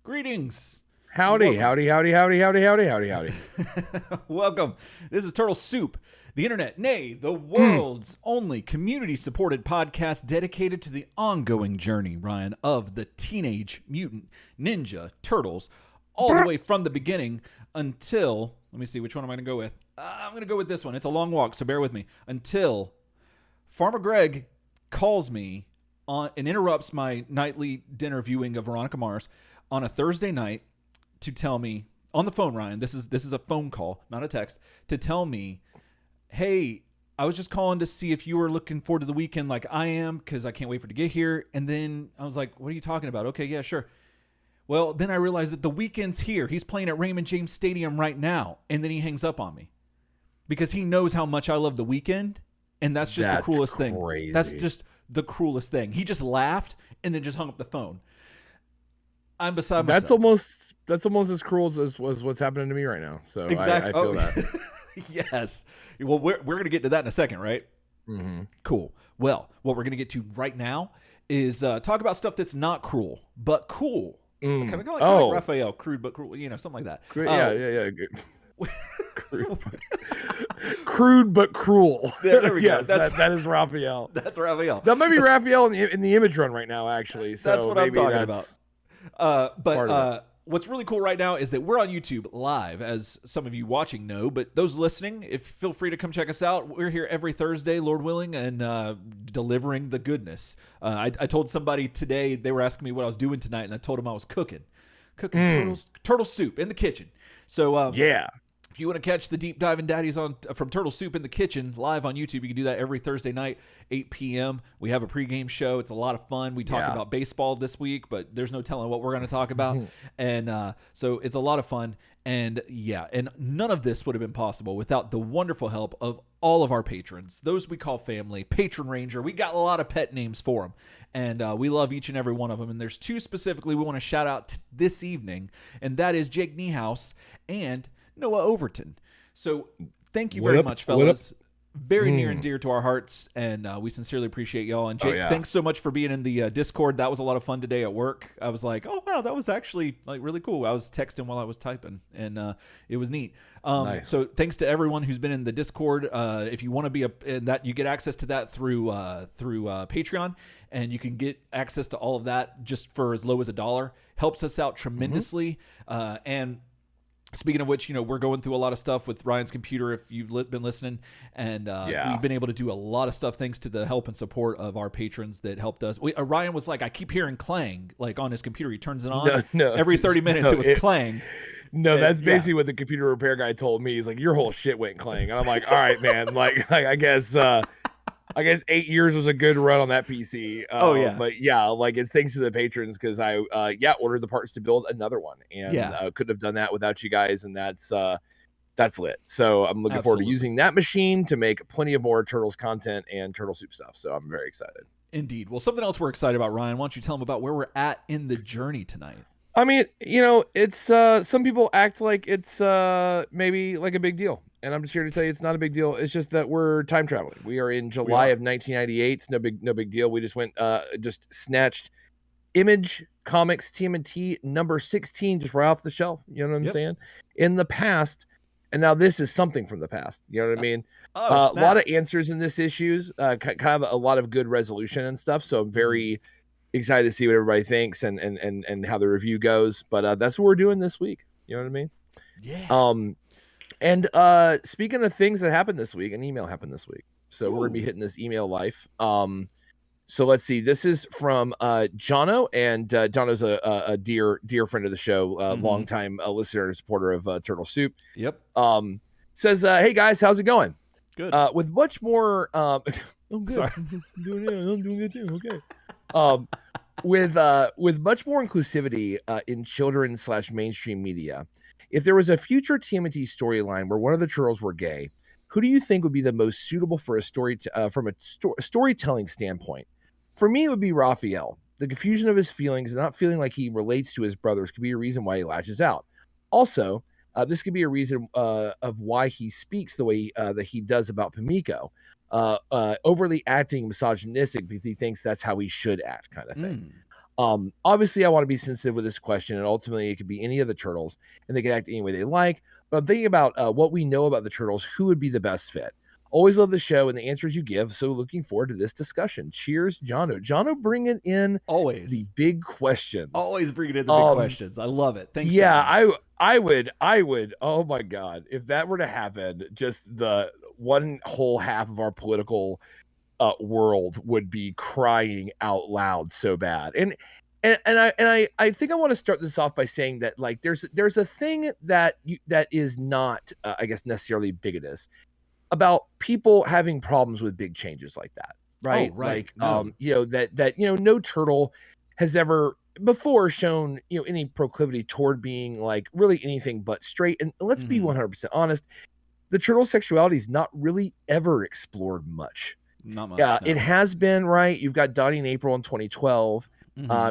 Greetings. Howdy, howdy, howdy, howdy, howdy, howdy, howdy, howdy. Welcome. This is Turtle Soup, the internet, nay, the world's only community-supported podcast dedicated to the ongoing journey, Ryan, of the Teenage Mutant Ninja Turtles, all the way from the beginning until, let me see, which one am I going to go with? I'm going to go with this one. It's a long walk, so bear with me. Until Farmer Greg calls me on and interrupts my nightly dinner viewing of Veronica Mars on a Thursday night to tell me on the phone, Ryan, this is a phone call, not a text, to tell me, hey, I was just calling to see if you were looking forward to the weekend like I am, because I can't wait for it to get here. And then I was like, what are you talking about? Okay, yeah, sure. Well, then I realized that the weekend's here. He's playing at Raymond James Stadium right now. And then he hangs up on me because he knows how much I love the weekend. And that's just the cruelest thing. That's just the cruelest thing. He just laughed and then just hung up the phone. I'm beside myself. That's almost as cruel as what's happening to me right now. So exactly. I feel that. Yes. Well, we're going to get to that in a second, right? Mm-hmm. Cool. Well, what we're going to get to right now is talk about stuff that's not cruel, but cool. Kind of like Raphael, crude but cruel, something like that. Yeah. Crude but cruel. There we go. That is Raphael. That's Raphael. That might be Raphael in the image run right now, actually. So that's what I'm talking about. But what's really cool right now is that we're on YouTube live, as some of you watching know. But those listening, feel free to come check us out. We're here every Thursday, Lord willing, and delivering the goodness. I told somebody today, they were asking me what I was doing tonight, and I told them I was cooking turtle soup in the kitchen. So yeah. If you want to catch the deep diving daddies from Turtle Soup in the Kitchen live on YouTube, you can do that every Thursday night, 8 p.m. We have a pregame show. It's a lot of fun. We talk about baseball this week, but there's no telling what we're going to talk about. And so it's a lot of fun. And and none of this would have been possible without the wonderful help of all of our patrons, those we call family. Patron Ranger, we got a lot of pet names for them. And we love each and every one of them. And there's two specifically we want to shout out this evening, and that is Jake Niehaus and Noah Overton. So thank you very much, fellas. Very near and dear to our hearts, and we sincerely appreciate y'all. And Jake, thanks so much for being in the Discord. That was a lot of fun today at work. I was like, oh wow, that was actually like really cool. I was texting while I was typing, and it was neat. Nice. So thanks to everyone who's been in the Discord. If you want to be in that, you get access to that through Patreon, and you can get access to all of that just for as low as $1. Helps us out tremendously, and speaking of which, we're going through a lot of stuff with Ryan's computer, if you've been listening, and we've been able to do a lot of stuff thanks to the help and support of our patrons that helped us. Ryan was like, I keep hearing clang, like on his computer. He turns it on. Every 30 minutes it was clang. No, that's basically what the computer repair guy told me. He's like, your whole shit went clang. And I'm like, all right, man. Like I guess 8 years was a good run on that PC. But like it's thanks to the patrons, because I ordered the parts to build another one, and couldn't have done that without you guys, and that's lit. So I'm looking forward to using that machine to make plenty of more Turtles content and Turtle Soup stuff. So I'm very excited. Indeed. Well, something else we're excited about, Ryan. Why don't you tell them about where we're at in the journey tonight? I mean, it's some people act like it's maybe like a big deal. And I'm just here to tell you it's not a big deal. It's just that we're time traveling. We are in July of 1998. It's no big deal. We just snatched Image Comics TMNT number 16 just right off the shelf. You know what I'm saying? In the past, and now this is something from the past. You know what I mean? A lot of answers in this issues, kind of a lot of good resolution and stuff. So I'm very excited to see what everybody thinks and how the review goes. But that's what we're doing this week. You know what I mean? Yeah. And speaking of things that happened this week, an email happened this week. So we're going to be hitting this email life. So let's see. This is from Jono, and Jono's a dear friend of the show, longtime listener and supporter of Turtle Soup. Yep. Says, hey guys, how's it going? Good. With much more... I'm good. Sorry. I'm doing good too. Okay. With much more inclusivity in children/mainstream media, if there was a future TMNT storyline where one of the Turtles were gay, who do you think would be the most suitable for a story from a storytelling standpoint? For me, it would be Raphael. The confusion of his feelings and not feeling like he relates to his brothers could be a reason why he lashes out. Also, this could be a reason of why he speaks the way that he does about Pimiko. Overly acting misogynistic because he thinks that's how he should act, kind of thing. Obviously I want to be sensitive with this question, and ultimately it could be any of the turtles and they can act any way they like. But I'm thinking about what we know about the turtles, who would be the best fit. Always love the show and the answers you give. So looking forward to this discussion. Cheers, Jono. Jono bringing in the big questions. Always bringing in the big questions. I love it. Thanks. Yeah, I would. Oh my God, if that were to happen, just the one whole half of our political world would be crying out loud so bad. And I think I want to start this off by saying that like there's a thing that is not I guess necessarily bigotous about people having problems with big changes like that, right? Oh, right. Like that no turtle has ever before shown any proclivity toward being like really anything but straight. And let's be 100% honest, the turtle sexuality is not really ever explored much. Not much. No. It has been, right? You've got Donnie and April in 2012.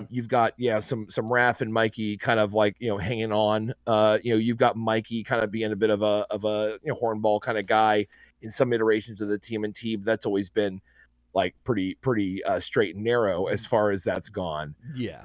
You've got some Raph and Mikey kind of like hanging on. You've got Mikey kind of being a bit of a hornball kind of guy in some iterations of the TMNT, but that's always been like pretty straight and narrow as far as that's gone. Yeah.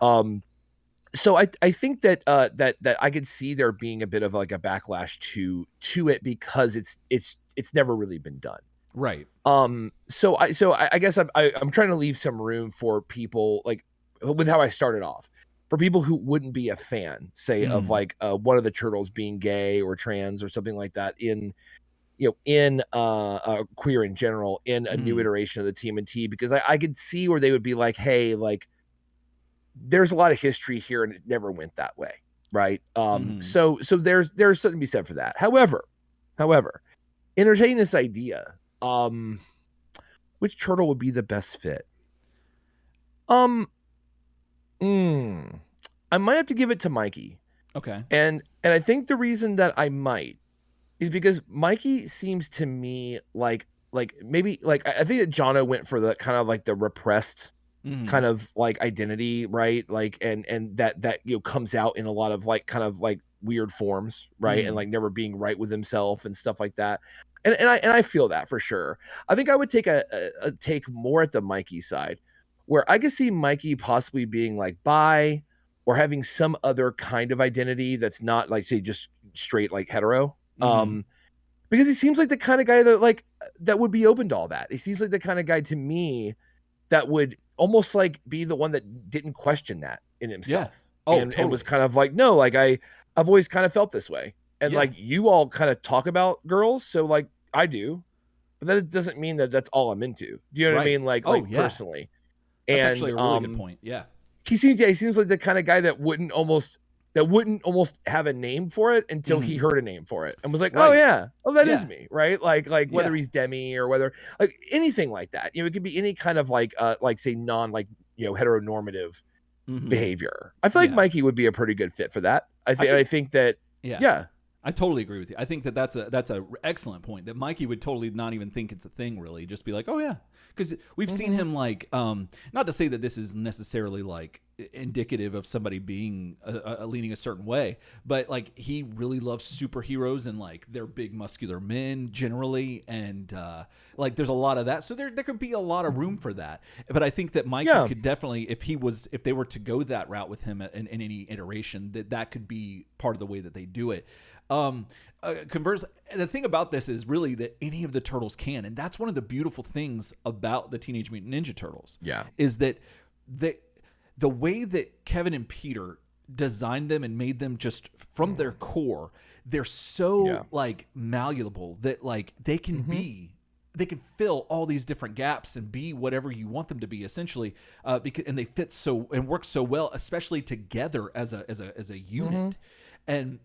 So I think that that I could see there being a bit of like a backlash to it because it's never really been done. Right. So I guess I'm trying to leave some room for people like with how I started off, for people who wouldn't be a fan, say, of like one of the turtles being gay or trans or something like that in queer in general in a new iteration of the TMNT, because I could see where they would be like, hey, like there's a lot of history here and it never went that way, right? So there's something to be said for that. However, entertaining this idea, which turtle would be the best fit? I might have to give it to Mikey. Okay. And I think the reason that I might is because Mikey seems to me like maybe like I think that Jono went for the kind of like the repressed kind of like identity, right? Like and that comes out in a lot of like kind of like weird forms, right? And like never being right with himself and stuff like that. And I feel that for sure. I think I would take a take more at the Mikey side, where I could see Mikey possibly being like bi or having some other kind of identity that's not like, say, just straight like hetero. Because he seems like the kind of guy that like that would be open to all that. He seems like the kind of guy to me that would almost like be the one that didn't question that in himself. Yeah. And was kind of like, no, like I've always kind of felt this way. And like you all kind of talk about girls, so like I do, but that doesn't mean that that's all I'm into. Do you know what I mean? Like personally. That's actually a really good point. Yeah. He seems like the kind of guy that wouldn't almost have a name for it until he heard a name for it and was like, oh yeah, that is me, right? Like whether he's Demi or whether like anything like that. It could be any kind of like say non like heteronormative behavior. I feel like Mikey would be a pretty good fit for that. I think that I totally agree with you. I think that that's a excellent point, that Mikey would totally not even think it's a thing, really. Just be like, oh yeah. Because we've seen him like, not to say that this is necessarily like indicative of somebody being leaning a certain way, but like he really loves superheroes and like they're big muscular men generally, and like there's a lot of that. So there could be a lot of room for that. But I think that Mikey could definitely, if they were to go that route with him in any iteration, that could be part of the way that they do it. Conversely, the thing about this is really that any of the turtles can, and that's one of the beautiful things about the Teenage Mutant Ninja Turtles. Yeah, is that the way that Kevin and Peter designed them and made them just from their core, they're so like malleable that like they can be. They can fill all these different gaps and be whatever you want them to be, essentially, and they fit so and work so well, especially together as a unit, and.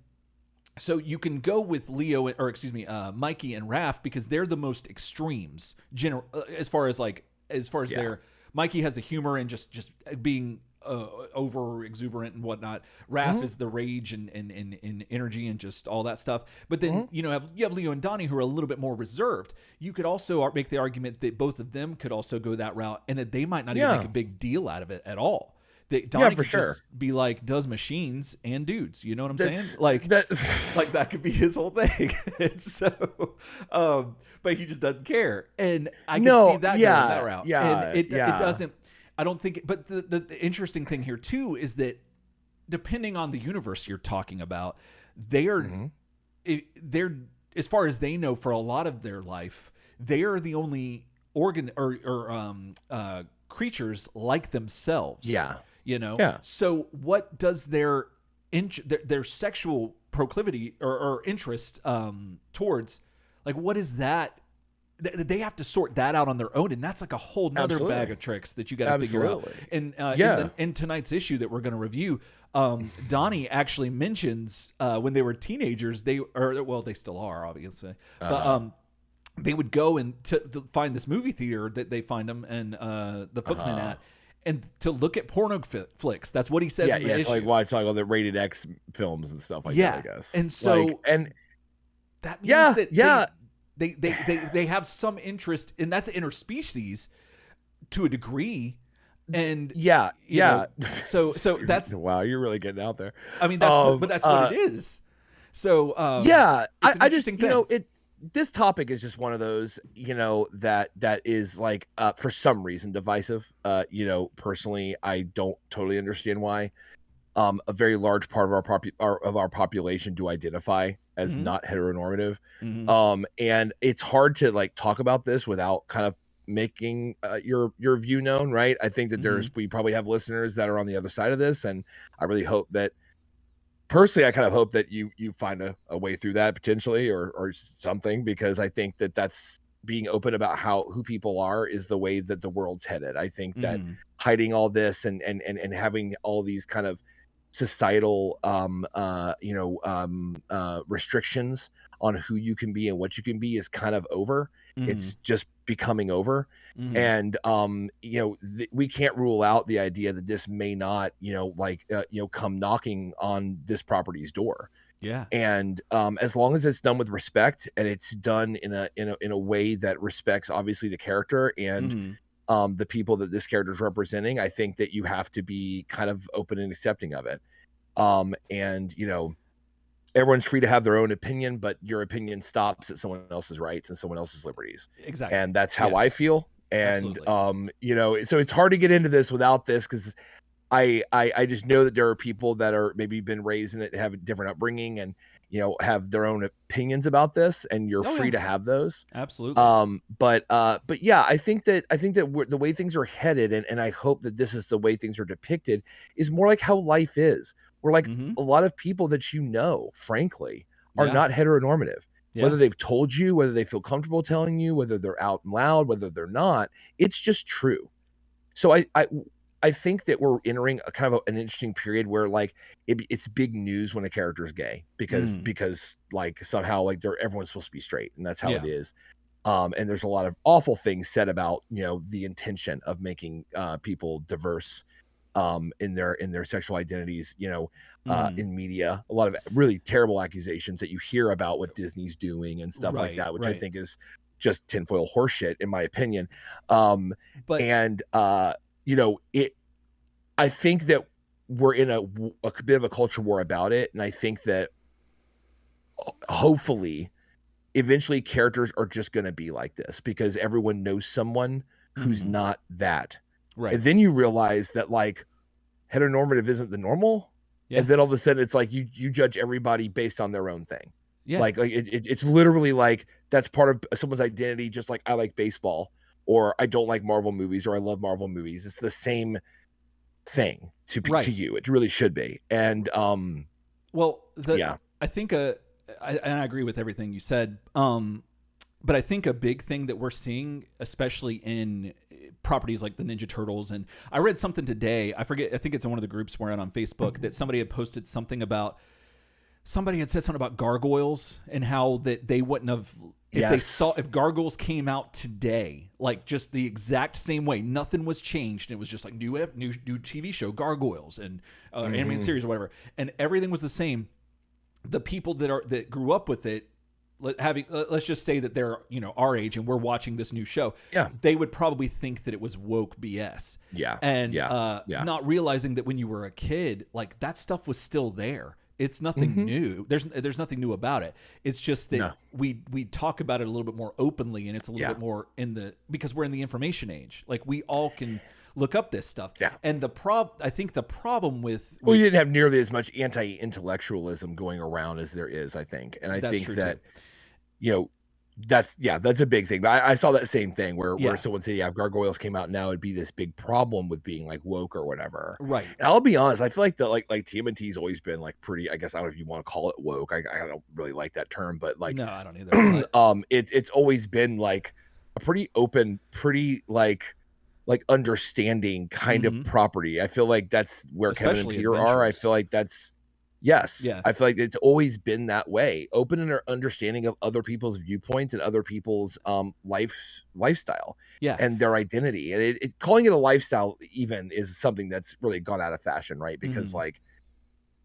So you can go with Mikey and Raph because they're the most extremes. As far as their Mikey has the humor and just being over exuberant and whatnot. Raph is the rage and energy and just all that stuff. But then you have Leo and Donnie who are a little bit more reserved. You could also make the argument that both of them could also go that route, and that they might not even make a big deal out of it at all. Donnie could just be like, does machines and dudes, you know what I'm saying? Like that could be his whole thing. And so, but he just doesn't care, and I can see that going that route. Yeah, and it doesn't. I don't think, but the interesting thing here too is that depending on the universe you're talking about, they're as far as they know, for a lot of their life, they are the only creatures like themselves. Yeah. You know? Yeah. So what does their sexual proclivity or interest towards, like, what is that? They have to sort that out on their own, and that's like a whole nother bag of tricks that you got to figure out. And in tonight's issue that we're going to review, Donnie actually mentions when they were teenagers, they still are, obviously, but they would go and to find this movie theater that they find them and the Foot Clan at, and to look at porno flicks. That's what he says. Yeah, in the issue. Like watch all the rated X films and stuff like that, I guess. And so that means that they have some interest, and that's interspecies to a degree. And you know, so that's wow, you're really getting out there. I mean, that's what it is. So I just thing. This topic is just one of those, that is like for some reason divisive. Personally, I don't totally understand why. A very large part of our population do identify as not heteronormative. And it's hard to like talk about this without kind of making your view known, right? I think that we probably have listeners that are on the other side of this, and I really hope that, personally, I kind of hope that you find a way through that potentially or something, because I think that that's being open about who people are is the way that the world's headed. I think that hiding all this and having all these kind of societal restrictions on who you can be and what you can be is kind of over. It's just becoming over. And we can't rule out the idea that this may not come knocking on this property's door. And as long as it's done with respect, and it's done in a way that respects obviously the character and the people that this character is representing, I think that you have to be kind of open and accepting of it. Everyone's free to have their own opinion, but your opinion stops at someone else's rights and someone else's liberties. Exactly. And that's how I feel. And, absolutely. So it's hard to get into this without this, because I just know that there are people that are maybe been raised in it, have a different upbringing, and, have their own opinions about this, and you're free to have those. Absolutely. But yeah, I think that the way things are headed, and I hope that this is the way things are depicted, is more like how life is. We're like a lot of people that, frankly, are not heteronormative. Whether they've told you, whether they feel comfortable telling you, whether they're out and loud, whether they're not, it's just true. So I think that we're entering a kind of an interesting period where like it's big news when a character is gay, because like somehow like everyone's supposed to be straight, and that's how it is. And there's a lot of awful things said about the intention of making people diverse in their sexual identities, in media. A lot of really terrible accusations that you hear about what Disney's doing and stuff like that, which I think is just tinfoil horseshit, in my opinion. I think that we're in a bit of a culture war about it, and I think that hopefully eventually characters are just going to be like this, because everyone knows someone who's not that. Right. And then you realize that like heteronormative isn't the normal. Yeah. And then all of a sudden it's like you judge everybody based on their own thing. Yeah. Like it's literally like that's part of someone's identity, just like I like baseball, or I don't like Marvel movies, or I love Marvel movies. It's the same thing to you. It really should be. And I think and I agree with everything you said. But I think a big thing that we're seeing, especially in properties like the Ninja Turtles, and I read something today, I forget, I think it's in one of the groups we're in on Facebook, that somebody had posted something about, somebody had said something about gargoyles and how that they wouldn't have, if gargoyles came out today, like just the exact same way, nothing was changed. It was just like new TV show, Gargoyles, and animated series or whatever, and everything was the same. The people that grew up with it, let's just say that they're our age and we're watching this new show, they would probably think that it was woke BS, not realizing that when you were a kid, like that stuff was still there. It's nothing new. There's nothing new about it. It's just that we talk about it a little bit more openly, and it's a little bit more because we're in the information age. Like we all can look up this stuff. Yeah. And I think the problem with you didn't have nearly as much anti-intellectualism going around as there is, I think. And I think that, that's a big thing. But I saw that same thing where someone said, if gargoyles came out now, it'd be this big problem with being like woke or whatever. Right. And I'll be honest, I feel like like TMNT's always been like pretty, I guess, I don't know if you want to call it woke. I don't really like that term, but like, no, I don't either. It's always been like a pretty open, pretty like understanding kind of property. I feel like that's where Especially Kevin and Peter are. I feel like that's, I feel like it's always been that way. Open and understanding of other people's viewpoints and other people's lifestyle and their identity. And calling it a lifestyle even is something that's really gone out of fashion, right? Because like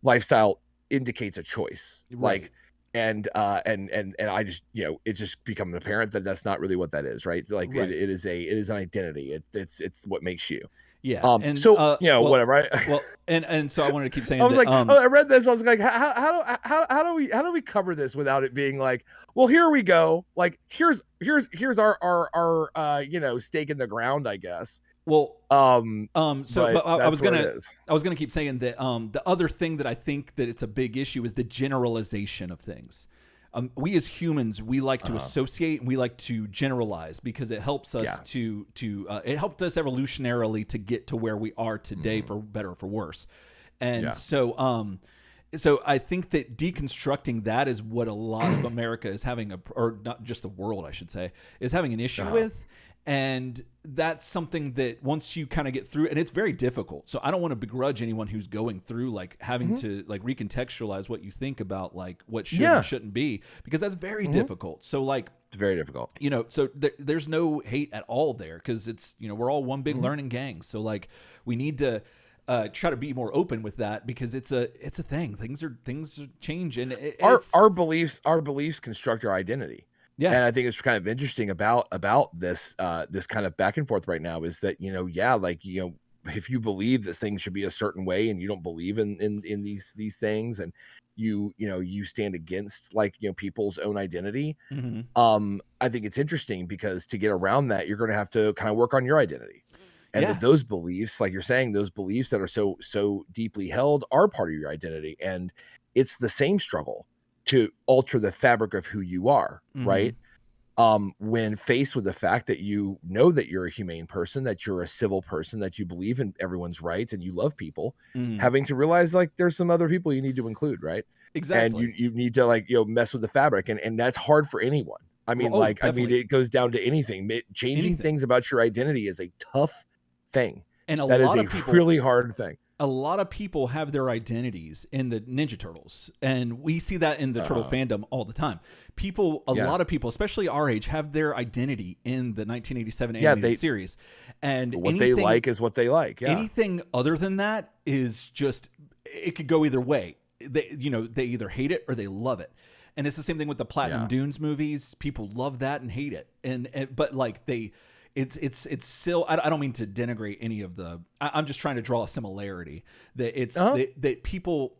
lifestyle indicates a choice. Right. Like, and I just, it's just becoming apparent that that's not really what that is, right? Like it is an identity. It's what makes you. Yeah. And so whatever. Well, and so I wanted to keep saying. I was like, I read this. I was like, how do we cover this without it being like, well, here we go. Like here's our stake in the ground, I guess. Well, but I was gonna keep saying that the other thing that I think that it's a big issue is the generalization of things. We as humans, we like to associate and we like to generalize because it helps us it helped us evolutionarily to get to where we are today, for better or for worse. And so I think that deconstructing that is what a lot of America is having or not just the world, I should say, is having an issue with. And that's something that once you kind of get through, and it's very difficult. So I don't want to begrudge anyone who's going through like having to like recontextualize what you think about like what should and shouldn't be, because that's very difficult. So like very difficult, so there's no hate at all there because it's, we're all one big learning gang. So like we need to try to be more open with that because it's a thing. Things change, and our beliefs construct our identity. Yeah. And I think it's kind of interesting about this this kind of back and forth right now is that, if you believe that things should be a certain way and you don't believe in these things and you stand against people's own identity. I think it's interesting because to get around that, you're going to have to kind of work on your identity. And that those beliefs, like you're saying, those beliefs that are so deeply held are part of your identity. And it's the same struggle to alter the fabric of who you are, right? When faced with the fact that that you're a humane person, that you're a civil person, that you believe in everyone's rights and you love people, having to realize like there's some other people you need to include, right? Exactly. And you need to mess with the fabric, and that's hard for anyone. I mean, it goes down to anything. Changing things about your identity is a tough thing, and that is a really hard thing. A lot of people have their identities in the Ninja Turtles, and we see that in the Turtle fandom all the time. A lot of people, especially our age, have their identity in the 1987 animated series. And what they like is what they like. Yeah. Anything other than that is just, it could go either way. They either hate it or they love it. And it's the same thing with the Platinum Dunes movies. People love that and hate it. But like it's still, I don't mean to denigrate any of I'm just trying to draw a similarity that it's that people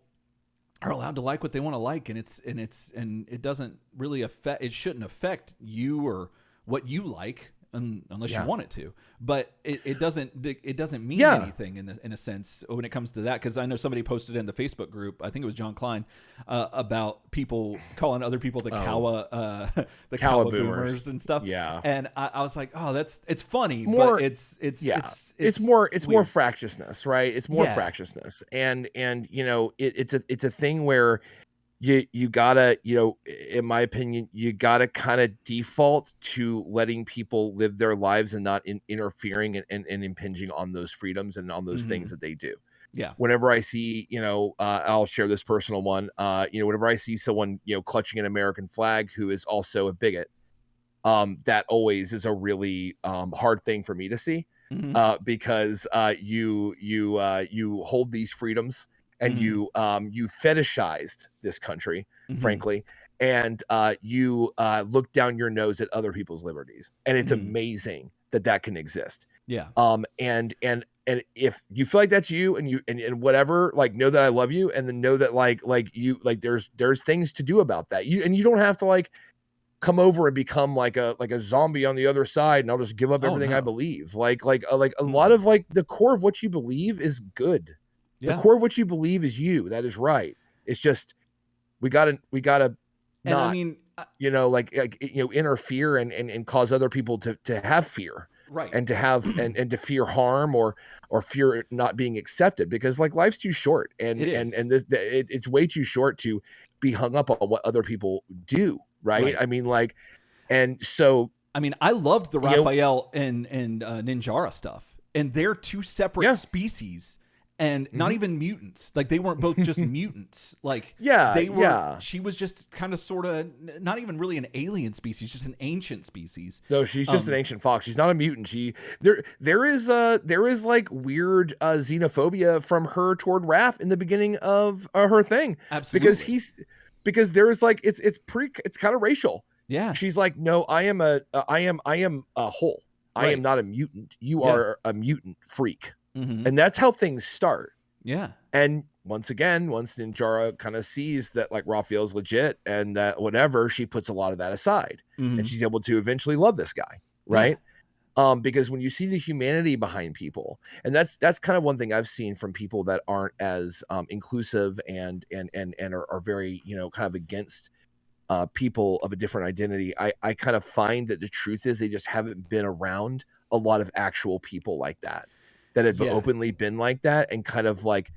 are allowed to like what they want to like, and it doesn't really it shouldn't affect you or what you like unless you want it to, but it doesn't mean anything in a sense when it comes to that. Because I know somebody posted in the Facebook group, I think it was John Klein, about people calling other people the Kawa boomers and stuff. Yeah, and I was like, it's funny, but it's more fractiousness, right? It's more fractiousness, and it's a thing where you gotta, in my opinion, you gotta kind of default to letting people live their lives and not interfering and impinging on those freedoms and on those things that they do. Yeah. Whenever I see, I'll share this personal one, whenever I see someone, clutching an American flag who is also a bigot, that always is a really hard thing for me to see, because you hold these freedoms. And you fetishized this country, frankly, and you look down your nose at other people's liberties, and it's amazing that can exist. Yeah. And if you feel like that's you, and whatever, like, know that I love you, and then know that like there's things to do about that. You don't have to come over and become like a zombie on the other side, and I'll just give up everything I no. believe. Like a lot of like the core of what you believe is good. The core of what you believe is you. That is right. It's just we gotta And not, I mean, interfere and cause other people to have fear. right. And to have and to fear harm or fear not being accepted, because like life's too short, and It is. and it's way too short to be hung up on what other people do, right? I mean, like, and so I mean, I loved the Raphael and Ninjara stuff, and they're two separate species. And not even mutants. Like, they weren't both just mutants. Like, they were. She was just kind of sort of not even really an alien species, just an ancient species. No, she's just an ancient fox. She's not a mutant. There is like weird xenophobia from her toward Raph in the beginning of her thing. Absolutely. Because there's like it's kind of racial. Yeah. She's like, no, I am a whole. I am not a mutant. You are a mutant freak. And that's how things start. Yeah. And once Ninjara kind of sees that like Raphael's legit and that whatever, she puts a lot of that aside, and she's able to eventually love this guy. Right. Yeah. Because when you see the humanity behind people, and that's kind of one thing I've seen from people that aren't as inclusive and are very, kind of against people of a different identity. I kind of find that the truth is they just haven't been around a lot of actual people like that have openly been like that, and kind of like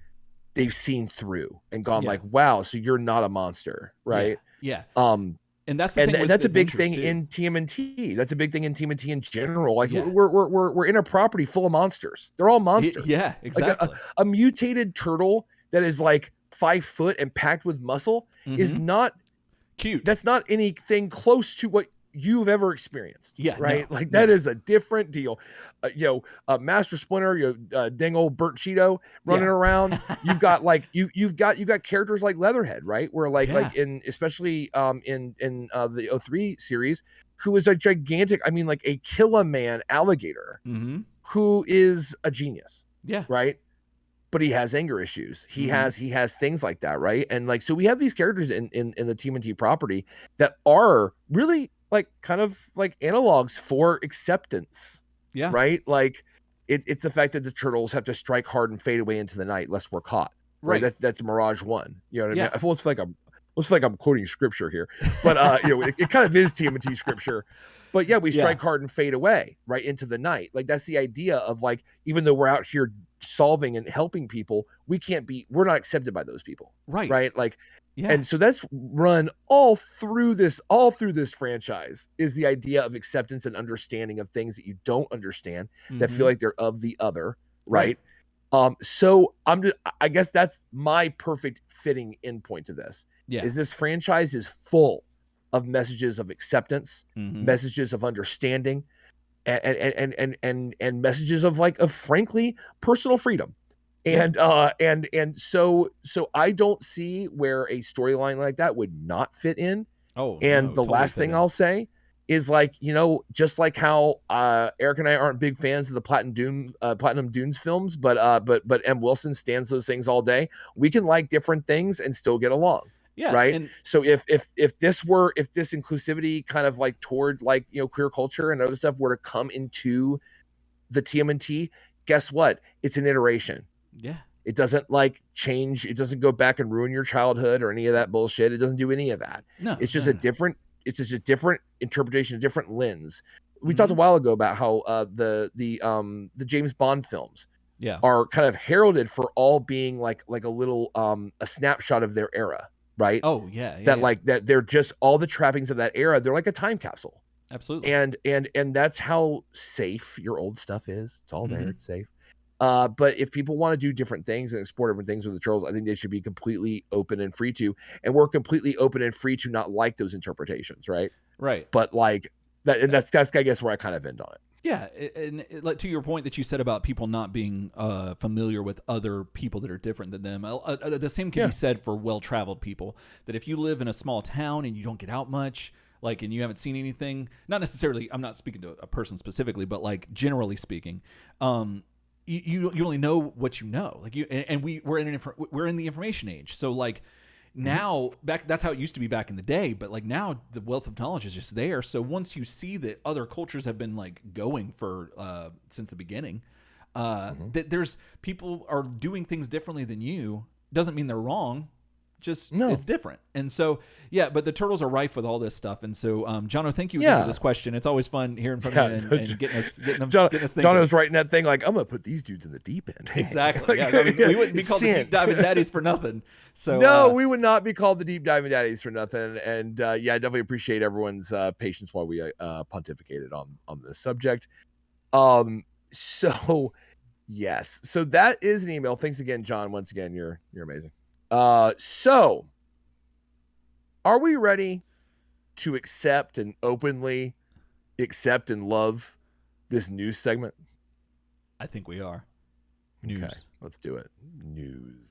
they've seen through and gone like, wow, so you're not a monster, right? Yeah. And that's the thing, and that's a big thing in TMNT. That's a big thing in TMNT in general. Like we're in a property full of monsters. They're all monsters. Yeah, exactly. Like a mutated turtle that is like 5 foot and packed with muscle is not cute. That's not anything close to what you've ever experienced. Yeah. Right. No, like that is a different deal. Master Splinter, dang old Burt Cheeto running around. You've got like you've got characters like Leatherhead, right? Where like in especially in the 03 series, who is a gigantic, like a kill-a-man alligator who is a genius. Yeah. Right. But he has anger issues. He has things like that, right? And like, so we have these characters in the TMNT property that are really like kind of like analogs for acceptance. Yeah. Right. Like it's the fact that the turtles have to strike hard and fade away into the night lest we're caught. Right. That's Mirage 1. You know what I mean? I almost feel like I'm quoting scripture here, but it kind of is TMNT scripture. But yeah, we strike hard and fade away right into the night. Like that's the idea of like, even though we're out here solving and helping people, we're not accepted by those people. Right. Like, and so that's run all through this franchise, is the idea of acceptance and understanding of things that you don't understand, that feel like they're of the other. Right. So I guess that's my perfect fitting endpoint to this. Is this franchise is full of messages of acceptance, messages of understanding, and messages of frankly personal freedom. And so I don't see where a storyline like that would not fit in. The last thing I'll say is just like how Eric and I aren't big fans of the Platinum Dunes films, but M. Wilson stands those things all day. We can like different things and still get along. Yeah. Right. And so if this inclusivity kind of like toward queer culture and other stuff were to come into the TMNT, guess what? It's an iteration. Yeah. It doesn't change. It doesn't go back and ruin your childhood or any of that bullshit. It doesn't do any of that. No. It's just a different interpretation, a different lens. We talked a while ago about how the James Bond films are kind of heralded for all being like a little a snapshot of their era. Right. Oh yeah. That they're just all the trappings of that era. They're like a time capsule. Absolutely. And that's how safe your old stuff is. It's all there. It's safe. But if people want to do different things and explore different things with the Turtles, I think they should be completely open and free to. And we're completely open and free to not like those interpretations. Right. Right. But that, and that's I guess where I kind of end on it. Yeah, and to your point that you said about people not being familiar with other people that are different than them, the same can be said for well-traveled people. That if you live in a small town and you don't get out much, and you haven't seen anything, not necessarily, I'm not speaking to a person specifically, but generally speaking, you only know what you know. We're in the information age, so Now, that's how it used to be back in the day, but like now the wealth of knowledge is just there. So once you see that other cultures have been like going for since the beginning, that there's people are doing things differently than you, doesn't mean they're wrong. Just it's different. And so but the turtles are rife with all this stuff. And so Jono, thank you again for this question. It's always fun hearing from you and getting us thinking. Jono's writing that thing like, I'm gonna put these dudes in the deep end. Exactly. I mean, we wouldn't be called the Deep Diving Daddies for nothing. So no, we would not be called the Deep Diving Daddies for nothing. And I definitely appreciate everyone's patience while we pontificated on this subject. So yes, so that is an email. Thanks again, John. Once again, you're amazing. So are we ready to accept and openly accept and love this news segment? I think we are. News. Okay, let's do it. News.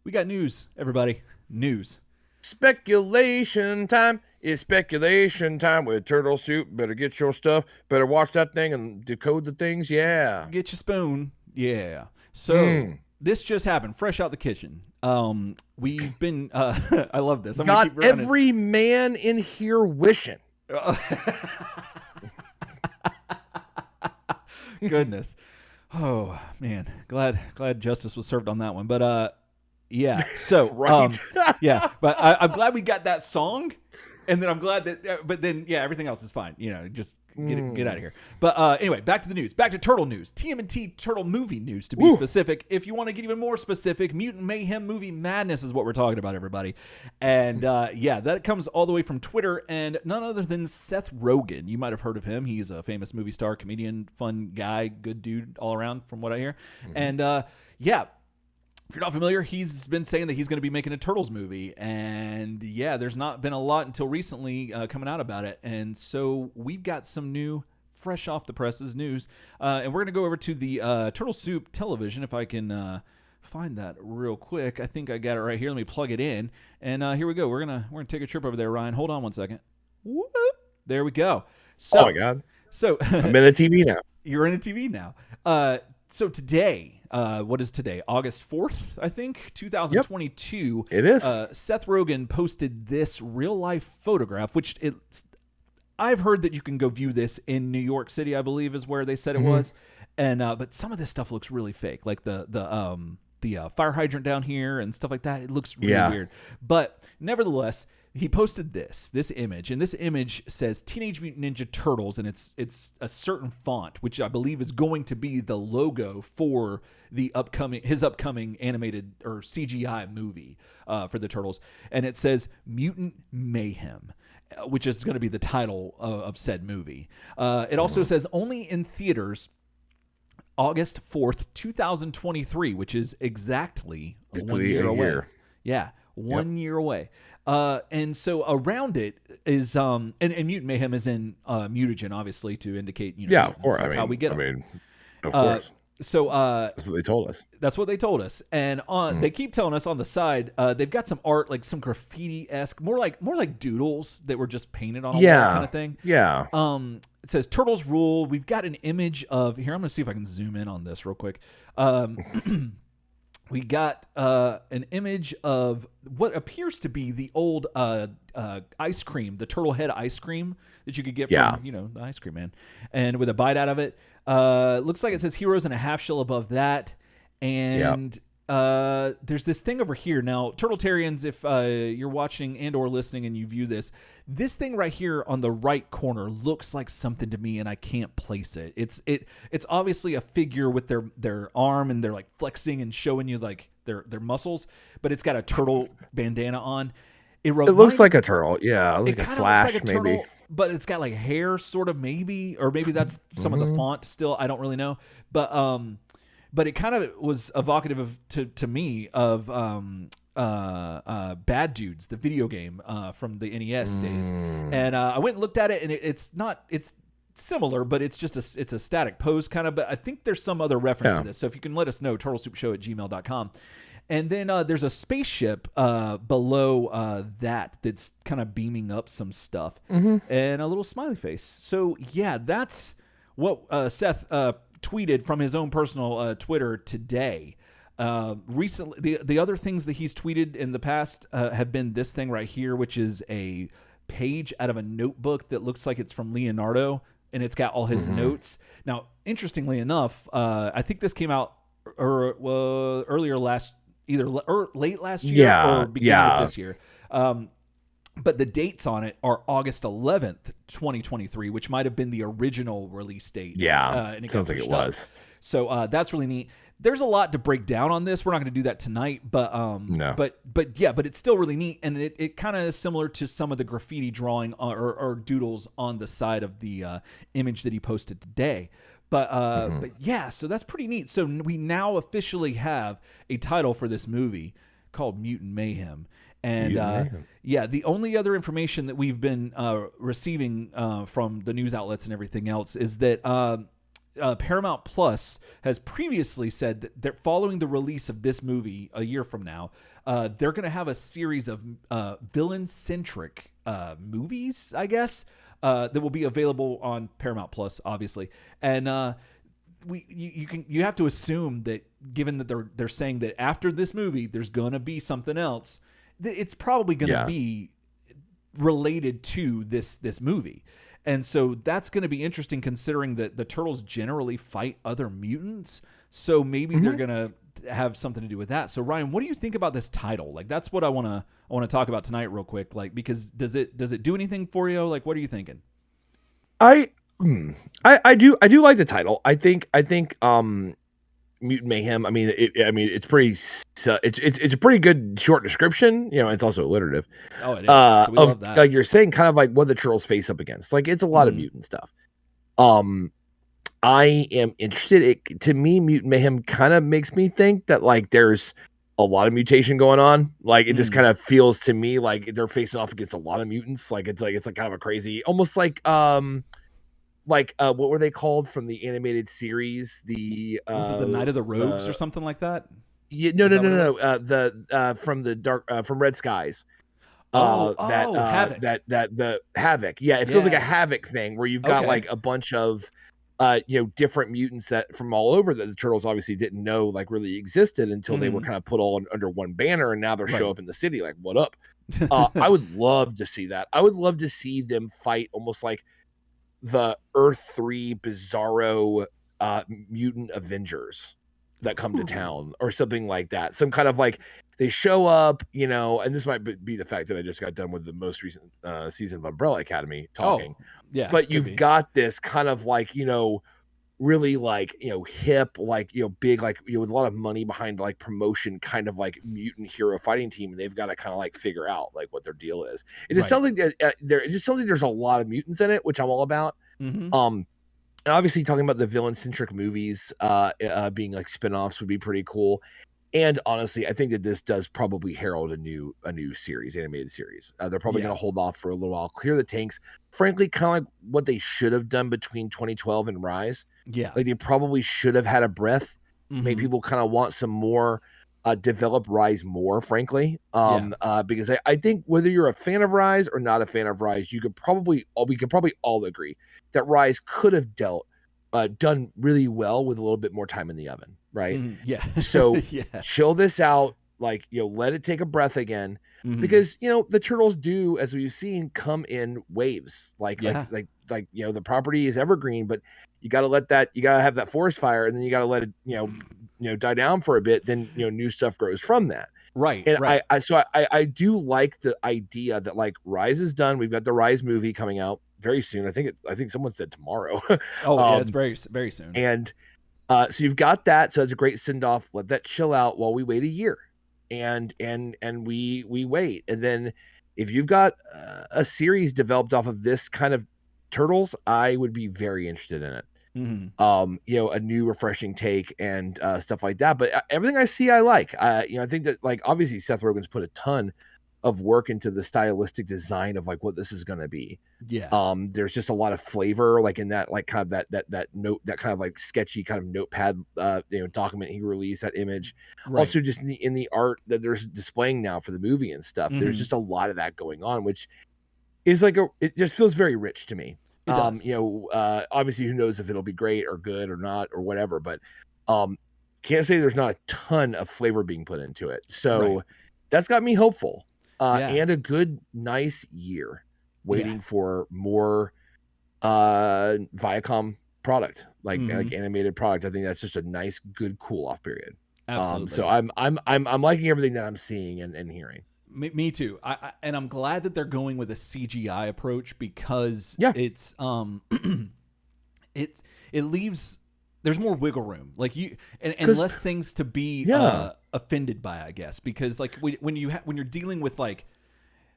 We got news, everybody. News. Speculation time is speculation time with Turtle Soup. Better get your stuff. Better watch that thing and decode the things. Yeah. Get your spoon. Yeah. So this just happened, fresh out the kitchen. We've been, I love this. I'm got every man in here wishing. Goodness. Oh man. Glad justice was served on that one. But, yeah. So, right. Yeah, but I'm glad we got that song, and then I'm glad that. But then, everything else is fine. Just get out of here. But anyway, back to the news. Back to Turtle news. TMNT Turtle movie news, to be specific. If you want to get even more specific, Mutant Mayhem movie madness is what we're talking about, everybody. And that comes all the way from Twitter, and none other than Seth Rogen. You might have heard of him. He's a famous movie star, comedian, fun guy, good dude all around, from what I hear. And if you're not familiar, he's been saying that he's going to be making a Turtles movie. And there's not been a lot until recently coming out about it. And so we've got some new, fresh off the presses news. And we're going to go over to the Turtle Soup television, if I can find that real quick. I think I got it right here. Let me plug it in. And here we go. We're gonna take a trip over there, Ryan. Hold on one second. Whoop. There we go. So, oh my God. So I'm in a TV now. You're in a TV now. So today, what is today? August 4th, I think, 2022. Yep. It is. Seth Rogen posted this real life photograph, which I've heard that you can go view this in New York City, I believe is where they said it was. And but some of this stuff looks really fake, like the fire hydrant down here and stuff like that. It looks really weird. But nevertheless, he posted this image, and this image says Teenage Mutant Ninja Turtles, and it's a certain font, which I believe is going to be the logo for his upcoming animated or CGI movie for the Turtles. And it says Mutant Mayhem, which is going to be the title of said movie. It also says only in theaters August 4th, 2023, which is exactly 1 year away. Yeah, 1 year away. And so around it is and Mutant Mayhem is in mutagen, obviously, to indicate of course. That's how we get them. I mean, of course. So that's what they told us. That's what they told us. And they keep telling us on the side, they've got some art, like some graffiti-esque, more like doodles that were just painted on a wall kind of thing. Yeah. It says Turtles Rule. We've got an image of here. I'm going to see if I can zoom in on this real quick. We got an image of what appears to be the old ice cream, the turtle head ice cream that you could get from, the ice cream man. And with a bite out of it, looks like it says Heroes and a half shell above that. And there's this thing over here. Now, Turtletarians, if you're watching and or listening and you view this thing right here on the right corner looks like something to me, and I can't place it. It's obviously a figure with their arm, and they're like flexing and showing you like their muscles, but it's got a turtle bandana on. It looks like a turtle, like a slash, like a turtle, maybe. But it's got like hair, sort of, maybe, or maybe that's some of the font still. I don't really know, but it kind of was evocative to me of Bad Dudes, the video game from the NES days. And I went and looked at it, and it's similar, but it's just it's a static pose kind of. But I think there's some other reference to this. So if you can let us know, turtlesoupshow@gmail.com. And then there's a spaceship below that's kind of beaming up some stuff, and a little smiley face. So yeah, that's what Seth tweeted from his own personal Twitter today. Recently, the other things that he's tweeted in the past have been this thing right here, which is a page out of a notebook that looks like it's from Leonardo, and it's got all his notes. Now, interestingly enough, I think this came out earlier late last year or beginning of this year. But the dates on it are August 11th, 2023, which might have been the original release date. Yeah, and it sounds like it was. So that's really neat. There's a lot to break down on this. We're not going to do that tonight, but no. but it's still really neat, and it kind of is similar to some of the graffiti drawing or doodles on the side of the image that he posted today. But yeah, so that's pretty neat. So we now officially have a title for this movie called Mutant Mayhem. And yeah, the only other information that we've been receiving from the news outlets and everything else is that Paramount Plus has previously said that they're following the release of this movie a year from now, they're going to have a series of villain-centric movies, I guess, that will be available on Paramount Plus, obviously. And you have to assume that, given that they're saying that after this movie there's going to be something else, it's probably going to be related to this movie. And so that's going to be interesting, considering that the Turtles generally fight other mutants. So maybe they're going to have something to do with that. So Ryan, what do you think about this title? Like, that's what I want to talk about tonight real quick. Like, because does it do anything for you? Like, what are you thinking? I do like the title. I think Mutant Mayhem. I mean, it's pretty. It's a pretty good short description. You know, it's also alliterative. Oh, it is. So we love that. Like you're saying, kind of like what the Turtles face up against. Like, it's a lot of mutant stuff. I am interested. To me, Mutant Mayhem kind of makes me think that like there's a lot of mutation going on. Like, it just kind of feels to me like they're facing off against a lot of mutants. Like it's like kind of a crazy, almost like what were they called from the animated series? Was it the Night of the Rogues or something like that? Yeah, no. From Red Skies. Havoc. The Havoc. Yeah, it feels like a Havoc thing where you've got like a bunch of different mutants that from all over that the Turtles obviously didn't know like really existed until they were kind of put all under one banner, and now they're show up in the city like, what up? I would love to see that. I would love to see them fight almost like the Earth 3 Bizarro mutant Avengers that come to town or something like that. Some kind of like they show up, and this might be the fact that I just got done with the most recent season of Umbrella Academy talking. Yeah. But you've got this kind of like, really like, hip, like, big, like, with a lot of money behind like promotion kind of like mutant hero fighting team. And they've got to kind of like figure out like what their deal is. It just sounds like it just sounds like there's a lot of mutants in it, which I'm all about. And obviously talking about the villain centric movies being like spinoffs would be pretty cool. And honestly, I think that this does probably herald a new series, animated series. They're probably going to hold off for a little while, clear the tanks. Frankly, kind of like what they should have done between 2012 and Rise. Yeah, like they probably should have had a breath. Maybe people kind of want some more, develop Rise more. Frankly, because I think whether you're a fan of Rise or not a fan of Rise, we could probably all agree that Rise could have done really well with a little bit more time in the oven. Right. So chill this out, like, let it take a breath again, because, the Turtles do, as we've seen, come in waves, like the property is evergreen, but you got to have that forest fire, and then you got to let it, die down for a bit. Then, new stuff grows from that. Right. And I do like the idea that like Rise is done. We've got the Rise movie coming out very soon. I think someone said tomorrow. It's very, very soon. And, so you've got that. So it's a great send off. Let that chill out while we wait a year, and we wait. And then if you've got a series developed off of this kind of Turtles, I would be very interested in it. A new refreshing take and stuff like that. But everything I see, I like. I think that like obviously Seth Rogen's put a ton of work into the stylistic design of like what this is going to be. Yeah. There's just a lot of flavor, like in that, like kind of that note, that kind of like sketchy kind of notepad, document he released, that image. Right. Also, just in the art that they're displaying now for the movie and stuff, there's just a lot of that going on, which is like it just feels very rich to me. It does. Obviously, who knows if it'll be great or good or not or whatever, but can't say there's not a ton of flavor being put into it. So that's got me hopeful. And a good, nice year waiting for more Viacom product, like animated product. I think that's just a nice, good, cool off period. Absolutely. So I'm liking everything that I'm seeing and hearing. Me too. And I'm glad that they're going with a CGI approach, because it's it leaves, there's more wiggle room, like and less things to be offended by, I guess, because like when you're dealing with like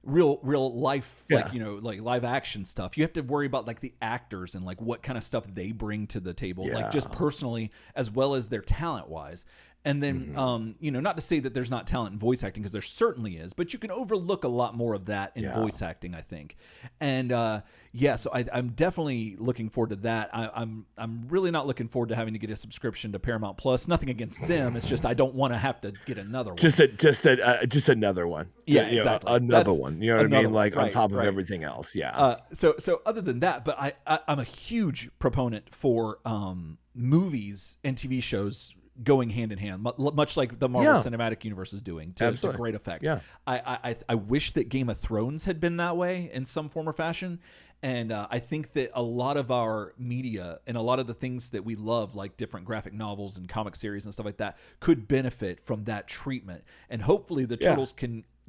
real life, like like live action stuff, you have to worry about like the actors and like what kind of stuff they bring to the table, like just personally as well as their talent wise. And then, not to say that there's not talent in voice acting, because there certainly is, but you can overlook a lot more of that in voice acting, I think. And so I'm definitely looking forward to that. I'm really not looking forward to having to get a subscription to Paramount Plus. Nothing against them. It's just I don't want to have to get another one. Just another one. Yeah, exactly. Another one. You know what I mean? Like on top of everything else. Yeah. So other than that, but I'm a huge proponent for movies and TV shows going hand in hand, much like the Marvel Cinematic Universe is doing to great effect. Yeah. I wish that Game of Thrones had been that way in some form or fashion. And I think that a lot of our media and a lot of the things that we love, like different graphic novels and comic series and stuff like that, could benefit from that treatment. And hopefully the Turtles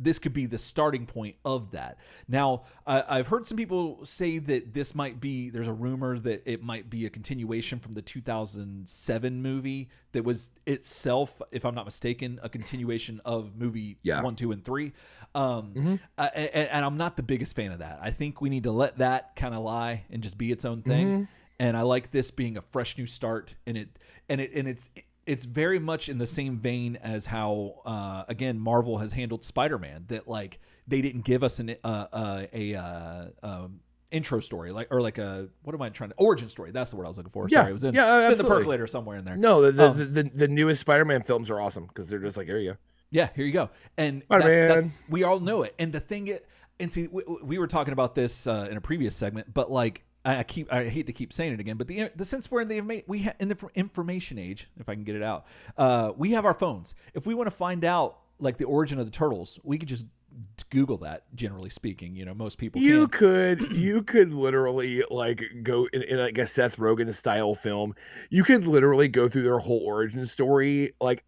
this could be the starting point of that. Now, I've heard some people say that there's a rumor that it might be a continuation from the 2007 movie that was itself, if I'm not mistaken, a continuation of movie 1, 2, and 3. And I'm not the biggest fan of that. I think we need to let that kind of lie and just be its own thing. And I like this being a fresh new start, and it's very much in the same vein as how, again, Marvel has handled Spider-Man, that like they didn't give us an intro story, origin story. That's the word I was looking for. Sorry, it was in the percolator somewhere in there. No, the newest Spider-Man films are awesome because they're just like, here you go. Yeah, here you go. And that's we all know it. And the thing, see, we were talking about this in a previous segment, but like, I hate to keep saying it again, but the sense we're in the information age, if I can get it out, we have our phones. If we want to find out like the origin of the Turtles, we could just Google that. Generally speaking, most people you could literally like go in like a Seth Rogen style film. You could literally go through their whole origin story. Like,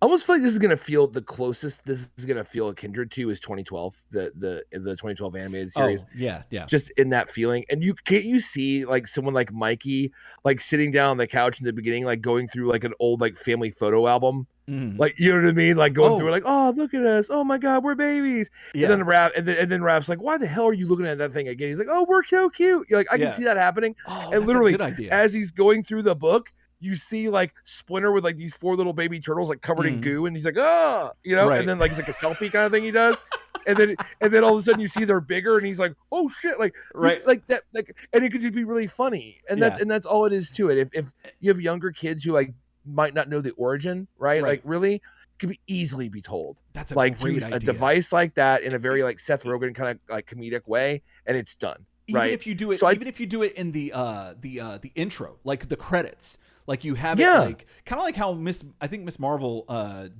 I almost feel like this is gonna feel the closest this is gonna feel a kindred to is 2012, the 2012 animated series. Oh, yeah. Just in that feeling, and you see like someone like Mikey like sitting down on the couch in the beginning, like going through like an old like family photo album, like, you know what I mean, like going through like, oh, look at us, oh my god, we're babies. And then Raph's like, why the hell are you looking at that thing again? He's like, oh, we're so cute. You're like, I can see that happening. And literally, as he's going through the book, you see like Splinter with like these 4 little baby turtles like covered in goo, and he's like, and then like it's like a selfie kind of thing he does, and then all of a sudden you see they're bigger, and he's like, oh shit, like like that, like, and it could just be really funny, and that's all it is to it. If you have younger kids who like might not know the origin, right? Like really could easily be told. That's like great idea. A device like that in a very like Seth Rogen kind of like comedic way, and it's done. Even if you do it, if you do it in the intro, like the credits. Like you have it like kind of like how I think Miss Marvel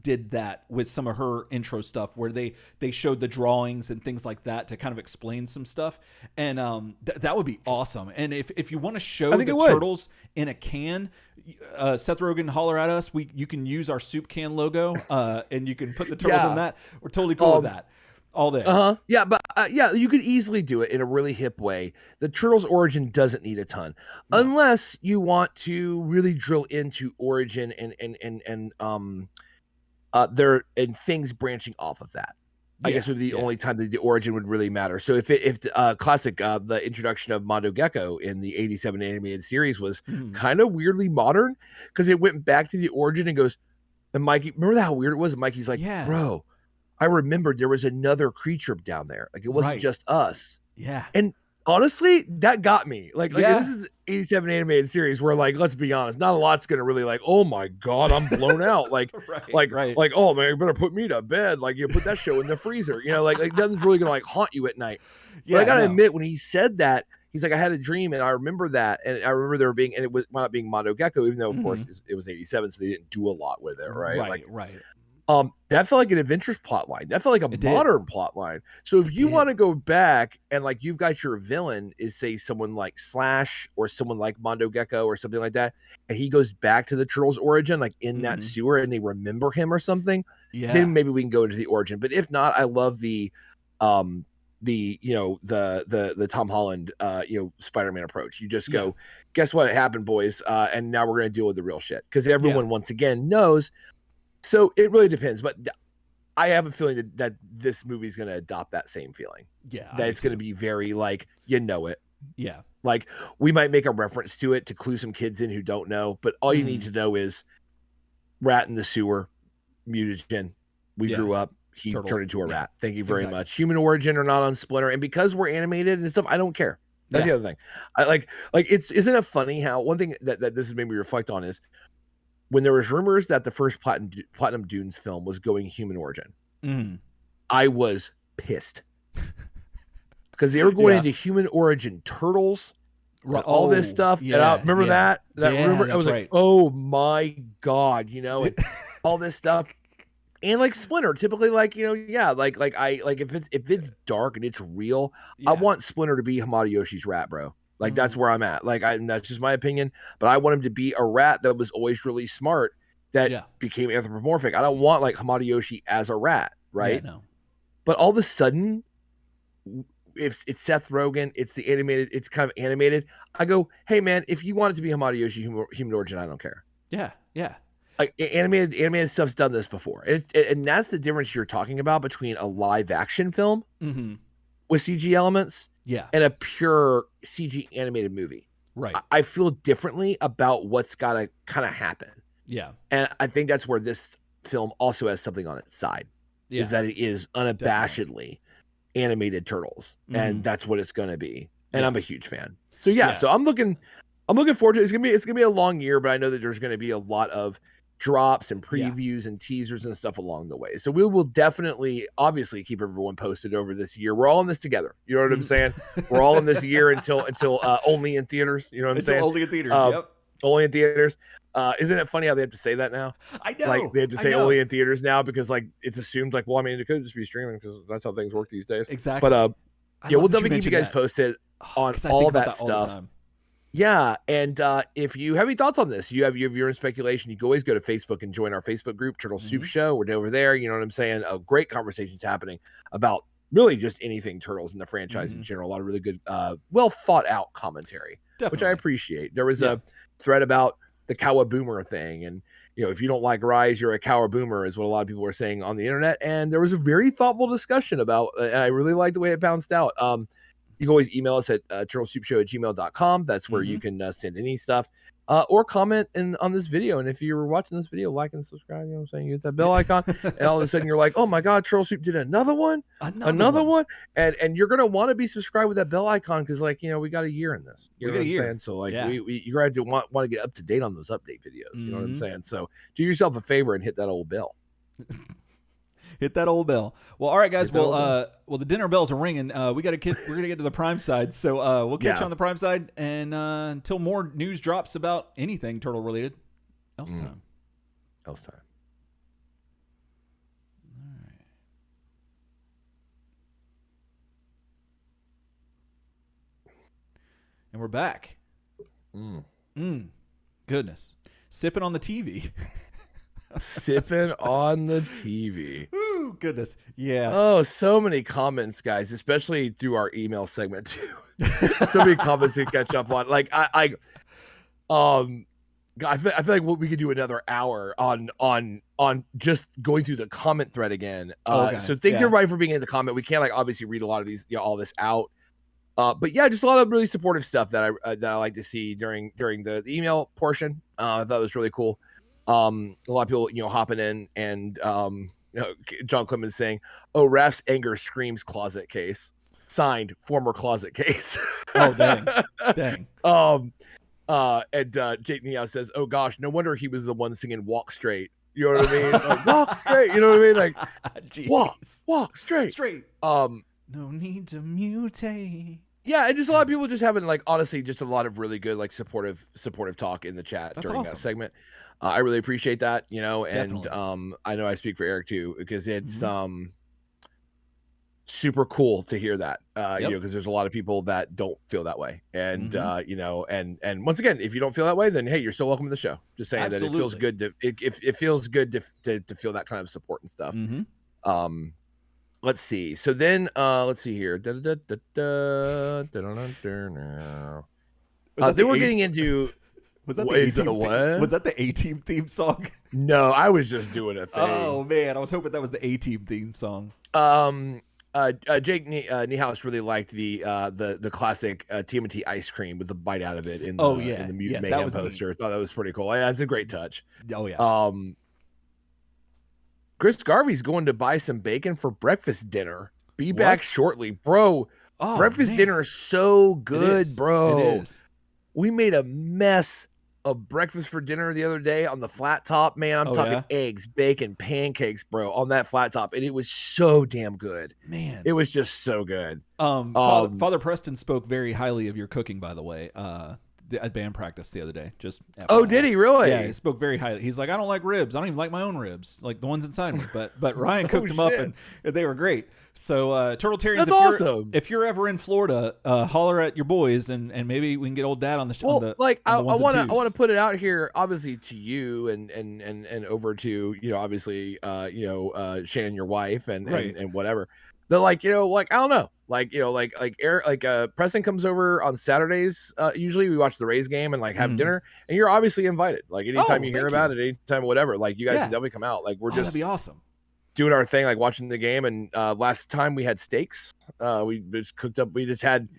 did that with some of her intro stuff, where they showed the drawings and things like that to kind of explain some stuff, and that would be awesome. And if you want to show the Turtles in a can, Seth Rogen, holler at us. You can use our soup can logo, and you can put the Turtles in that. We're totally cool with that. All day. Yeah, but you could easily do it in a really hip way. The Turtles origin doesn't need a ton, unless you want to really drill into origin and there and things branching off of that. I guess would be the only time that the origin would really matter. So if classic the introduction of Mondo Gecko in the 87 animated series was kind of weirdly modern, because it went back to the origin and goes, and Mikey, remember how weird it was? And Mikey's like, bro, I remembered there was another creature down there. Like it wasn't just us. Yeah. And honestly, that got me. Like this is 87 animated series where, like, let's be honest, not a lot's gonna really like, oh my god, I'm blown out. Like, like, oh man, you better put me to bed. Like, you put that show in the freezer. You know, like nothing's really gonna like haunt you at night. Yeah, but I gotta admit, when he said that, he's like, I had a dream, and I remember that, and I remember there being, and it was wound up being Mondo Gecko, even though of course it was 87, so they didn't do a lot with it, right? Right. That felt like an adventures plot line. That felt like a modern plot line. So if you want to go back and like you've got your villain is, say, someone like Slash or someone like Mondo Gecko or something like that, and he goes back to the Turtles' origin, like in that sewer, and they remember him or something, then maybe we can go into the origin. But if not, I love the Tom Holland Spider-Man approach. You just go, guess what happened, boys, and now we're going to deal with the real shit, because everyone once again knows. So it really depends, but I have a feeling that this movie is going to adopt that same feeling. Yeah, that it's going to be very like, you know it. Yeah, like we might make a reference to it to clue some kids in who don't know, but all you need to know is rat in the sewer, mutagen. We grew up. He turned into a rat. Thank you very much. Human origin or not on Splinter, and because we're animated and stuff, I don't care. That's the other thing. I like isn't it funny how one thing that this has made me reflect on is, when there was rumors that the first Platinum Dunes film was going human origin, I was pissed because they were going into human origin turtles, all this stuff. And I remember that rumor. I was like, oh my god, and all this stuff. And like Splinter, typically, like if it's dark and it's real, I want Splinter to be Hamada Yoshi's rat, bro. Like that's where I'm at. And that's just my opinion. But I want him to be a rat that was always really smart, that became anthropomorphic. I don't want like Hamada Yoshi as a rat, right? Yeah, no. But all of a sudden, if it's Seth Rogen, it's the animated, it's kind of animated. I go, hey man, if you want it to be Hamada Yoshi human origin, I don't care. Yeah. Like animated stuff's done this before, and that's the difference you're talking about between a live action film with CG elements. Yeah. And a pure CG animated movie. Right. I feel differently about what's got to kind of happen. Yeah. And I think that's where this film also has something on its side. Is that it is unabashedly animated turtles. And that's what it's going to be. And I'm a huge fan. So so I'm looking forward to it. It's gonna be a long year, but I know that there's going to be a lot of drops and previews and teasers and stuff along the way. So we will definitely, obviously, keep everyone posted over this year. We're all in this together. You know what I'm saying? We're all in this year until only in theaters. You know what I'm saying? Only in theaters. Only in theaters. Isn't it funny how they have to say that now? I know. Like they have to say only in theaters now because like it's assumed like, well, I mean, it could just be streaming because that's how things work these days. Exactly. But we'll definitely keep you guys posted on all that stuff. Yeah, and if you have any thoughts on this, you have your own speculation, you can always go to Facebook and join our Facebook group, Turtle Soup Show. We're over there. You know what I'm saying? Great conversations happening about really just anything Turtles in the franchise in general. A lot of really good, well thought out commentary, which I appreciate. There was a thread about the Cowaboomer thing, and if you don't like Rise, you're a Cowaboomer, is what a lot of people were saying on the internet. And there was a very thoughtful discussion about, and I really liked the way it bounced out. You can always email us at turtlesoupshow@gmail.com. That's where you can send any stuff or comment on this video. And if you're watching this video, like and subscribe. You know what I'm saying? You hit that bell icon, and all of a sudden you're like, oh my God, Turtle Soup did another one. And you're going to want to be subscribed with that bell icon because, like, we got a year in this. You know what I'm saying? So, like, you're going to want to get up to date on those update videos. You know what I'm saying? So do yourself a favor and hit that old bell. Hit that old bell. Well, all right, guys. Well, the dinner bells are ringing. We're gonna get to the Prime side, so we'll catch you on the Prime side, and until more news drops about anything turtle related. Else time. All right. And we're back. Goodness, sipping on the TV. Sipping on the TV. Ooh, goodness. Yeah. Oh, so many comments, guys, especially through our email segment too. So many comments to catch up on. Like I feel like we could do another hour on just going through the comment thread again. So thanks everybody for being in the comment. We can't obviously read a lot of these, all this out. But yeah, just a lot of really supportive stuff that I like to see during the email portion. I thought it was really cool. A lot of people, hopping in and John Clemens saying, "Oh, Raph's anger screams closet case." Signed, former closet case. Oh, dang. And Jake Neal says, "Oh gosh, no wonder he was the one singing 'Walk Straight.'" You know what I mean? Like, walk straight. You know what I mean? Like, walk straight. No need to mutate. Yeah, and just a lot of people just having, like, honestly, just a lot of really good, like, supportive talk in the chat during that segment. I really appreciate that, you know, and I know I speak for Eric too, because it's super cool to hear that, you know, because there's a lot of people that don't feel that way, and you know, and once again, if you don't feel that way, then hey, you're still welcome to the show. Just saying that it feels good to it feels good to feel that kind of support and stuff. Let's see. So then, let's see here. Then we're getting into. Was that the A-Team theme song? No, I was just doing a thing. Oh man, I was hoping that was the A-Team theme song. Jake Niehaus really liked the classic TMNT ice cream with the bite out of it in the in the Mutant Mayhem poster. I thought that was pretty cool. Yeah, that's a great touch. Oh yeah. Chris Garvey's going to buy some bacon for breakfast dinner. Be back shortly, bro. Breakfast dinner is so good, bro. It is. We made a mess of breakfast for dinner the other day on the flat top. Man, I'm talking eggs, bacon, pancakes, bro, on that flat top, and it was so damn good. Man, it was just so good. Father Preston spoke very highly of your cooking, by the way. At band practice the other day. Just FYI. Did he really? Yeah, he spoke very highly. He's like, I don't like ribs. I don't even like my own ribs, like the ones inside me. But Ryan cooked them up, and they were great. So Turtletarians, that's awesome. If you're ever in Florida, holler at your boys, and maybe we can get old Dad on the show. Well, I want to put it out here, obviously to you and over to, you know, obviously Shannon, your wife, and whatever. They're like, you know, like, I don't know. Like, you know, like Eric, Preston comes over on Saturdays. Usually we watch the Rays game and like have dinner, and you're obviously invited. Like anytime you hear about it, anytime, whatever, like you guys can definitely come out. Like we're just that'd be awesome. Doing our thing, like watching the game. And last time we had steaks. We just cooked up. We just had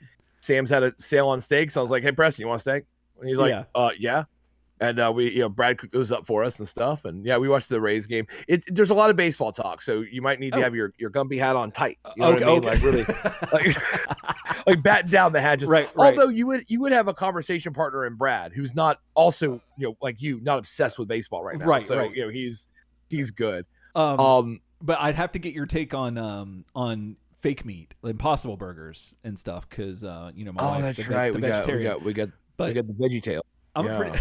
Sam's had a sale on steaks. I was like, hey Preston, you want a steak? And he's like, yeah. And Brad cooked those up for us and stuff. And yeah, we watched the Rays game. There's a lot of baseball talk, so you might need to have your Gumby hat on tight. You know what I mean? Like really, like batten down the hatches. Right. Although you would have a conversation partner in Brad, who's not also, you know, like you, not obsessed with baseball right now. Right. So you know he's good. But I'd have to get your take on fake meat, Impossible Burgers and stuff, because you know my wife. That's right. We got the veggie tail. I'm pretty.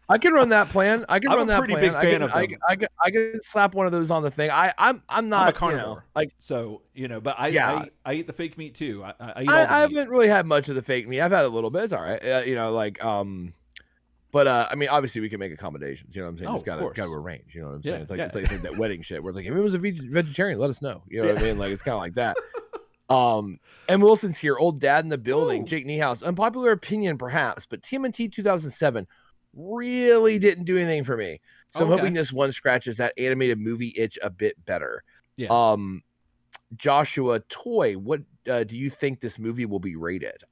I can run that plan. I'm a pretty big fan of them. I can slap one of those on the thing. I'm not a carnivore, you know, like so, you know. But I eat the fake meat too. I eat I haven't really had much of the fake meat. I've had a little bit. It's all right. You know, like but I mean, obviously we can make accommodations. You know what I'm saying? It's got to arrange. You know what I'm saying? It's like that wedding shit where it's like, if it was a vegetarian, let us know. You know what I mean? Like it's kind of like that. And Wilson's here, old dad in the building. Ooh. Jake Niehaus, unpopular opinion perhaps, but TMNT 2007 really didn't do anything for me. So I'm hoping this one scratches that animated movie itch a bit better. Yeah. Joshua Toy, what do you think this movie will be rated?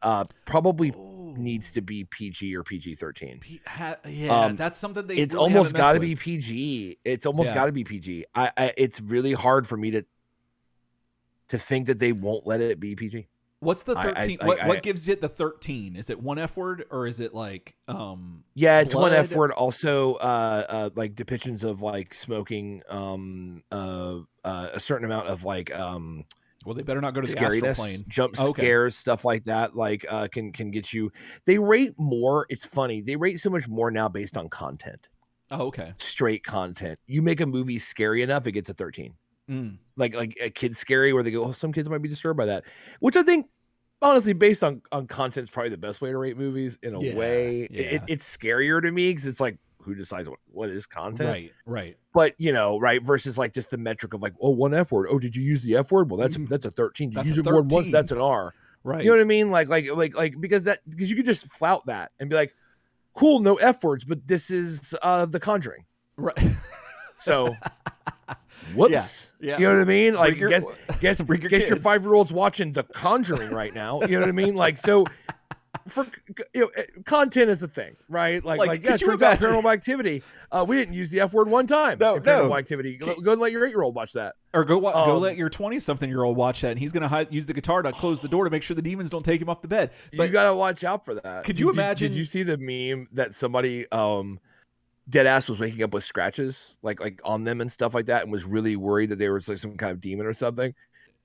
Probably needs to be PG or PG-13. That's something they. It's really almost got to be PG. It's almost got to be PG. It's really hard for me to think that they won't let it be PG. What's the 13? What gives it the 13? Is it one F word or is it like it's blood? One F word. Also like depictions of like smoking, a certain amount of like well, they better not go to the scariness, astral plane. Jump scares, stuff like that. Like can get you. They rate more. It's funny. They rate so much more now based on content. Oh, okay. Straight content. You make a movie scary enough, it gets a 13. Like a kid's scary where they go, some kids might be disturbed by that, which I think honestly based on content is probably the best way to rate movies in a way. It's scarier to me because it's like, who decides what is content, right but you know, right, versus like just the metric of like, oh, one F word, oh, did you use the F word? Well, that's a 13. Did you use it more than once? That's an R, right? You know what I mean? Like because you could just flout that and be like, cool, no F words, but this is The Conjuring, right? So whoops. Yeah. You know what I mean? Like guess your 5-year-olds watching The Conjuring right now. You know what I mean? Like, so for content is a thing, right? Like yeah, could you turns out imagine? Paranormal Activity. We didn't use the F word one time. No, in Paranormal no. Activity. Go and let your 8-year-old watch that, or go let your 20-something-year-old watch that, and he's gonna use the guitar to close the door to make sure the demons don't take him off the bed. But you gotta watch out for that. Could you imagine? Did you see the meme that somebody deadass was waking up with scratches like on them and stuff like that, and was really worried that they were like some kind of demon or something?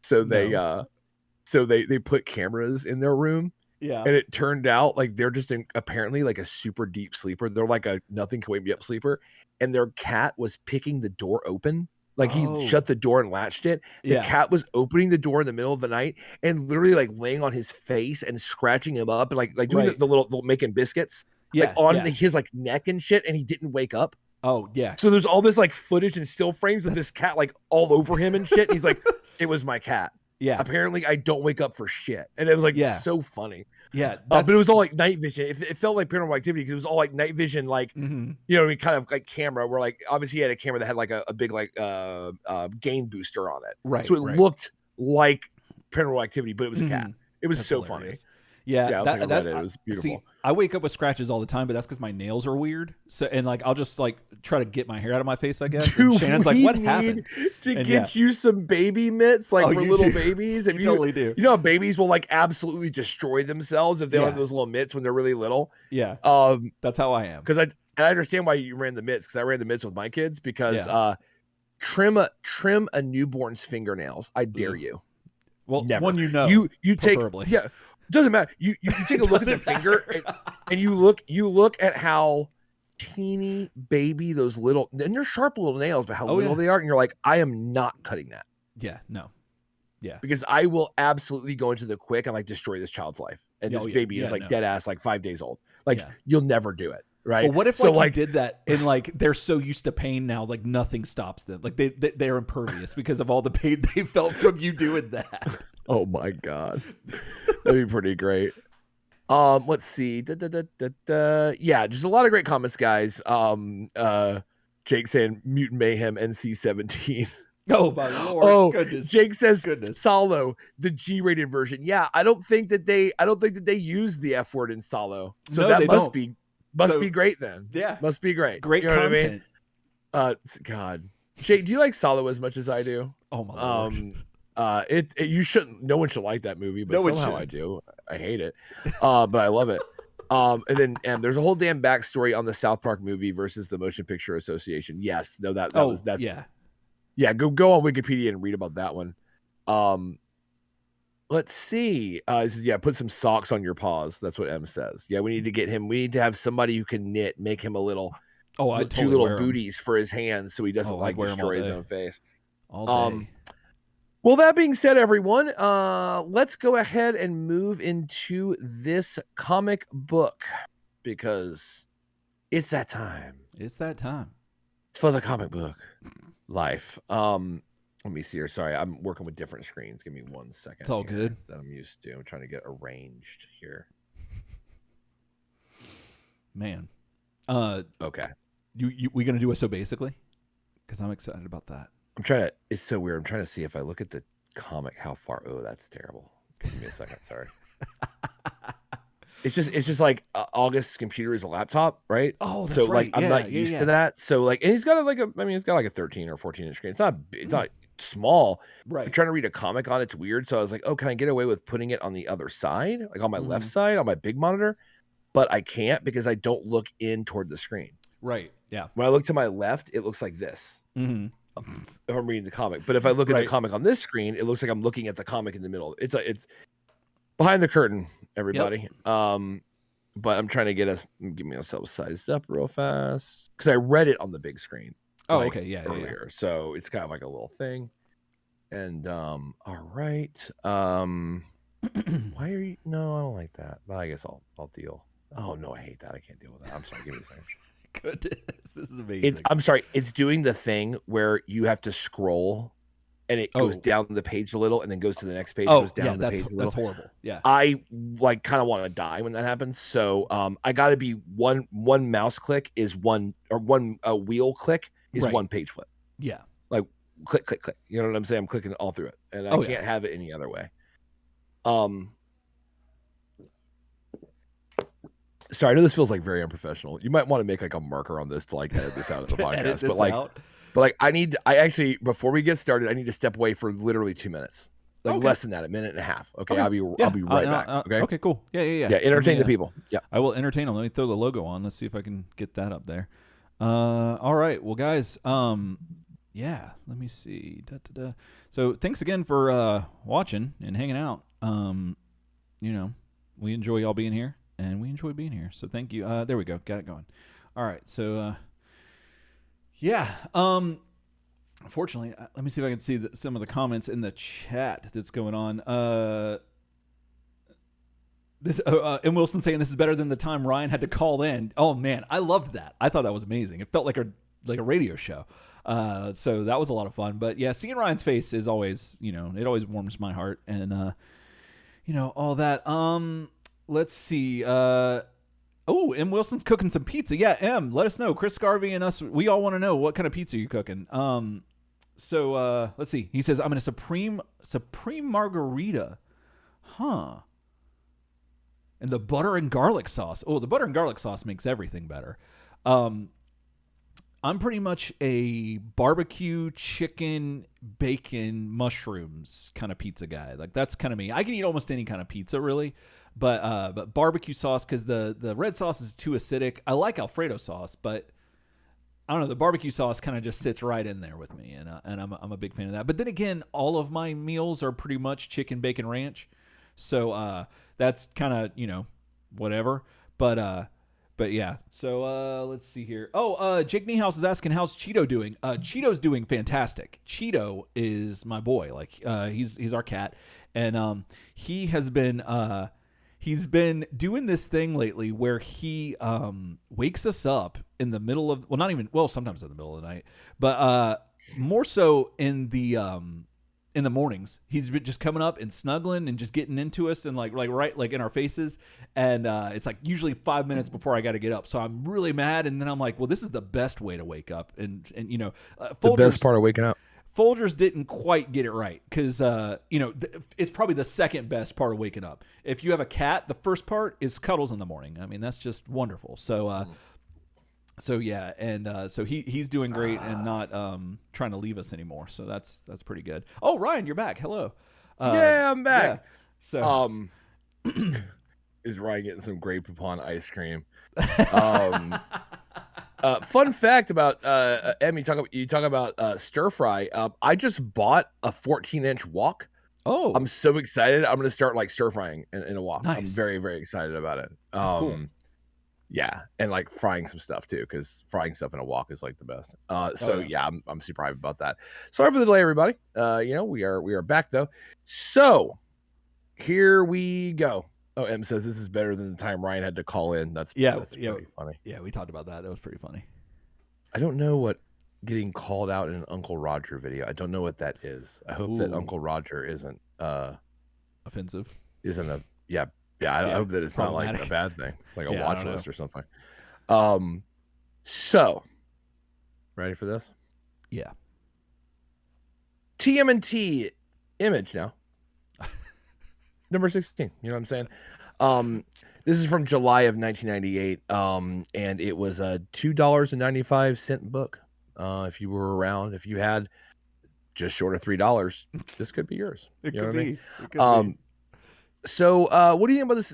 So they put cameras in their room. Yeah. And it turned out like they're just apparently like a super deep sleeper. They're like a nothing can wake me up sleeper. And their cat was picking the door open. Like he shut the door and latched it. The cat was opening the door in the middle of the night and literally like laying on his face and scratching him up and like doing the little making biscuits like on his like neck and shit. And he didn't wake up. Oh yeah. So there's all this like footage and still frames of this cat like all over him and shit. And he's like, it was my cat. Yeah. Apparently I don't wake up for shit. And it was like so funny. Yeah. But it was all like night vision. It felt like Paranormal Activity because it was all like night vision, like, you know, kind of like camera where like obviously he had a camera that had like a big like gain booster on it. Right. So it looked like Paranormal Activity, but it was a cat. It was so hilarious. Funny. Yeah, it was beautiful. See, I wake up with scratches all the time, but that's because my nails are weird. So and like I'll just like try to get my hair out of my face, I guess. Dude, and Shannon's like, "What happened?" To get you some baby mitts, like for little babies. You totally do. You know, how babies will like absolutely destroy themselves if they don't have those little mitts when they're really little. Yeah, that's how I am. Because I understand why you ran the mitts because I ran the mitts with my kids because trim a newborn's fingernails. I dare you. Well, never. One you take preferably. Doesn't matter. You take a look at the finger and you look at how teeny baby those little, and they're sharp little nails, but how little they are, and you're like, I am not cutting that. Yeah, no. Yeah. Because I will absolutely go into the quick and like destroy this child's life. And this baby is like dead ass like 5 days old. Like you'll never do it. Right. But what if you did that and like they're so used to pain now, like nothing stops them. Like they're impervious because of all the pain they felt from you doing that. Oh my God. That'd be pretty great. Let's see. Yeah, just a lot of great comments, guys. Jake saying Mutant Mayhem NC-17. Oh my Lord! Goodness. Jake says Solo, the G-rated version. Yeah, I don't think that they use the F word in Solo, so that must be great then. Yeah, must be great. Great content. What I mean? God, Jake, do you like Solo as much as I do? Oh my Lord. You shouldn't. No one should like that movie, but somehow I do. I hate it, but I love it. And then there's a whole damn backstory on the South Park movie versus the Motion Picture Association. Yes, no, that's yeah. Go on Wikipedia and read about that one. Let's see. Put some socks on your paws. That's what M says. Yeah, we need to get him. We need to have somebody who can knit, make him a little. Two little booties for his hands, so he doesn't destroy his own face. All day. Well, that being said, everyone, let's go ahead and move into this comic book because it's that time. It's that time. It's for the comic book life. Let me see here. Sorry, I'm working with different screens. Give me 1 second. It's all good. That I'm used to. I'm trying to get arranged here. Man. Okay. We gonna do it so basically? Because I'm excited about that. I'm trying to. It's so weird. I'm trying to see if I look at the comic how far. Oh, that's terrible. Give me a second. Sorry. It's just like August's computer is a laptop, right? Oh, that's so right. I'm not used to that. So like, and he's got he's got like a 13 or 14 inch screen. It's not small. Right. I'm trying to read a comic on it's weird. So I was like, oh, can I get away with putting it on the other side, like on my left side on my big monitor? But I can't because I don't look in toward the screen. Right. Yeah. When I look to my left, it looks like this. Mm-hmm. If I'm reading the comic, but if I look at the comic on this screen, it looks like I'm looking at the comic in the middle. It's behind the curtain, everybody. Yep. But I'm trying to get myself sized up real fast because I read it on the big screen. Oh, okay, yeah, earlier. Yeah. So it's kind of like a little thing. And all right. Why are you? No, I don't like that. But I guess I'll deal. Oh no, I hate that. I can't deal with that. I'm sorry. Give me a second. Goodness, this is amazing. I'm sorry. It's doing the thing where you have to scroll, and it goes down the page a little, and then goes to the next page. Goes down the page a little. That's horrible. Yeah, I like kind of want to die when that happens. So I got to be one mouse click is one, or one wheel click is one page flip. Yeah, like click, click, click. You know what I'm saying? I'm clicking all through it, and I can't have it any other way. Sorry, I know this feels like very unprofessional. You might want to make like a marker on this to like edit this out of the podcast. But like I actually, before we get started, I need to step away for literally 2 minutes. Like less than that, a minute and a half. Okay, I'll be right back. Okay. Okay, cool. Yeah. Yeah, entertain the people. Yeah. I will entertain them. Let me throw the logo on. Let's see if I can get that up there. All right. Well, guys, yeah, let me see. So thanks again for watching and hanging out. You know, we enjoy y'all being here, and we enjoy being here. So thank you. There we go. Got it going. All right. So yeah. Unfortunately, let me see if I can see some of the comments in the chat that's going on. This M. Wilson saying this is better than the time Ryan had to call in. Oh man, I loved that. I thought that was amazing. It felt like a radio show. So that was a lot of fun. But yeah, seeing Ryan's face is always, it always warms my heart, and all that. Let's see. Oh, M. Wilson's cooking some pizza. Yeah, M, let us know. Chris Garvey and us, we all want to know what kind of pizza you're cooking. So let's see. He says, I'm in a supreme margarita. Huh. And the butter and garlic sauce. Oh, the butter and garlic sauce makes everything better. I'm pretty much a barbecue, chicken, bacon, mushrooms kind of pizza guy. Like that's kind of me. I can eat almost any kind of pizza really, but barbecue sauce, because the red sauce is too acidic. I like Alfredo sauce, but I don't know. The barbecue sauce kind of just sits right in there with me, and I'm a big fan of that. But then again, all of my meals are pretty much chicken, bacon, ranch, so that's kind of whatever. But yeah, so let's see here. Oh, Jake Niehaus is asking, how's Cheeto doing? Cheeto's doing fantastic. Cheeto is my boy. Like he's our cat, and he has been he's been doing this thing lately where he wakes us up in the middle of sometimes in the middle of the night, but more so in the mornings. He's been just coming up and snuggling and just getting into us and like right in our faces, and it's like usually 5 minutes before I got to get up, so I'm really mad, and then I'm like, well, this is the best way to wake up, and the best part of waking up. Folgers didn't quite get it right, because it's probably the second best part of waking up. If you have a cat, the first part is cuddles in the morning. I mean, that's just wonderful. So yeah, and so he's doing great and not trying to leave us anymore. So that's pretty good. Oh, Ryan, you're back. Hello. Yeah, I'm back. Yeah. So is Ryan getting some Grey Poupon ice cream? Fun fact about Em, you talk about stir fry. I just bought a 14-inch wok. Oh, I'm so excited! I'm gonna start like stir frying in a wok. Nice. I'm very, very excited about it. That's cool. Yeah, and like frying some stuff too, because frying stuff in a wok is like the best. Yeah, I'm super hyped about that. Sorry for the delay, everybody. We are back though. So here we go. Oh, M says this is better than the time Ryan had to call in. That's pretty funny. Yeah, we talked about that. That was pretty funny. I don't know what getting called out in an Uncle Roger video. I don't know what that is. I hope that Uncle Roger isn't offensive. Isn't a I hope that it's not like a bad thing, like a watch list or something. So ready for this? Yeah. TMNT Image now. Number 16. You know what I'm saying? This is from July of 1998. And it was a $2.95 book. If you were around, if you had just short of $3, this could be yours. It could be. So, what do you think about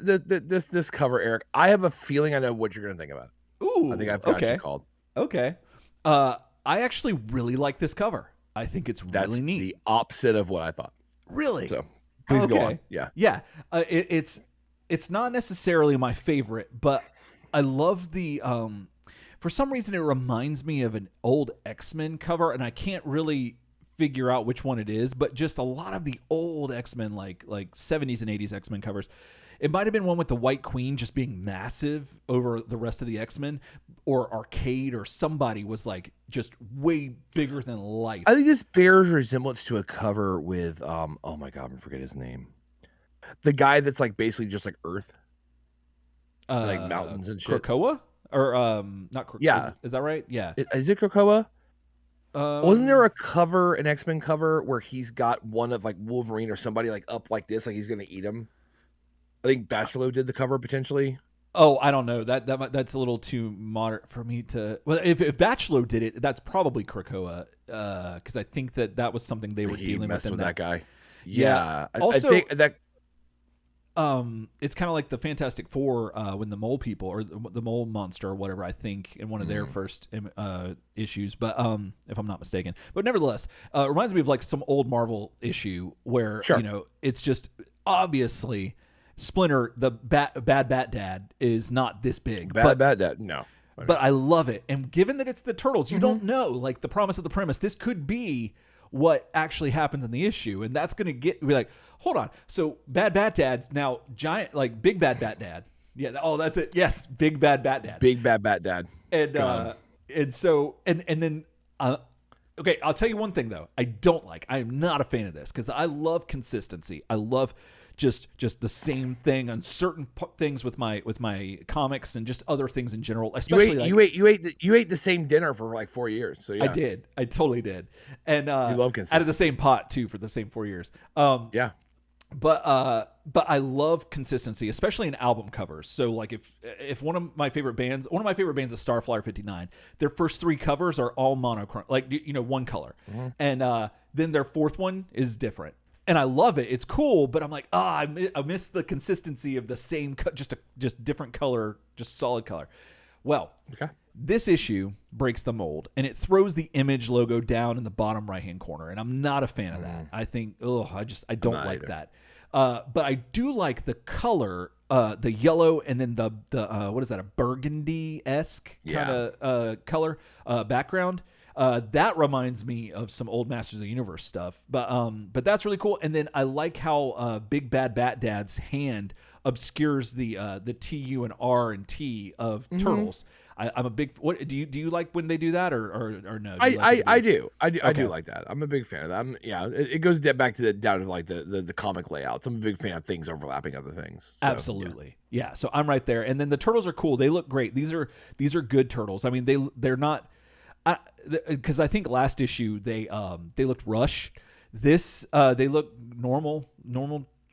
this cover, Eric? I have a feeling I know what you're going to think about it. Ooh, I think I've got you called. Okay. I actually really like this cover. I think it's really neat. The opposite of what I thought. Really? So, please go on. Yeah. Yeah. It's not necessarily my favorite, but I love the. For some reason, it reminds me of an old X-Men cover, and I can't really figure out which one it is, but just a lot of the old X-Men, like 70s and 80s X-Men covers. It might have been one with the White Queen just being massive over the rest of the X-Men, or Arcade, or somebody was like just way bigger than life. I think this bears resemblance to a cover with oh my god, I forget his name. The guy that's like basically just like Earth, like mountains and shit. Krakoa, or not Krakoa? Yeah, is that right? Yeah, is it Krakoa? Wasn't there a cover, an X-Men cover, where he's got one of like Wolverine or somebody like up like this, like he's gonna eat him? I think Bachelot did the cover potentially. Oh, I don't know. That's a little too modern for me to. Well, if Bachelor did it, that's probably Krakoa, because I think that was something they were dealing with. That guy. Yeah. Also, I think that. It's kind of like the Fantastic Four when the mole people or the mole monster or whatever, I think, in one of their first issues, but if I'm not mistaken. But nevertheless, it reminds me of like some old Marvel issue where it's just obviously Splinter, the bad Bat Dad, is not this big. Bad Dad, no. But I love it, and given that it's the Turtles, you don't know, like the promise of the premise. This could be what actually happens in the issue, and that's going to be like, hold on, so bad Bat Dad's now giant, like big bad Bat Dad. Yeah, oh, that's it. Yes, big bad Bat Dad. Big bad Bat Dad. And so then okay, I'll tell you one thing though. I am not a fan of this because I love consistency. I love just the same thing on certain things with my comics and just other things in general. Especially you ate the same dinner for like 4 years. So yeah. I totally did, and you love consistency. Out of the same pot too for the same 4 years. Yeah, but I love consistency, especially in album covers. So like if one of my favorite bands is Starflyer 59, their first 3 covers are all monochrome, like one color, and then their fourth one is different. And I love it. It's cool, but I'm like, I miss the consistency of the same, just different color, just solid color. Well, This issue breaks the mold, and it throws the Image logo down in the bottom right-hand corner, and I'm not a fan of that. I think, I don't like that. But I do like the color, the yellow, and then the what is that, a burgundy-esque kind of color background. That reminds me of some old Masters of the Universe stuff, but that's really cool. And then I like how Big Bad Bat Dad's hand obscures the TU and R and T of Turtles. I'm a big. What do you like when they do that or no? I do like that. I'm a big fan of that. It goes back to down to like the comic layouts. I'm a big fan of things overlapping other things. So, absolutely, yeah. So I'm right there. And then the turtles are cool. They look great. These are good turtles. I mean, they're not. Because I think last issue they looked rushed. This they look normal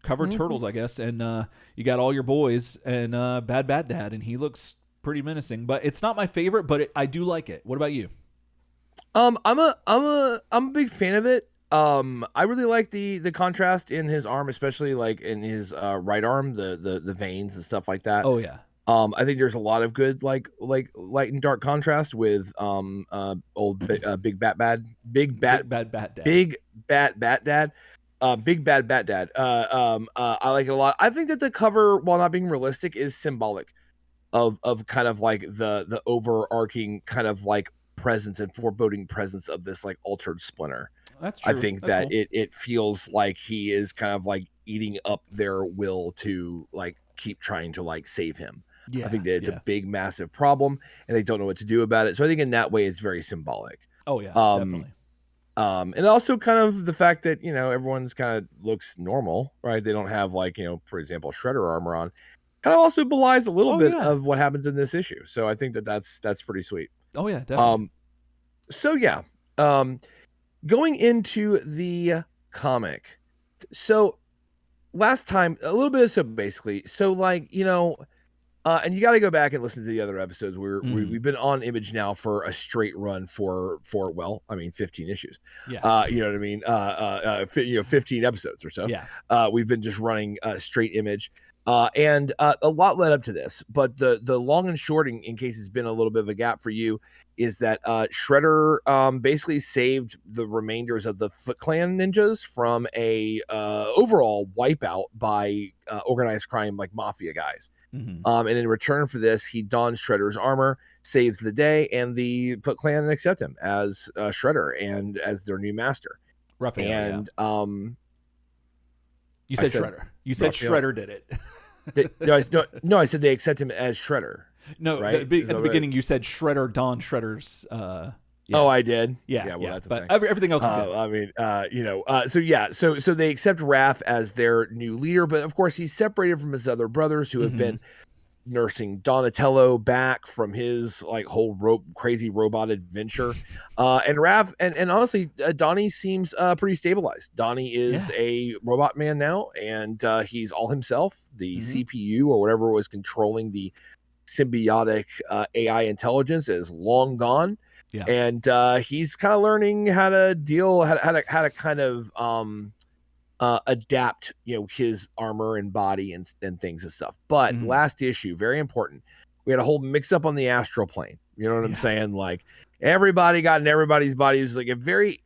covered turtles, I guess. And you got all your boys and Bad Dad, and he looks pretty menacing. But it's not my favorite, but I do like it. What about you? I'm a big fan of it. I really like the contrast in his arm, especially like in his right arm, the veins and stuff like that. Oh yeah. I think there's a lot of good like light and dark contrast with old Big Bat Dad. Big Bat Bat Dad. I like it a lot. I think that the cover, while not being realistic, is symbolic of kind of like the overarching kind of like presence and foreboding presence of this like altered Splinter. That's true. I think that cool. it feels like he is kind of like eating up their will to like keep trying to like save him. Yeah, I think that it's a big, massive problem, and they don't know what to do about it. So I think in that way, it's very symbolic. Oh yeah, definitely. And also kind of the fact that everyone's kind of looks normal, right? They don't have like for example, Shredder armor on. Kind of also belies a little bit of what happens in this issue. So I think that's pretty sweet. Oh yeah, definitely. So yeah, going into the comic. So last time, a little bit of so like and you got to go back and listen to the other episodes. We've been on Image now for a straight run for 15 issues. Yeah. You know what I mean? 15 episodes or so. Yeah. We've been just running straight Image. And a lot led up to this, but the long and short, in case it's been a little bit of a gap for you, is that Shredder basically saved the remainders of the Foot Clan ninjas from a overall wipeout by organized crime like mafia guys. Mm-hmm. And in return for this, he dons Shredder's armor, saves the day, and the Foot Clan accept him as Shredder and as their new master. Raphael, and you said Shredder. You said Raphael. Shredder did it. No, I said they accept him as Shredder. No, right? At the beginning you said Shredder don Shredder's. Yeah. Oh, I did. Yeah. Well, that's the thing. Everything else is good. I mean, so they accept Raph as their new leader, but of course he's separated from his other brothers who have been nursing Donatello back from his like whole crazy robot adventure. And honestly, Donnie seems pretty stabilized. Donnie is a robot man now, and he's all himself. The CPU or whatever was controlling the symbiotic AI intelligence is long gone. Yeah. And he's kind of learning how to deal, how to kind of adapt, his armor and body and things and stuff. But last issue, very important. We had a whole mix up on the astral plane. You know what I'm saying? Like everybody got in everybody's body. It was like a very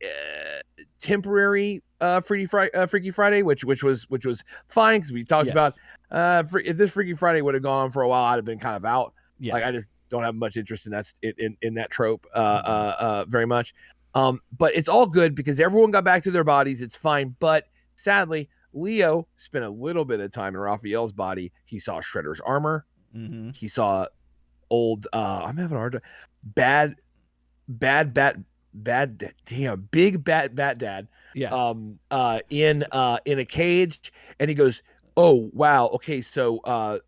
temporary Freaky Friday, which was fine because we talked about if this Freaky Friday would have gone on for a while, I'd have been kind of out. Yeah. Like I just don't have much interest in that in that trope very much. But it's all good because everyone got back to their bodies. It's fine. But sadly, Leo spent a little bit of time in Raphael's body. He saw Shredder's armor. He saw old I'm having a hard time. Big bat dad. Yeah. In a cage, and he goes, "Oh wow, okay, so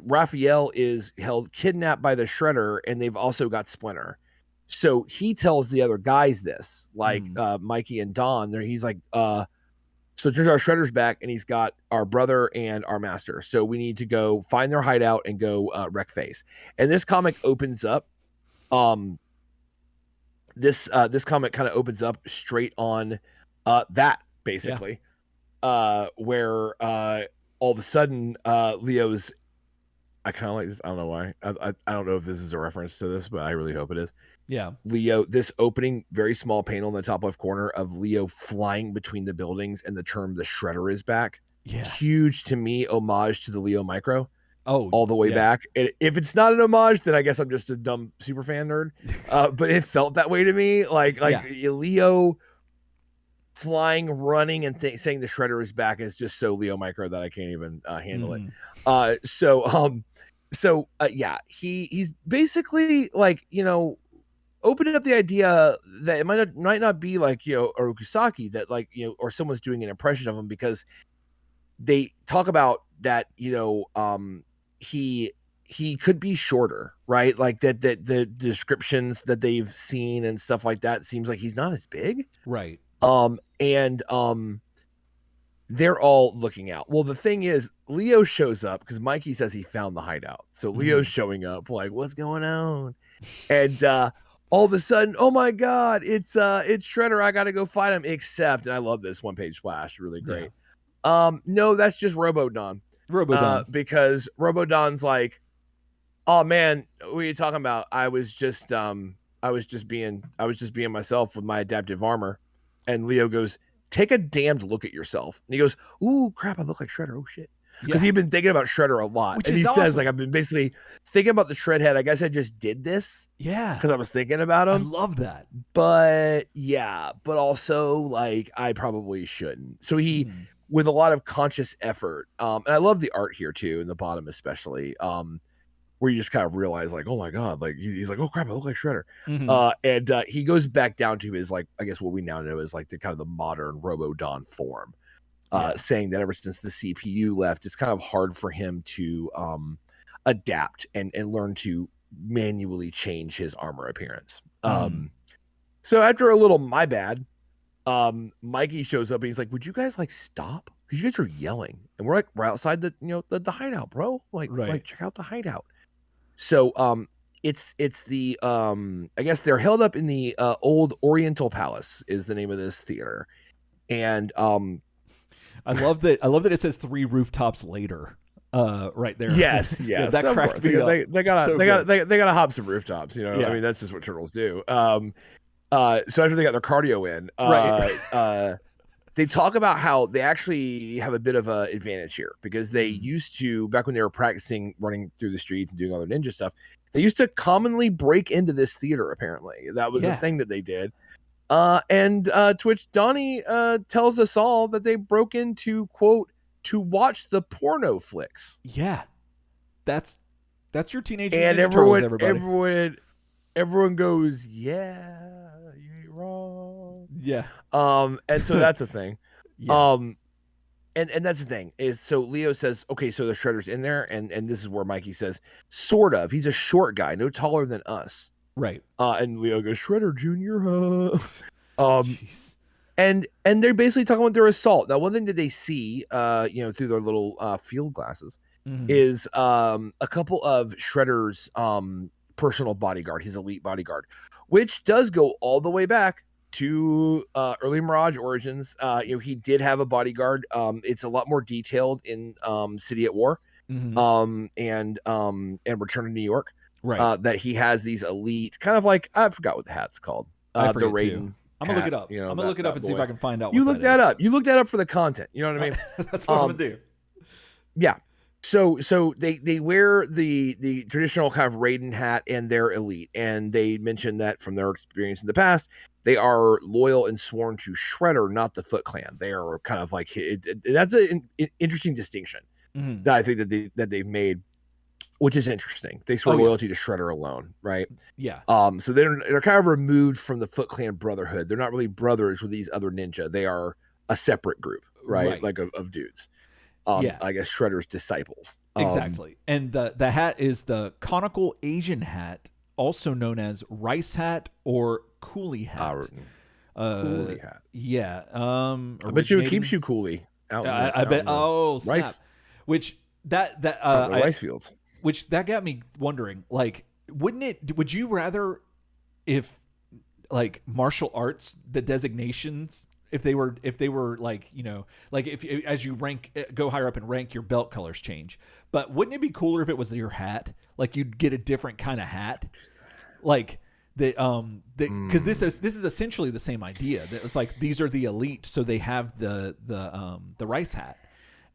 Raphael is held kidnapped by the Shredder, and they've also got Splinter." So he tells the other guys this, like Mikey and Don. He's like, so there's our Shredder's back, and he's got our brother and our master. So we need to go find their hideout and go wreck face. And this comic opens up. This comic kind of opens up straight on that basically, where all of a sudden Leo's. I kind of like this. I don't know why. I don't know if this is a reference to this, but I really hope it is. Yeah. Leo, this opening, very small panel in the top left corner of Leo flying between the buildings and the term "the Shredder is back." Yeah. Huge to me homage to the Leo Micro. Oh, all the way back. If it's not an homage, then I guess I'm just a dumb super fan nerd. But it felt that way to me. Like Leo flying, running, and saying the Shredder is back is just so Leo Micro that I can't even handle it. He's basically like, opening up the idea that it might not be like, Orokusaki, that like, or someone's doing an impression of him, because they talk about that, he could be shorter, right? Like that the descriptions that they've seen and stuff like that seems like he's not as big. Right. They're all looking out. Well, the thing is, Leo shows up because Mikey says he found the hideout. So Leo's showing up like, what's going on? And all of a sudden, oh my God, it's Shredder. I got to go fight him. Except, and I love this one-page splash. Really great. Yeah. No, that's just Robodon. Because Robodon's like, oh man, what are you talking about? I was just being myself with my adaptive armor. And Leo goes, take a damned look at yourself. And he goes, ooh, crap, I look like Shredder. Oh shit. Because he'd been thinking about Shredder a lot. Which and he says, like, I've been basically thinking about the Shredhead. I guess I just did this. Yeah. Because I was thinking about him. I love that. But also, like, I probably shouldn't. So he, with a lot of conscious effort, and I love the art here too, in the bottom especially, where you just kind of realize, like, oh my God, like he's like, oh crap, I look like Shredder. And he goes back down to his, like, I guess what we now know is like the kind of the modern Robodon form, saying that ever since the CPU left, it's kind of hard for him to adapt and learn to manually change his armor appearance. So after a little my bad, Mikey shows up and he's like, would you guys like stop? Because you guys are yelling. And we're outside the the hideout, bro. Like check out the hideout. So it's the I guess they're held up in the old Oriental Palace is the name of this theater. And I love that it says 3 rooftops later. Right there. Yes. Yeah, that cracked me up. They gotta hop some rooftops, I mean, that's just what turtles do. So after they got their cardio in, they talk about how they actually have a bit of an advantage here, because they used to, back when they were practicing running through the streets and doing all their ninja stuff, they used to commonly break into this theater. Apparently that was a thing that they did. And to which Donnie tells us all that they broke into, quote, to watch the porno flicks. Yeah, that's your teenage and everyone goes, yeah, you ain't wrong. Yeah. And so that's a thing. and that's the thing is, so Leo says, okay, so the Shredder's in there, and this is where Mikey says, sort of. He's a short guy, no taller than us. Right. And Leo goes, Shredder Jr. Jeez. And they're basically talking about their assault. Now, one thing that they see, through their little field glasses, is a couple of Shredder's personal bodyguard, his elite bodyguard, which does go all the way back to early Mirage Origins. He did have a bodyguard. It's a lot more detailed in City at War, and Return to New York. Right. That he has these elite, kind of like, I forgot what the hat's called. The Raiden. Too. I'm gonna look it up. I'm gonna look it up and see if I can find out. You look that up. You look that up for the content. You know what I mean? That's what I'm gonna do. Yeah. So they wear the traditional kind of Raiden hat, and they're elite. And they mentioned that from their experience in the past, they are loyal and sworn to Shredder, not the Foot Clan. They are kind of like that's an interesting distinction that I think that they've made, which is interesting. They swear loyalty to Shredder alone, right? Yeah. So they're kind of removed from the Foot Clan brotherhood. They're not really brothers with these other ninja. They are a separate group, right? Like of dudes. I guess Shredder's disciples. Exactly. And the hat is the conical Asian hat, also known as rice hat or coolie hat. Coolie hat. Yeah. I bet you it keeps you coolie out. I bet. Oh, snap. Rice. Which that rice fields. Which that got me wondering. Like, would you rather if like martial arts, the designations, if they were like, like if as you go higher up in rank, your belt colors change. But wouldn't it be cooler if it was your hat? Like you'd get a different kind of hat. Like because this is essentially the same idea. That it's like these are the elite, so they have the rice hat.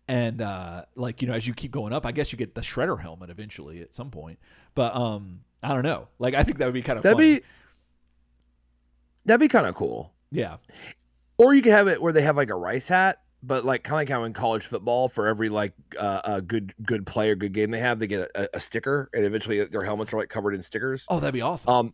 And as you keep going up, I guess you get the Shredder helmet eventually at some point. But I don't know. Like I think that would be kind of funny. That'd be kind of cool. Yeah. Or you could have it where they have like a rice hat, but like kind of like how in college football, for every like a good play or good game they have, they get a sticker, and eventually their helmets are like covered in stickers. Oh, that'd be awesome.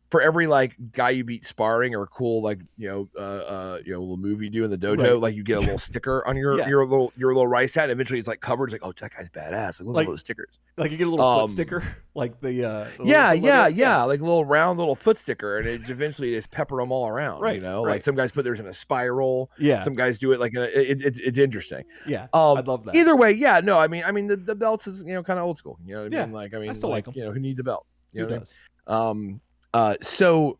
For every like guy you beat sparring or a cool like little move you do in the dojo, right. Like you get a little sticker on your little rice hat. And eventually it's like covered. It's like, oh, that guy's badass. Like, look at those stickers. Like you get a little foot sticker, like the like a little round little foot sticker, and it eventually just pepper them all around. Right, like some guys put theirs in a spiral. Yeah, some guys do it like it's interesting. Yeah, I'd love that. Either way, yeah, no, I mean the belts is kind of old school. You know what I mean? Like I still like them. Who needs a belt? Who does? So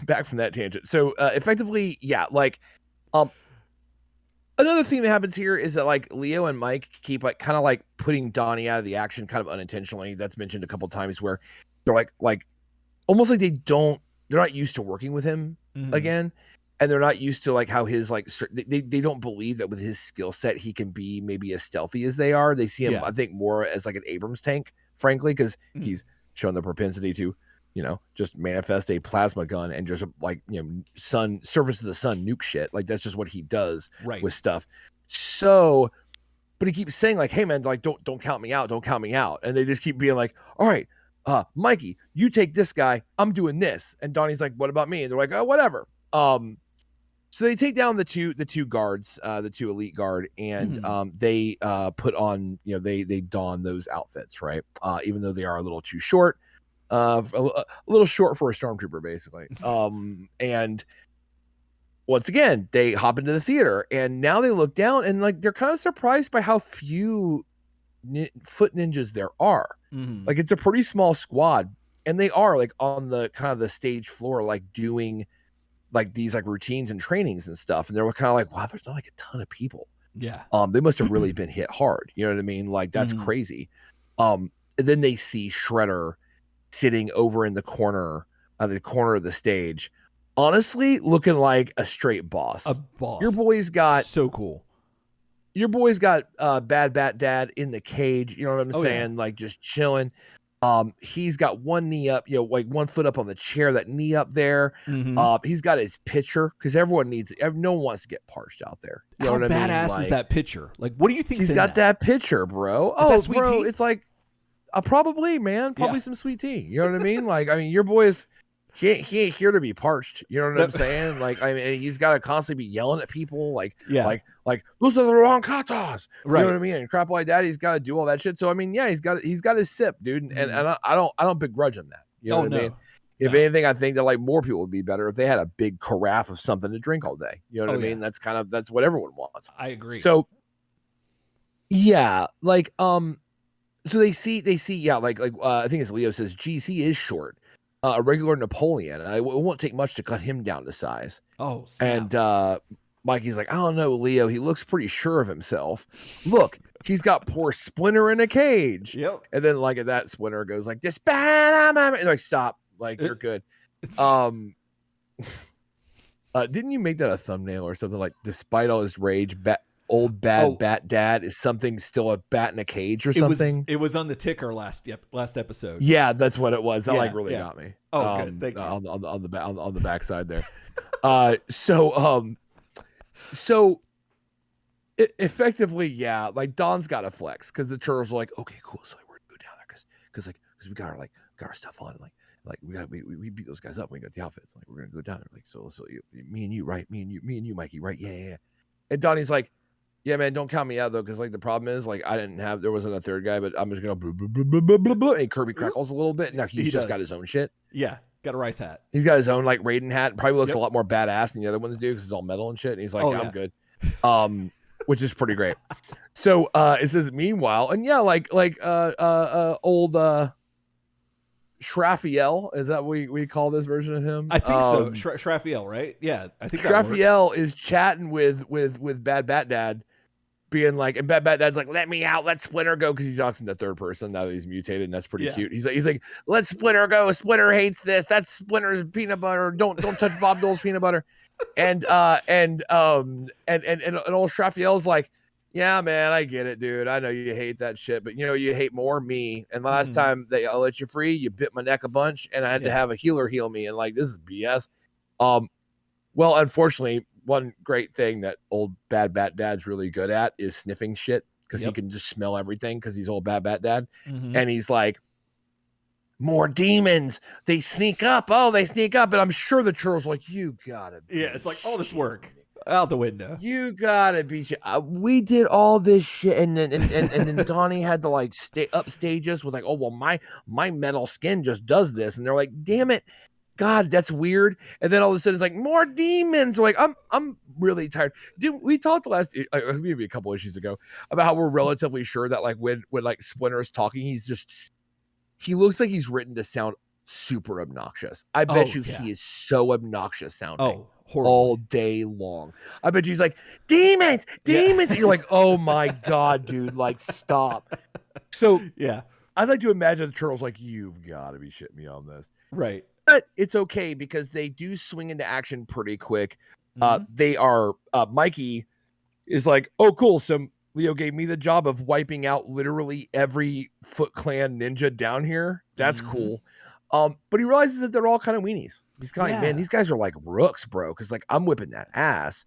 back from that tangent. So effectively, another thing that happens here is that like Leo and Mike keep like kind of like putting Donnie out of the action kind of unintentionally. That's mentioned a couple of times where they're like almost like they're not used to working with him again. And they're not used to like how his like they don't believe that with his skill set he can be maybe as stealthy as they are. They see him, I think, more as like an Abrams tank, frankly, because he's shown the propensity to, just manifest a plasma gun and just like, surface of the sun nuke shit. Like that's just what he does with stuff. So, but he keeps saying like, hey man, like don't count me out. Don't count me out. And they just keep being like, all right, Mikey, you take this guy. I'm doing this. And Donnie's like, what about me? And they're like, oh, whatever. So they take down the two guards, the two elite guard, and they put on, they don those outfits, right? Even though they are a little too short, a little short for a stormtrooper, basically. And once again, they hop into the theater, and now they look down, and like they're kind of surprised by how few foot ninjas there are. Like it's a pretty small squad, and they are like on the kind of the stage floor, like doing like these like routines and trainings and stuff, and they were kind of like, wow, there's not like a ton of people. Yeah. They must have really been hit hard. You know what I mean? Like that's crazy. And then they see Shredder sitting over in the corner of the stage, honestly looking like a straight boss. A boss. Your boy's got so cool. Your boy's got Bad Bat Dad in the cage. You know what I'm saying? Yeah. Like just chilling. He's got one knee up, like one foot up on the chair, that knee up there. He's got his pitcher because no one wants to get parched out there. You know How what badass I mean? Like, is that pitcher? Like, what do you think? He's got that pitcher, bro. Bro, tea? It's like probably, man, some sweet tea. You know what I mean? Like, I mean, your boy's he ain't here to be parched. You know what I'm saying? Like, I mean, he's got to constantly be yelling at people, like those are the wrong katas. Right. You know what I mean? And crap like that. He's got to do all that shit. So I mean, yeah, he's got his sip, dude. And I don't begrudge him that. You know what I mean? If anything, I think that like more people would be better if they had a big carafe of something to drink all day. You know what I mean? That's what everyone wants. I agree. So yeah, like so they see, yeah, like I think as Leo says, geez, he is short. A regular Napoleon. It won't take much to cut him down to size. Oh, snap. And Mikey's like, I don't know, Leo. He looks pretty sure of himself. Look, he's got poor Splinter in a cage. Yep. And then like at that, Splinter goes like, and like, stop. Like, you're good. Didn't you make that a thumbnail or something? Like, despite all his rage, old bad bat dad is something still a bat in a cage or something. It was on the ticker last episode. Yeah, that's what it was. That really got me. Oh, good. Thank you. On the backside there. So effectively, yeah, like Don's got to flex because the Turtles are like, okay, cool. So we're gonna go down there because we got our stuff on, like we beat those guys up when we got the outfits. Like, we're gonna go down there. Like, so me and you, right? Me and you, Mikey, right? Yeah. And Donnie's like, yeah, man, don't count me out though, because like the problem is like there wasn't a third guy, but I'm just gonna blah, blah, blah, blah, blah, blah, blah, and Kirby crackles a little bit. Now he's just got his own shit. Yeah, got a rice hat. He's got his own like Raiden hat. Probably looks a lot more badass than the other ones do because it's all metal and shit. And he's like, I'm good, which is pretty great. So it says meanwhile, and yeah, like old Shraphiel, is that what we call this version of him? I think so. Shraphiel, right? Yeah, I think Shraphiel is chatting with Bad Bat Dad, being like, and Bad Bat Dad's like, let me out, let Splinter go, because he talks in the third person now that he's mutated, and that's pretty cute. He's like, let Splinter go. Splinter hates this. That's Splinter's peanut butter. Don't touch Bob Dole's peanut butter. And old Shraphiel's like, yeah, man, I get it, dude. I know you hate that shit, but you know, you hate more me. And last time I let you free, you bit my neck a bunch, and I had to have a healer heal me. And like, this is BS. Well, unfortunately, one great thing that old Bad Bat Dad's really good at is sniffing shit, because he can just smell everything because he's old Bad Bat Dad. And he's like, more demons. They sneak up. Oh, they sneak up. And I'm sure the Turtles like, you gotta be it's like all this work out the window. You gotta be. We did all this shit, and then Donnie had to like upstage us with like, oh well, my metal skin just does this, and they're like, damn it, God, that's weird. And then all of a sudden it's like more demons. We're like, I'm really tired. Dude, we talked maybe a couple issues ago about how we're relatively sure that like when like Splinter is talking, he looks like he's written to sound super obnoxious. I bet he is so obnoxious sounding. All day long. I bet you he's like, demons. And you're like, oh my God, dude, like, stop. So I'd like to imagine the Turtles like, you've got to be shitting me on this. Right. But it's okay because they do swing into action pretty quick. They are, Mikey is like, oh, cool. So Leo gave me the job of wiping out literally every Foot Clan ninja down here. That's cool. But he realizes that they're all kind of weenies. He's kind of like, man, these guys are like rooks, bro. Because like I'm whipping that ass.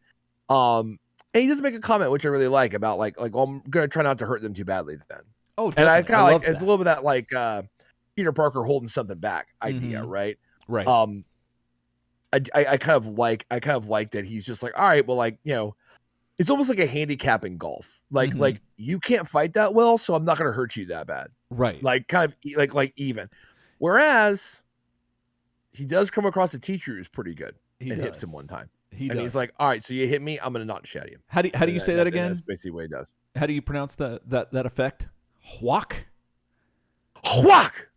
And he does make a comment which I really like about like, well, I'm gonna try not to hurt them too badly then. Oh, definitely. And I kind of like it's a little bit of that like Peter Parker holding something back idea, right? Right. I kind of like that he's just like, all right, well, like, you know, it's almost like a handicap in golf. Like like you can't fight that well, so I'm not gonna hurt you that bad. Right. Like kind of like even. Whereas he does come across a teacher who's pretty good and hits him one time. He's like, all right, so you hit me, I'm going to not shat you. How do you say that again? That's basically what he does. How do you pronounce that effect? Hwak? Hwak!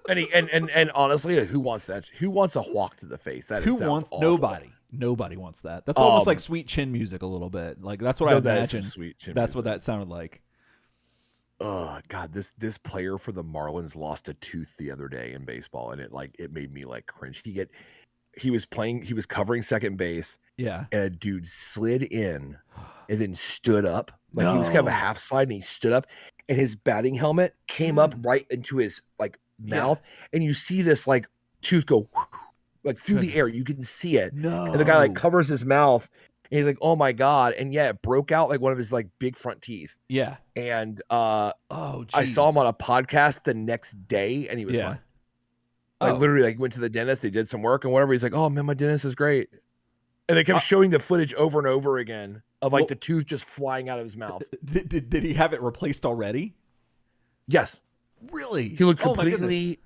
and honestly, who wants that? Who wants a hwak to the face? Who wants awful. Nobody wants that. That's almost like sweet chin music a little bit. Like that's what I imagine. That's what that sounded like. Oh God, this player for the Marlins lost a tooth the other day in baseball, and it made me like cringe. He was covering second base, and a dude slid in and then stood up. Like he was kind of a half slide, and he stood up, and his batting helmet came up right into his like mouth, and you see this like tooth go like through the air. You can see it. And the guy like covers his mouth. And he's like, oh my God. And it broke out like one of his like big front teeth. Yeah. And I saw him on a podcast the next day and he was fine. Like literally, like went to the dentist, they did some work and whatever. He's like, "Oh man, my dentist is great," and they kept showing the footage over and over again of like the tooth just flying out of his mouth. Did he have it replaced already? Yes. Really? He looked completely.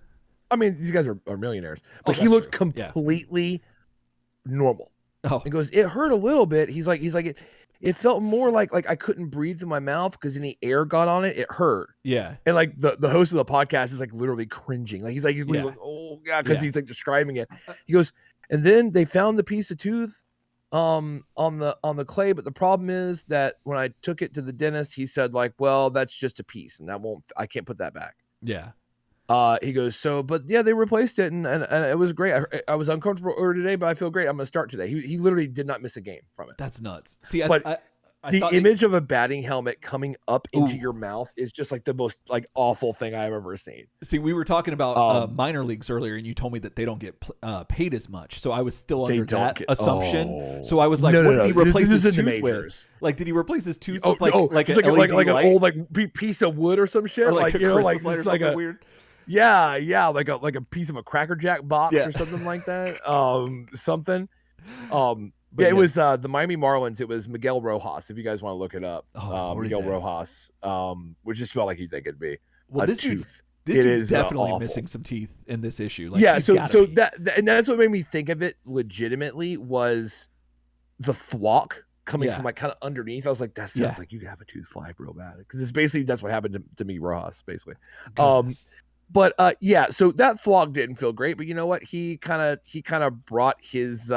I mean, these guys are millionaires, but he looked completely normal. Oh, he goes, "It hurt a little bit." He's like, it felt more like I couldn't breathe through my mouth because any air got on it. It hurt. Yeah. And like the host of the podcast is like literally cringing. Like he's like, oh god, because he's like describing it. He goes, and then they found the piece of tooth on the clay, but the problem is that when I took it to the dentist, he said like, well, that's just a piece, and I can't put that back. Yeah. He goes, but yeah, they replaced it, and it was great. I was uncomfortable earlier today, but I feel great. I'm gonna start today. He literally did not miss a game from it. That's nuts. See, but the image of a batting helmet coming up into your mouth is just like the most like awful thing I've ever seen. See, we were talking about minor leagues earlier, and you told me that they don't get paid as much. So I was still under that assumption. So I was like, what did he replace his tooth with? Like, did he replace his tooth with like an LED like an light? old like piece of wood or some shit? Or like you know, like a weird. Yeah, like a piece of a Cracker Jack box or something like that. Something. But it was the Miami Marlins. It was Miguel Rojas. If you guys want to look it up, Miguel Rojas, which just felt like you think it'd be this tooth. Dude's definitely missing some teeth in this issue. Like, so that's what made me think of it legitimately was the thwack coming from like kind of underneath. I was like, that sounds like you could have a tooth fly real bad, because it's basically that's what happened to me, Rojas, basically. But so that thwack didn't feel great. But you know what? He kind of brought his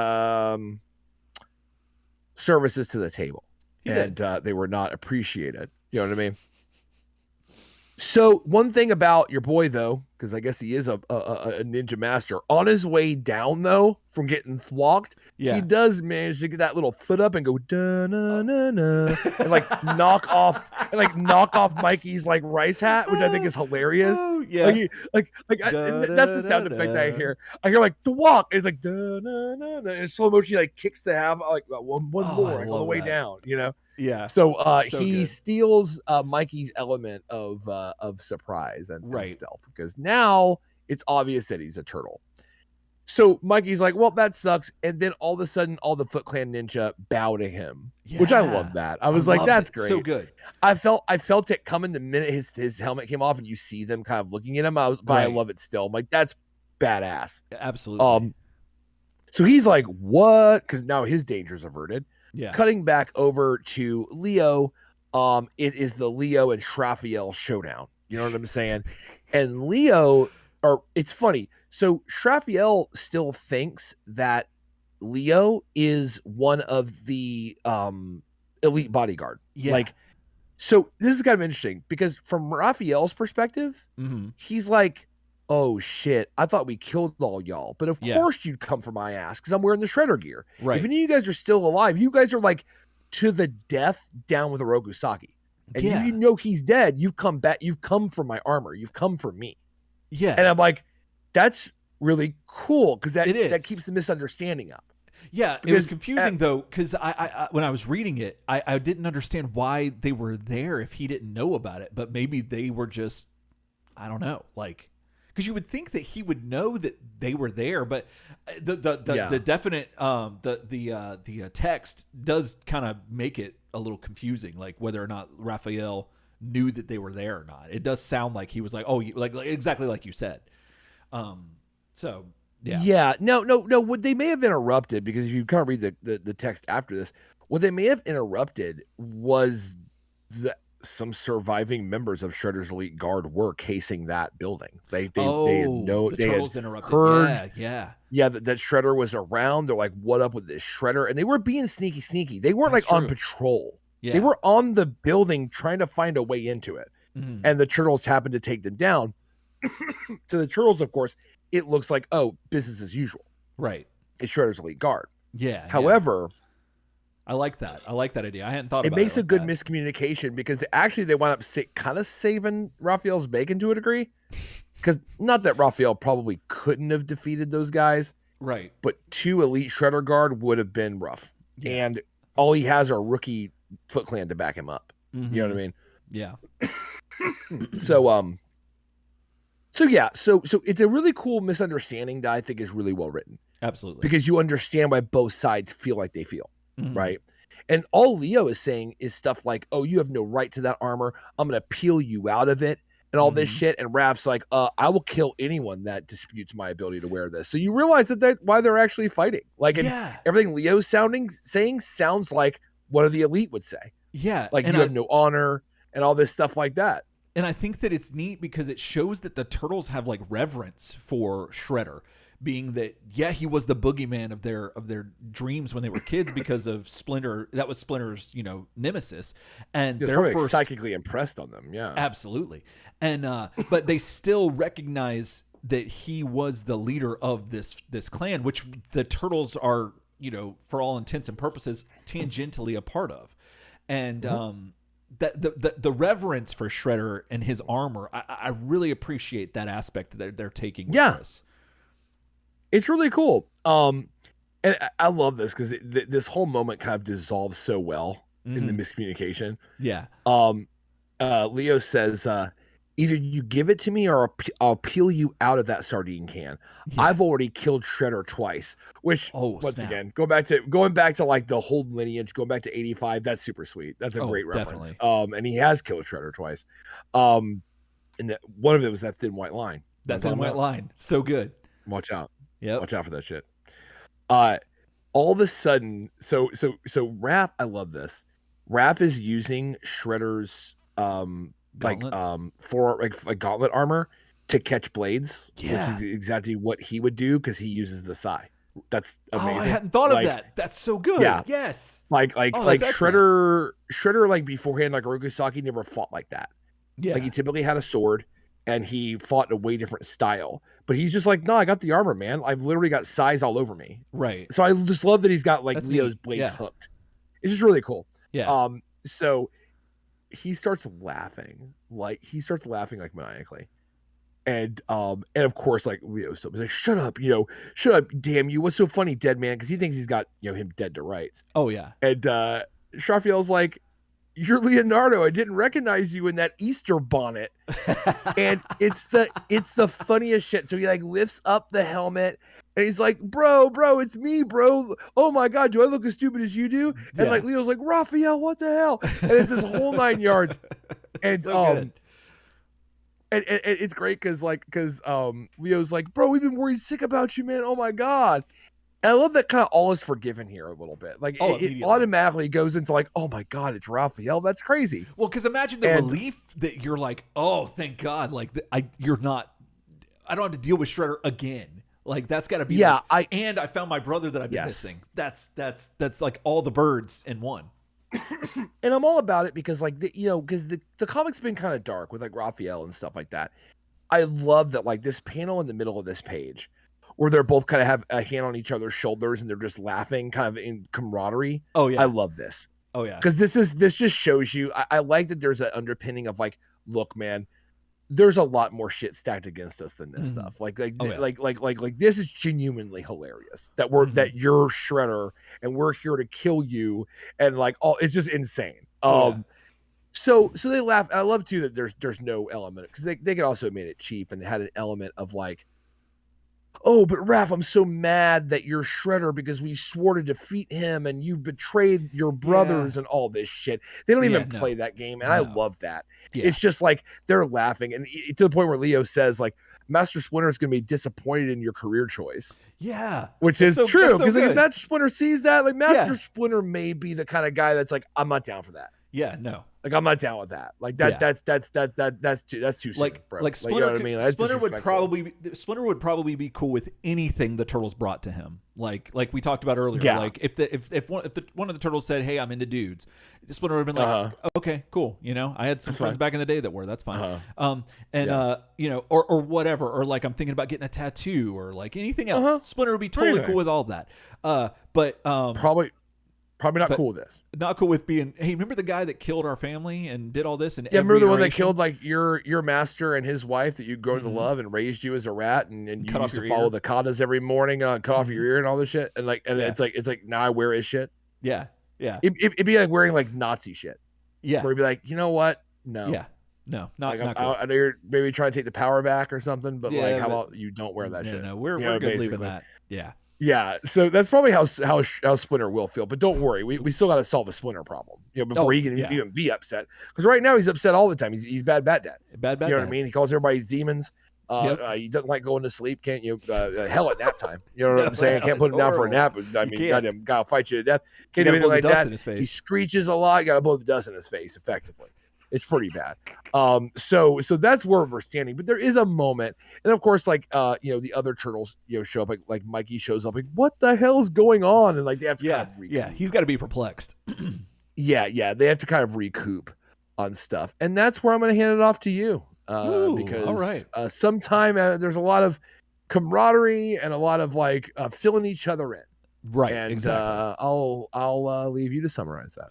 services to the table, and they were not appreciated. You know what I mean? So one thing about your boy, though, because I guess he is a ninja master, on his way down though from getting thwacked, he does manage to get that little foot up and go da na na na and like knock off Mikey's like rice hat, which I think is hilarious. Oh, yeah, that's the sound effect I hear. I hear like the walk. It's like da na na na, and slow motion. He like kicks the half like one more on the way down. You know. Yeah. So he steals Mikey's element of surprise and stealth, because now it's obvious that he's a turtle. So Mikey's like, well, that sucks. And then all of a sudden, all the Foot Clan ninja bow to him, which I love that. I was like, that's great. So good. I felt it coming the minute his helmet came off and you see them kind of looking at him. I love it still. I'm like, that's badass. Absolutely. So he's like, what? Because now his danger's averted. Yeah. Cutting back over to Leo, it is the Leo and Shraphiel showdown. You know what I'm saying? And Leo, it's funny. So Shraphiel still thinks that Leo is one of the elite bodyguard. Yeah. Like, so this is kind of interesting because from Raphael's perspective, he's like, oh shit, I thought we killed all y'all, but of course you'd come for my ass because I'm wearing the shredder gear. Right. If any of you guys are still alive, you guys are like to the death down with Orokusaki. And if you know he's dead, you've come back, you've come for my armor, you've come for me. Yeah. And I'm like, that's really cool because that keeps the misunderstanding up. Yeah, it was confusing though, because I when I was reading it, I didn't understand why they were there if he didn't know about it. But maybe they were just, I don't know, like, because you would think that he would know that they were there, but the definite the text does kind of make it a little confusing, like whether or not Raphael knew that they were there or not. It does sound like he was like, oh, like exactly like you said. So. Yeah. No. What they may have interrupted, because if you kind of read the text after this, what they may have interrupted was that some surviving members of Shredder's Elite Guard were casing that building. They had heard, that Shredder was around. They're like, what up with this Shredder? And they were being sneaky. They weren't on patrol. Yeah. They were on the building trying to find a way into it. Mm-hmm. And the Turtles happened to take them down. To the Turtles, of course, it looks like, oh, business as usual. Right. It's Shredder's Elite Guard. Yeah. However, I like that. I like that idea. I hadn't thought about it. It makes a good miscommunication because actually they wound up kind of saving Raphael's bacon to a degree. Because not that Raphael probably couldn't have defeated those guys. Right. But 2 Elite Shredder Guard would have been rough. Yeah. And all he has are rookie Foot Clan to back him up. Mm-hmm. You know what I mean? Yeah. So yeah, so it's a really cool misunderstanding that I think is really well written. Absolutely. Because you understand why both sides feel like they feel, Mm-hmm. right? And all Leo is saying is stuff like, "Oh, you have no right to that armor. I'm going to peel you out of it." And all this shit. And Raph's like, "I will kill anyone that disputes my ability to wear this." So you realize that why they're actually fighting. Like, and everything Leo's saying sounds like what the elite would say. Yeah. Like, you have no honor and all this stuff like that. And I think that it's neat because it shows that the Turtles have like reverence for Shredder, being that, yeah, he was the boogeyman of their dreams when they were kids because of Splinter. That was Splinter's, nemesis. And they're psychically impressed on them. Yeah, absolutely. And but they still recognize that he was the leader of this clan, which the Turtles are, for all intents and purposes, tangentially a part of. And the reverence for Shredder and his armor, I really appreciate that aspect that they're taking with this. It's really cool. And I love this because this whole moment kind of dissolves so well in the miscommunication. Yeah. Leo says, either you give it to me or I'll peel you out of that sardine can. Yeah. I've already killed Shredder twice, which again, going back to like the whole lineage, going back to 85, that's super sweet. That's a great reference. And he has killed Shredder twice. And one of them was that thin white line. That thin white line. So good. Watch out. Yeah. Watch out for that shit. All of a sudden, so Raph, I love this. Raph is using Shredder's gauntlet armor to catch blades, which is exactly what he would do because he uses the Sai. That's amazing. I hadn't thought of that. That's so good. Yeah. Yes. Shredder like beforehand, like Rokusaki never fought like that. Yeah. Like he typically had a sword and he fought in a way different style. But he's just like, no, I got the armor, man. I've literally got Sais all over me. Right. So I just love that he's got like Leo's blades hooked. It's just really cool. Yeah. So he starts laughing like maniacally. And of course, like Leo still was like, shut up, damn you. What's so funny, dead man? Because he thinks he's got him dead to rights. Oh yeah. And Shrafiel's like, you're Leonardo. I didn't recognize you in that Easter bonnet. And it's the funniest shit. So he like lifts up the helmet and he's like, bro, it's me, bro. Oh my God, do I look as stupid as you do? And like Leo's like, Raphael, what the hell? And it's this whole 9 yards. And so and it's great because Leo's like, bro, we've been worried sick about you, man. Oh my God. And I love that kind of all is forgiven here a little bit. Like it automatically goes into like, oh my God, it's Raphael. That's crazy. Well, because imagine the relief that you're like, oh, thank God. Like I don't have to deal with Shredder again. Like that's got to be. Yeah. And I found my brother that I've been missing. That's like all the birds in one. And I'm all about it because because the comic's been kind of dark with like Raphael and stuff like that. I love that like this panel in the middle of this page where they're both kind of have a hand on each other's shoulders and they're just laughing kind of in camaraderie. Oh yeah. I love this. Oh yeah. Because this just shows you, I like that there's an underpinning of like, look, man, there's a lot more shit stacked against us than this stuff. Like this is genuinely hilarious that that you're Shredder and we're here to kill you. And like, it's just insane. So they laugh. And I love too that there's no element because they could also have made it cheap and had an element of like, oh, but Raph, I'm so mad that you're Shredder because we swore to defeat him and you've betrayed your brothers and all this shit. They don't even play that game. And I love that. Yeah. It's just like they're laughing. And to the point where Leo says like, Master Splinter is going to be disappointed in your career choice. Yeah. Which is true. Because if Master Splinter sees that, like Master Splinter may be the kind of guy that's like, I'm not down for that. Yeah, no. Like I'm not down with that. Like that's too soon, bro. Like Splinter, you know what I mean? That's Splinter would probably be cool with anything the Turtles brought to him. Like we talked about earlier. Yeah. Like if one of the Turtles said, "Hey, I'm into dudes," Splinter would have been like, "Okay, cool." I had some friends back in the day that were. That's fine. Or whatever. Or like I'm thinking about getting a tattoo or like anything else. Splinter would be totally cool with all that. But Probably not cool with this. Not cool with being, hey, remember the guy that killed our family and did all this? And remember the one that killed like your master and his wife that you grown to love and raised you as a rat and you used to follow the katas every morning, cut off your ear and all this shit. And it's like now I wear his shit. Yeah. Yeah. It'd be like wearing like Nazi shit. Yeah. Where you'd be like, you know what? No. Yeah. not Like, good. I know you're maybe trying to take the power back or something, but like, how but about you don't wear that shit? No, we're good leaving that. Yeah. Yeah, so that's probably how Splinter will feel. But don't worry, we still got to solve the Splinter problem, before he can even be upset. Because right now he's upset all the time. He's bad dad. Bad You know what I mean? He calls everybody demons. Yep. He doesn't like going to sleep. Can't you? Hell at nap time. You know what I'm saying? Can't put him down for a nap. I mean, goddamn, gotta fight you to death. Can't do anything like that. He screeches a lot. You gotta blow the dust in his face effectively. It's pretty bad. So that's where we're standing. But there is a moment, and of course, like the other turtles, show up. Like Mikey shows up. Like, what the hell is going on? And like they have to kind of recoup. He's got to be perplexed. yeah, they have to kind of recoup on stuff, and that's where I'm going to hand it off to you. Because all right. sometime there's a lot of camaraderie and a lot of like filling each other in. Right. And exactly. I'll leave you to summarize that.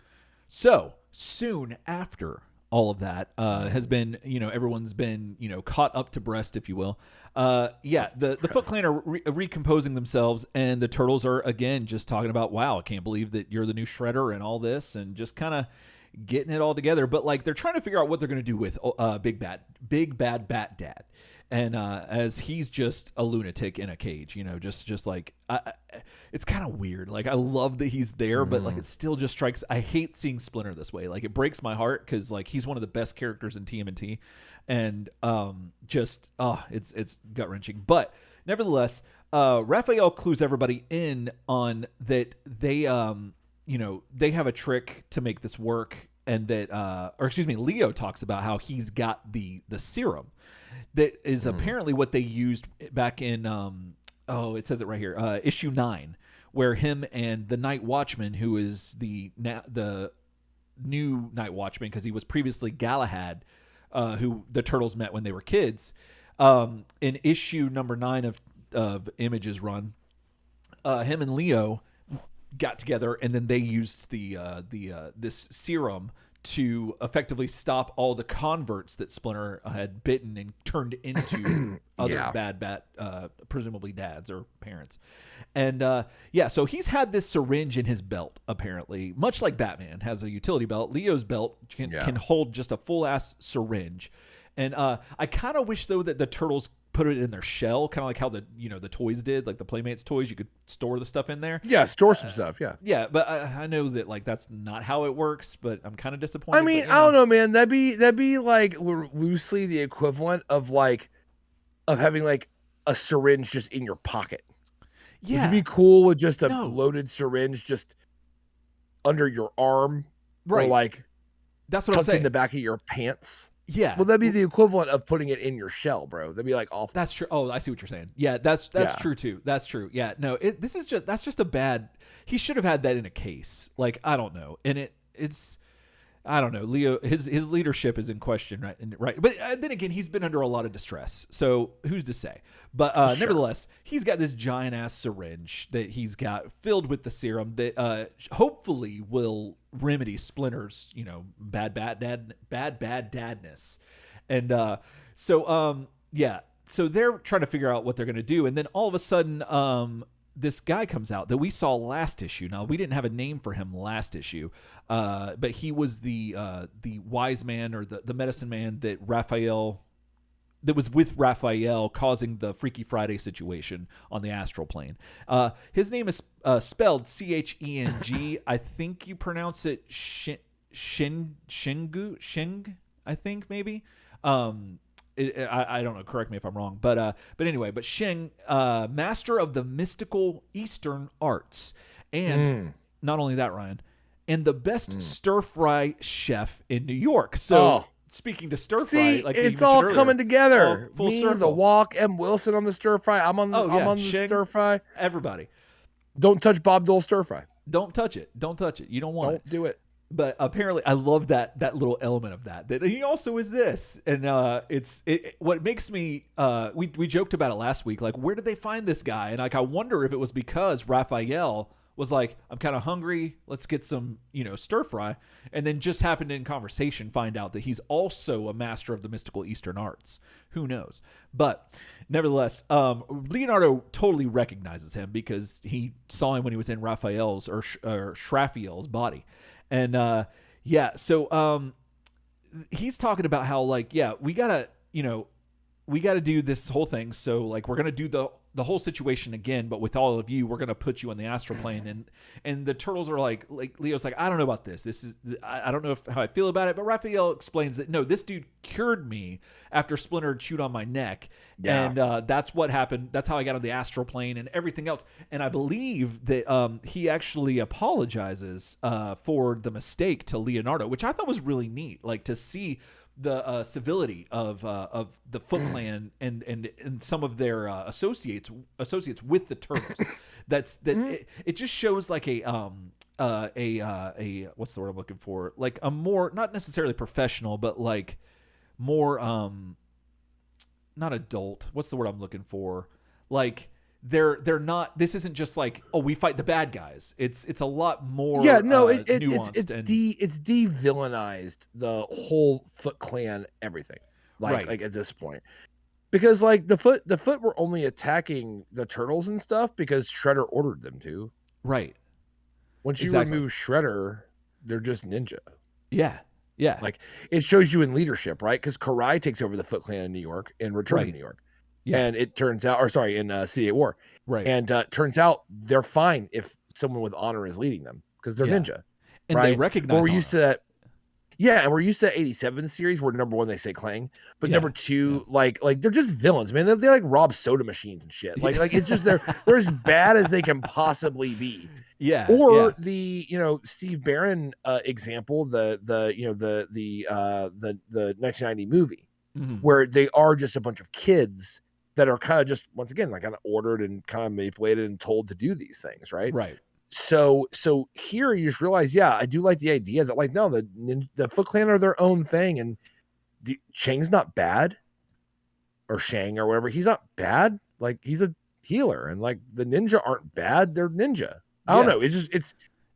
So soon after all of that has been, everyone's been, caught up to breast, if you will. The Foot Clan are recomposing themselves, and the Turtles are again just talking about, wow, I can't believe that you're the new Shredder and all this, and just kind of getting it all together. But like they're trying to figure out what they're going to do with Big Bad Bat Dad. And as he's just a lunatic in a cage, just like it's kind of weird. Like I love that he's there, but like it still just strikes. I hate seeing Splinter this way. Like it breaks my heart because like he's one of the best characters in TMNT, and it's gut wrenching. But nevertheless, Raphael clues everybody in on that they they have a trick to make this work, and that Leo talks about how he's got the serum. That is apparently what they used back in, it says it right here, issue 9, where him and the Night Watchman, who is the new Night Watchman, because he was previously Galahad, who the Turtles met when they were kids, in issue number 9 of Image's run, him and Leo got together, and then they used this serum to effectively stop all the converts that Splinter had bitten and turned into other bad bat, presumably dads or parents. And so he's had this syringe in his belt, apparently, much like Batman has a utility belt. Leo's belt can hold just a full ass syringe. And I kind of wish though that the Turtles put it in their shell, kind of like how the toys did, like the Playmates toys. You could store the stuff in there. Yeah, store some stuff. Yeah, but I know that like that's not how it works. But I'm kind of disappointed. I mean, I don't know, man. That'd be like loosely the equivalent of having like a syringe just in your pocket. Yeah, would you be cool with just a loaded syringe just under your arm, right? Or like that's what I'm saying, in the back of your pants. Yeah. Well, that'd be the equivalent of putting it in your shell, bro. That'd be like awful. That's true. Oh, I see what you're saying. Yeah, that's true too. That's true. Yeah. No, that's just a bad. He should have had that in a case. Like I don't know, and it's. I don't know. Leo, his leadership is in question, right? But then again, he's been under a lot of distress, so who's to say? But nevertheless, he's got this giant ass syringe that he's got filled with the serum that hopefully will remedy Splinter's, bad dadness, and so they're trying to figure out what they're gonna do, and then all of a sudden, this guy comes out that we saw last issue. Now we didn't have a name for him last issue, but he was the wise man or the medicine man that was with Raphael causing the Freaky Friday situation on the astral plane. His name is spelled Cheng. I think you pronounce it Shingu. I think maybe. I don't know. Correct me if I'm wrong, but anyway, but Sheng, master of the mystical Eastern arts, and not only that, Ryan, and the best stir fry chef in New York. So speaking to stir fry, like it's all earlier, coming together. Full circle. The walk, M. Wilson on the stir fry. I'm on the stir fry. Everybody, don't touch Bob Dole stir fry. Don't touch it. Don't touch it. You don't want it. Don't do it. But apparently, I love that little element of that he also is this, and what makes me. We joked about it last week. Like, where did they find this guy? And like, I wonder if it was because Raphael was like, I'm kind of hungry. Let's get some, stir fry, and then just happened in conversation find out that he's also a master of the mystical Eastern arts. Who knows? But nevertheless, Leonardo totally recognizes him because he saw him when he was in Raphael's or Shraphiel's body. And so he's talking about how like, yeah, we gotta do this whole thing. So like, we're gonna do the whole situation again, but with all of you, we're gonna put you on the astral plane. And the turtles are like Leo's like, I don't know about this. I don't know how I feel about it. But Raphael explains that no, this dude cured me after Splinter chewed on my neck, and that's what happened. That's how I got on the astral plane and everything else. And I believe that he actually apologizes for the mistake to Leonardo, which I thought was really neat. Like to see the civility of the Foot Clan and some of their associates with the turtles. It just shows like a what's the word I'm looking for? Like a more, not necessarily professional, but like more not adult. What's the word I'm looking for? Like they're not, this isn't just like, oh, we fight the bad guys. It's a lot more nuanced. It's de-villainized the whole Foot Clan, everything. Like at this point. Because like the Foot were only attacking the turtles and stuff because Shredder ordered them to. Right. Once you remove Shredder, they're just ninja. Yeah. Yeah. Like it shows you in leadership, right? Because Karai takes over the Foot Clan in New York and Return to New York. Yeah. And it turns out, in City at War. Right. And turns out they're fine if someone with honor is leading them because they're ninja. And they recognize we're used to that. Yeah, and we're used to that 87 series where number one, they say Clang. But number two, like they're just villains, man. They like rob soda machines and shit. Like it's just they're as bad as they can possibly be. Yeah. Or the Steve Barron example, the 1990 movie, where they are just a bunch of kids that are kind of just, once again, like kind of ordered and kind of manipulated and told to do these things, right? Right. So here you just realize, I do like the idea that like, no, the Foot Clan are their own thing, and Chang's not bad, or Shang or whatever. He's not bad. Like he's a healer, and like the ninja aren't bad. They're ninja. I don't know.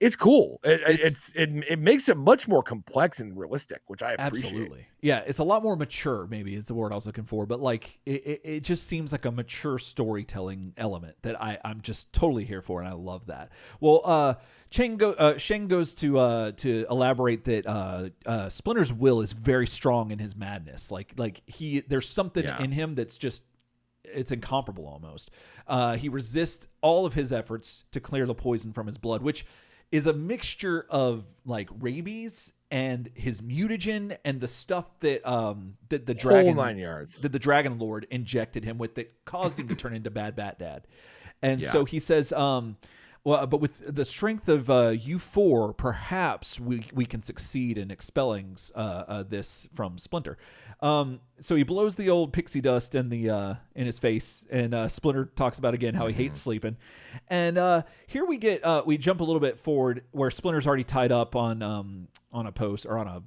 It's cool. It makes it much more complex and realistic, which I appreciate. Absolutely. Yeah, it's a lot more mature, maybe is the word I was looking for. But like it just seems like a mature storytelling element that I'm just totally here for, and I love that. Well, Shang goes to elaborate that Splinter's will is very strong in his madness. Like there's something in him that's just, it's incomparable almost. He resists all of his efforts to clear the poison from his blood, which is a mixture of like rabies and his mutagen and the stuff that the dragon, whole 9 yards, that the Dragon Lord injected him with, that caused him to turn into Bad Bat Dad. And so he says, well, but with the strength of you four, perhaps we can succeed in expelling this from Splinter. So he blows the old pixie dust in his face, and Splinter talks about again how he hates sleeping. And here we jump a little bit forward where Splinter's already tied up on a post, or on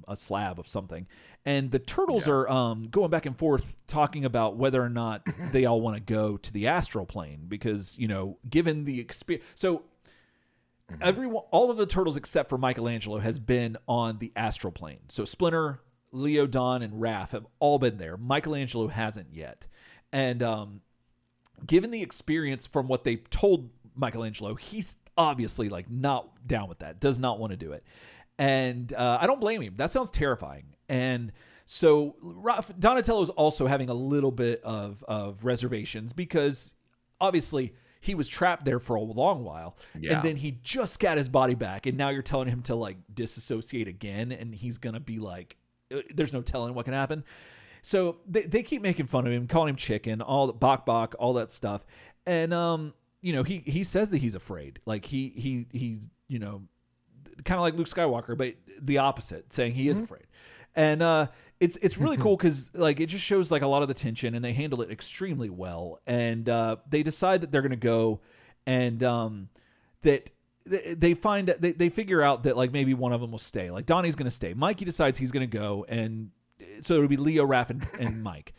a slab of something, and the turtles are going back and forth talking about whether or not they all want to go to the astral plane, because given the experience. So everyone, all of the turtles except for Michelangelo has been on the astral plane. So Splinter, Leo, Don, and Raph have all been there. Michelangelo hasn't yet. And given the experience from what they told Michelangelo, he's obviously like not down with that, does not want to do it. And I don't blame him. That sounds terrifying. And so Donatello's also having a little bit of reservations, because obviously he was trapped there for a long while. Yeah. And then he just got his body back. And now you're telling him to like disassociate again. And he's going to be like, there's no telling what can happen. So they keep making fun of him, calling him chicken, all the bok, all that stuff. And, he says that he's afraid. Like he's, kind of like Luke Skywalker, but the opposite, saying he is afraid. And it's really cool, because like it just shows like a lot of the tension, and they handle it extremely well. And they decide that they're going to go, and that they figure out that like maybe one of them will stay. Like Donnie's going to stay. Mikey decides he's going to go, and so it'll be Leo, Raph, and Mike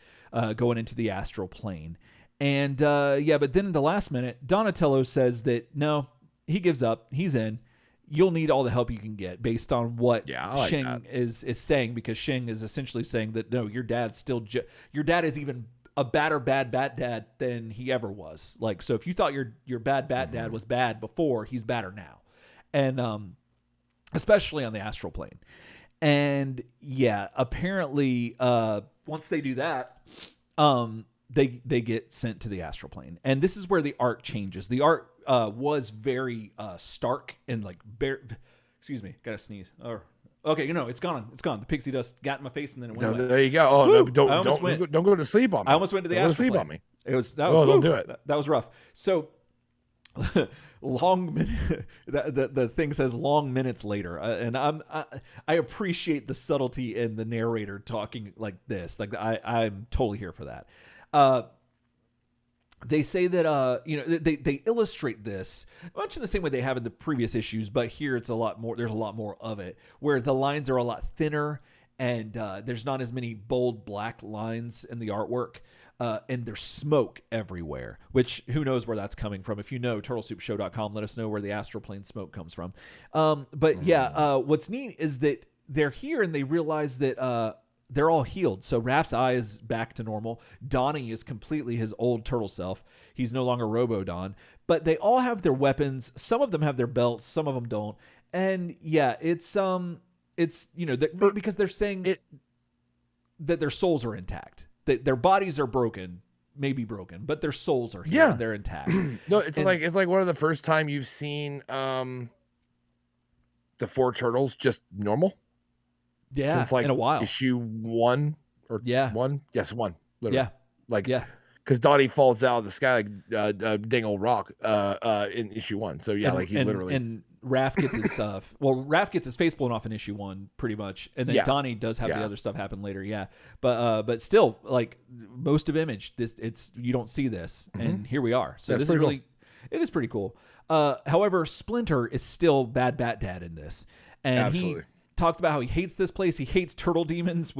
going into the astral plane. And but then in the last minute, Donatello says that no, he gives up. He's in. You'll need all the help you can get, based on what Shang is saying, because Shang is essentially saying that no, your dad's still your dad is even a badder bad bat dad than he ever was. Like, so if you thought your bad bat dad was bad before, he's badder now, and especially on the astral plane. And yeah, apparently, once they do that, they get sent to the astral plane, and this is where the art changes. The art was very stark and like excuse me, gotta sneeze. Okay, it's gone. It's gone. The pixie dust got in my face and then it went away. There you go. Oh, Woo! no, don't go to sleep on me. I almost went to the astral plane. On me. Don't do it. That was rough. So the thing says long minutes later, and I appreciate the subtlety in the narrator talking like this. Like I'm totally here for that. They say that they illustrate this much in the same way they have in the previous issues, but here it's a lot more. There's a lot more of it, where the lines are a lot thinner, and there's not as many bold black lines in the artwork. And there's smoke everywhere, which who knows where that's coming from. If you know, turtlesoupshow.com, let us know where the astral plane smoke comes from. What's neat is that they're here and they realize that they're all healed. So Raph's eye is back to normal. Donnie is completely his old turtle self. He's no longer Robo-Don. But they all have their weapons. Some of them have their belts. Some of them don't. And yeah, it's because they're saying that their souls are intact. Their bodies are broken, maybe broken, but their souls are here. Yeah. And they're intact. No, it's like one of the first time you've seen the four turtles just normal. Yeah, since like in a while. Issue 1 or 1? Yes, 1. Literally. Yeah. Because Donnie falls out of the sky like dang old rock in issue 1. So yeah, literally. And Raph gets his Raph gets his face blown off in issue 1, pretty much, and then Donnie does have the other stuff happen later. Yeah, but still, like most of Image, you don't see this, and here we are. So this is really, it is pretty cool. However, Splinter is still bad Bat Dad in this, and Absolutely. He talks about how he hates this place. He hates turtle demons,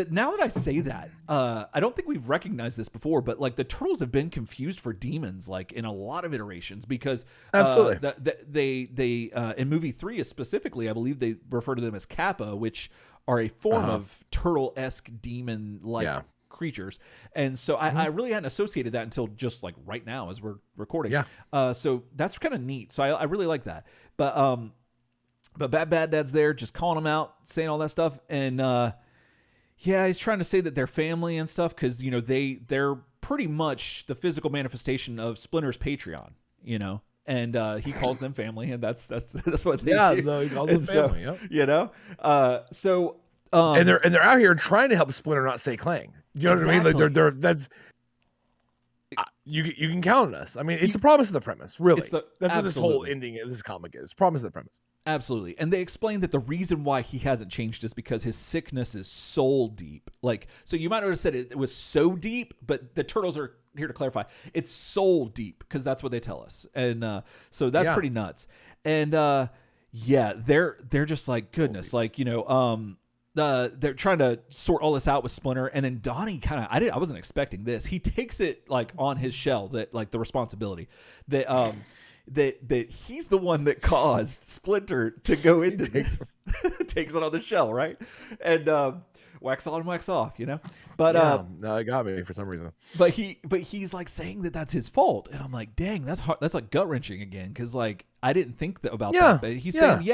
now that I say that, I don't think we've recognized this before, but like the turtles have been confused for demons, like in a lot of iterations, because they in movie 3 specifically, I believe they refer to them as Kappa, which are a form of turtle-esque demon-like creatures. And so I really hadn't associated that until just like right now as we're recording. Yeah. So that's kind of neat. So I really like that. But Bad Dad's there just calling them out, saying all that stuff. And, he's trying to say that they're family and stuff. Cause they're pretty much the physical manifestation of Splinter's Patreon, and he calls them family, and that's what they do. No, he calls them family. So, and they're out here trying to help Splinter not say Clang. You know what I mean? Like that's you can count on us. I mean, it's a promise of the premise, really. That's what this whole ending of this comic is. Promise of the premise. Absolutely. And they explain that the reason why he hasn't changed is because his sickness is soul deep. Like, so you might notice that it was so deep, but the turtles are here to clarify. It's soul deep because that's what they tell us. And so that's pretty nuts. And they're just like, goodness, like, they're trying to sort all this out with Splinter, and then Donnie I wasn't expecting this. He takes it like on his shell, that like the responsibility that that he's the one that caused Splinter to go into this. Takes it on the shell, right? And wax on, wax off, But no, it got me for some reason. But he's like saying that that's his fault, and I'm like, dang, that's hard. That's like gut wrenching again, because like I didn't think about that. But he's saying,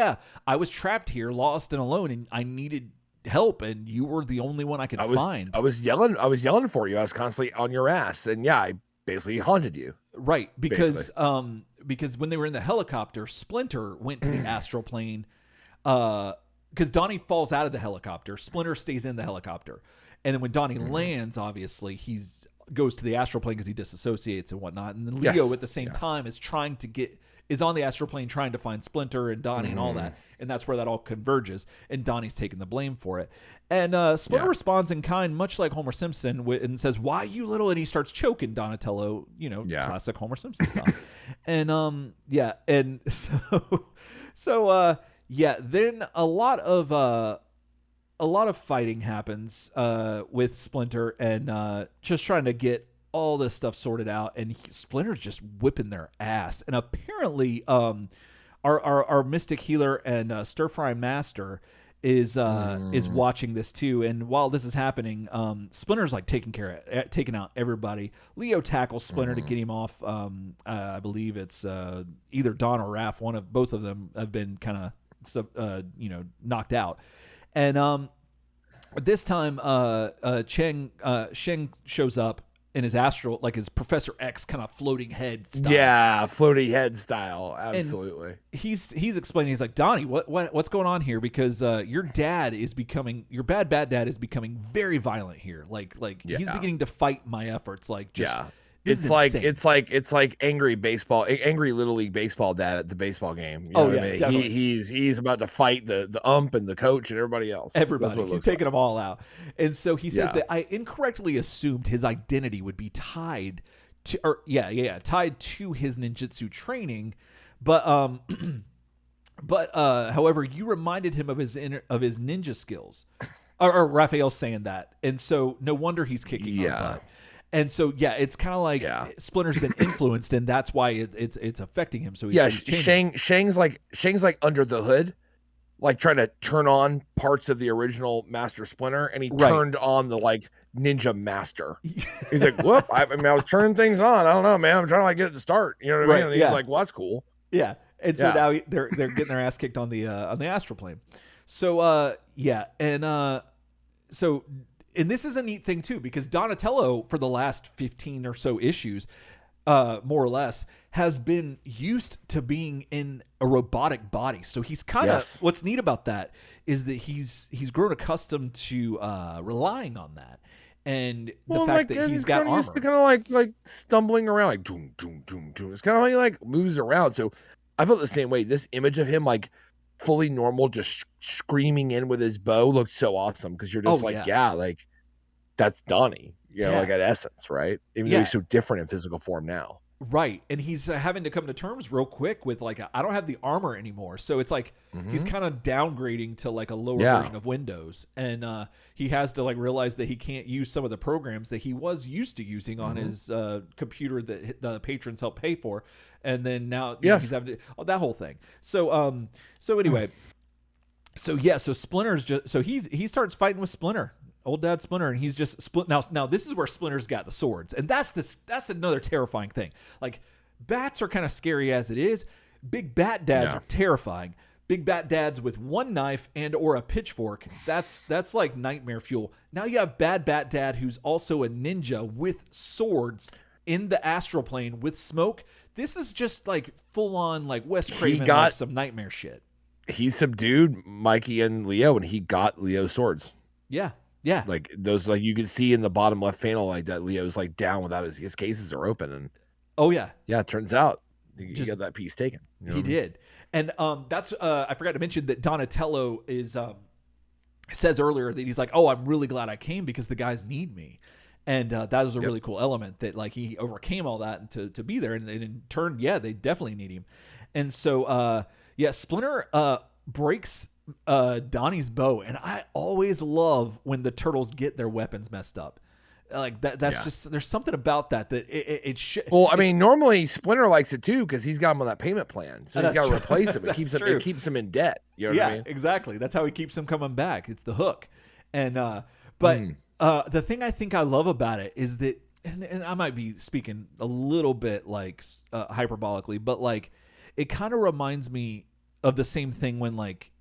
I was trapped here, lost and alone, and I needed help, and you were the only one I could find. I was yelling for you. I was constantly on your ass, and I basically haunted you. Right, because when they were in the helicopter, Splinter went to the astral plane. Because Donnie falls out of the helicopter, Splinter stays in the helicopter, and then when Donnie lands, obviously he's goes to the astral plane because he disassociates and whatnot. And then Leo at the same time is on the astral plane trying to find Splinter and Donnie and all that. And that's where that all converges. And Donnie's taking the blame for it. And Splinter responds in kind, much like Homer Simpson, and says, "Why, you little?" And he starts choking Donatello, classic Homer Simpson stuff. And then a lot of fighting happens with Splinter and just trying to get all this stuff sorted out, and Splinter's just whipping their ass. And apparently our Mystic Healer and Stir Fry Master is watching this too. And while this is happening, Splinter's like taking out everybody. Leo tackles Splinter to get him off. I believe it's either Don or Raph. Both of them have been kind of knocked out. And this time Sheng shows up in his astral, like his Professor X kind of floating head style. Yeah, floating head style. Absolutely. And he's explaining. He's like, Donnie, what's going on here? Because your bad dad is becoming very violent here. Like he's beginning to fight my efforts. Like just it's like angry little league baseball dad at the baseball game. You know what I mean? Definitely. He's about to fight the ump and the coach and everybody else. He's taking them all out. And so he says that I incorrectly assumed his identity would be tied to his ninjutsu training, but however, you reminded him of his ninja skills, or Raphael's saying that, and so no wonder he's kicking our butt. And so, it's kind of like Splinter's been influenced, and that's why it's affecting him. So he's Shang's like under the hood, like trying to turn on parts of the original Master Splinter, and he turned on the like Ninja Master. He's like, whoop! I was turning things on. I don't know, man. I'm trying to like get it to start. You know what I mean? And he's like, well, that's cool. Yeah. And so now they're getting their ass kicked on the astral plane. So And this is a neat thing, too, because Donatello, for the last 15 or so issues, more or less, has been used to being in a robotic body. So he's kind of what's neat about that is that he's grown accustomed to relying on that. And the fact that he's got armor. Kind of like stumbling around, like doom, doom, doom, doom. It's kind of how he like moves around. So I felt the same way. This image of him, like, fully normal, just screaming in with his bow looks so awesome because you're just like that's Donnie, like at essence, right? Even though he's so different in physical form now. Right. And he's having to come to terms real quick with like, I don't have the armor anymore. So it's like he's kind of downgrading to like a lower version of Windows. And he has to like realize that he can't use some of the programs that he was used to using on his computer that the patrons help pay for. And then now he's having to, that whole thing. So anyway, so Splinter's he starts fighting with Splinter. Old Dad Splinter, and he's just split now. This is where Splinter's got the swords, and that's another terrifying thing. Like, bats are kind of scary as it is. Big bat dads are terrifying. Big bat dads with one knife and or a pitchfork. That's like nightmare fuel. Now you have bad bat dad who's also a ninja with swords in the astral plane with smoke. This is just like full on like Wes Craven, like some nightmare shit. He subdued Mikey and Leo, and he got Leo's swords. Yeah. Yeah. Like those, like you can see in the bottom left panel, like that Leo's like down without his cases are open. And it turns out he got that piece taken. He did. And that's I forgot to mention that Donatello is says earlier that he's like, oh, I'm really glad I came because the guys need me. And that was a really cool element that like he overcame all that to be there. And in turn, they definitely need him. And so, Splinter breaks Donnie's bow, and I always love when the turtles get their weapons messed up. Like that's just, there's something about that it should. Well, I mean, normally Splinter likes it too because he's got him on that payment plan, so he's got to replace him. It keeps him in debt. You know what I mean? Exactly. That's how he keeps him coming back. It's the hook. And the thing I think I love about it is that, and I might be speaking a little bit like hyperbolically, but like it kind of reminds me of the same thing when like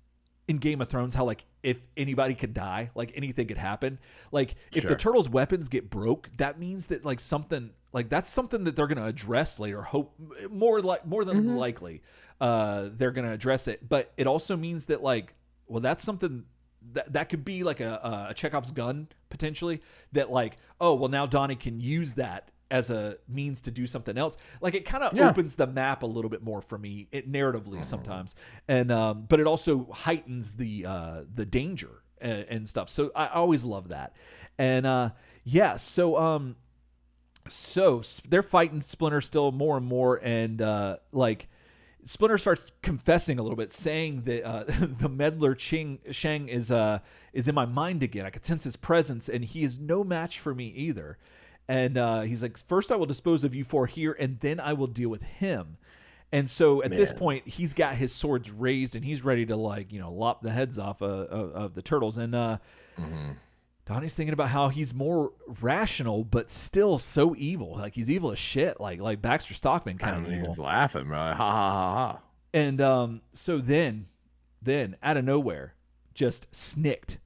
in Game of Thrones, how like if anybody could die, like anything could happen. Like if the turtles' weapons get broke, that means that like something like that's something that they're gonna address later. Hope more than likely, they're gonna address it. But it also means that like, well, that's something that could be like a Chekhov's gun potentially. That like, oh well, now Donnie can use that as a means to do something else. Like it kind of opens the map a little bit more for me, narratively sometimes, and but it also heightens the danger and stuff. So I always love that, and so they're fighting Splinter still more and more, and like Splinter starts confessing a little bit, saying that the meddler Shang is in my mind again. I could sense his presence, and he is no match for me either. And he's like, first I will dispose of you four here, and then I will deal with him. And so at this point, he's got his swords raised and he's ready to lop the heads off of the turtles. And Donnie's thinking about how he's more rational, but still so evil. Like he's evil as shit. Like Baxter Stockman kind of evil. He's laughing, bro. Ha ha ha ha. And so then out of nowhere, just snicked.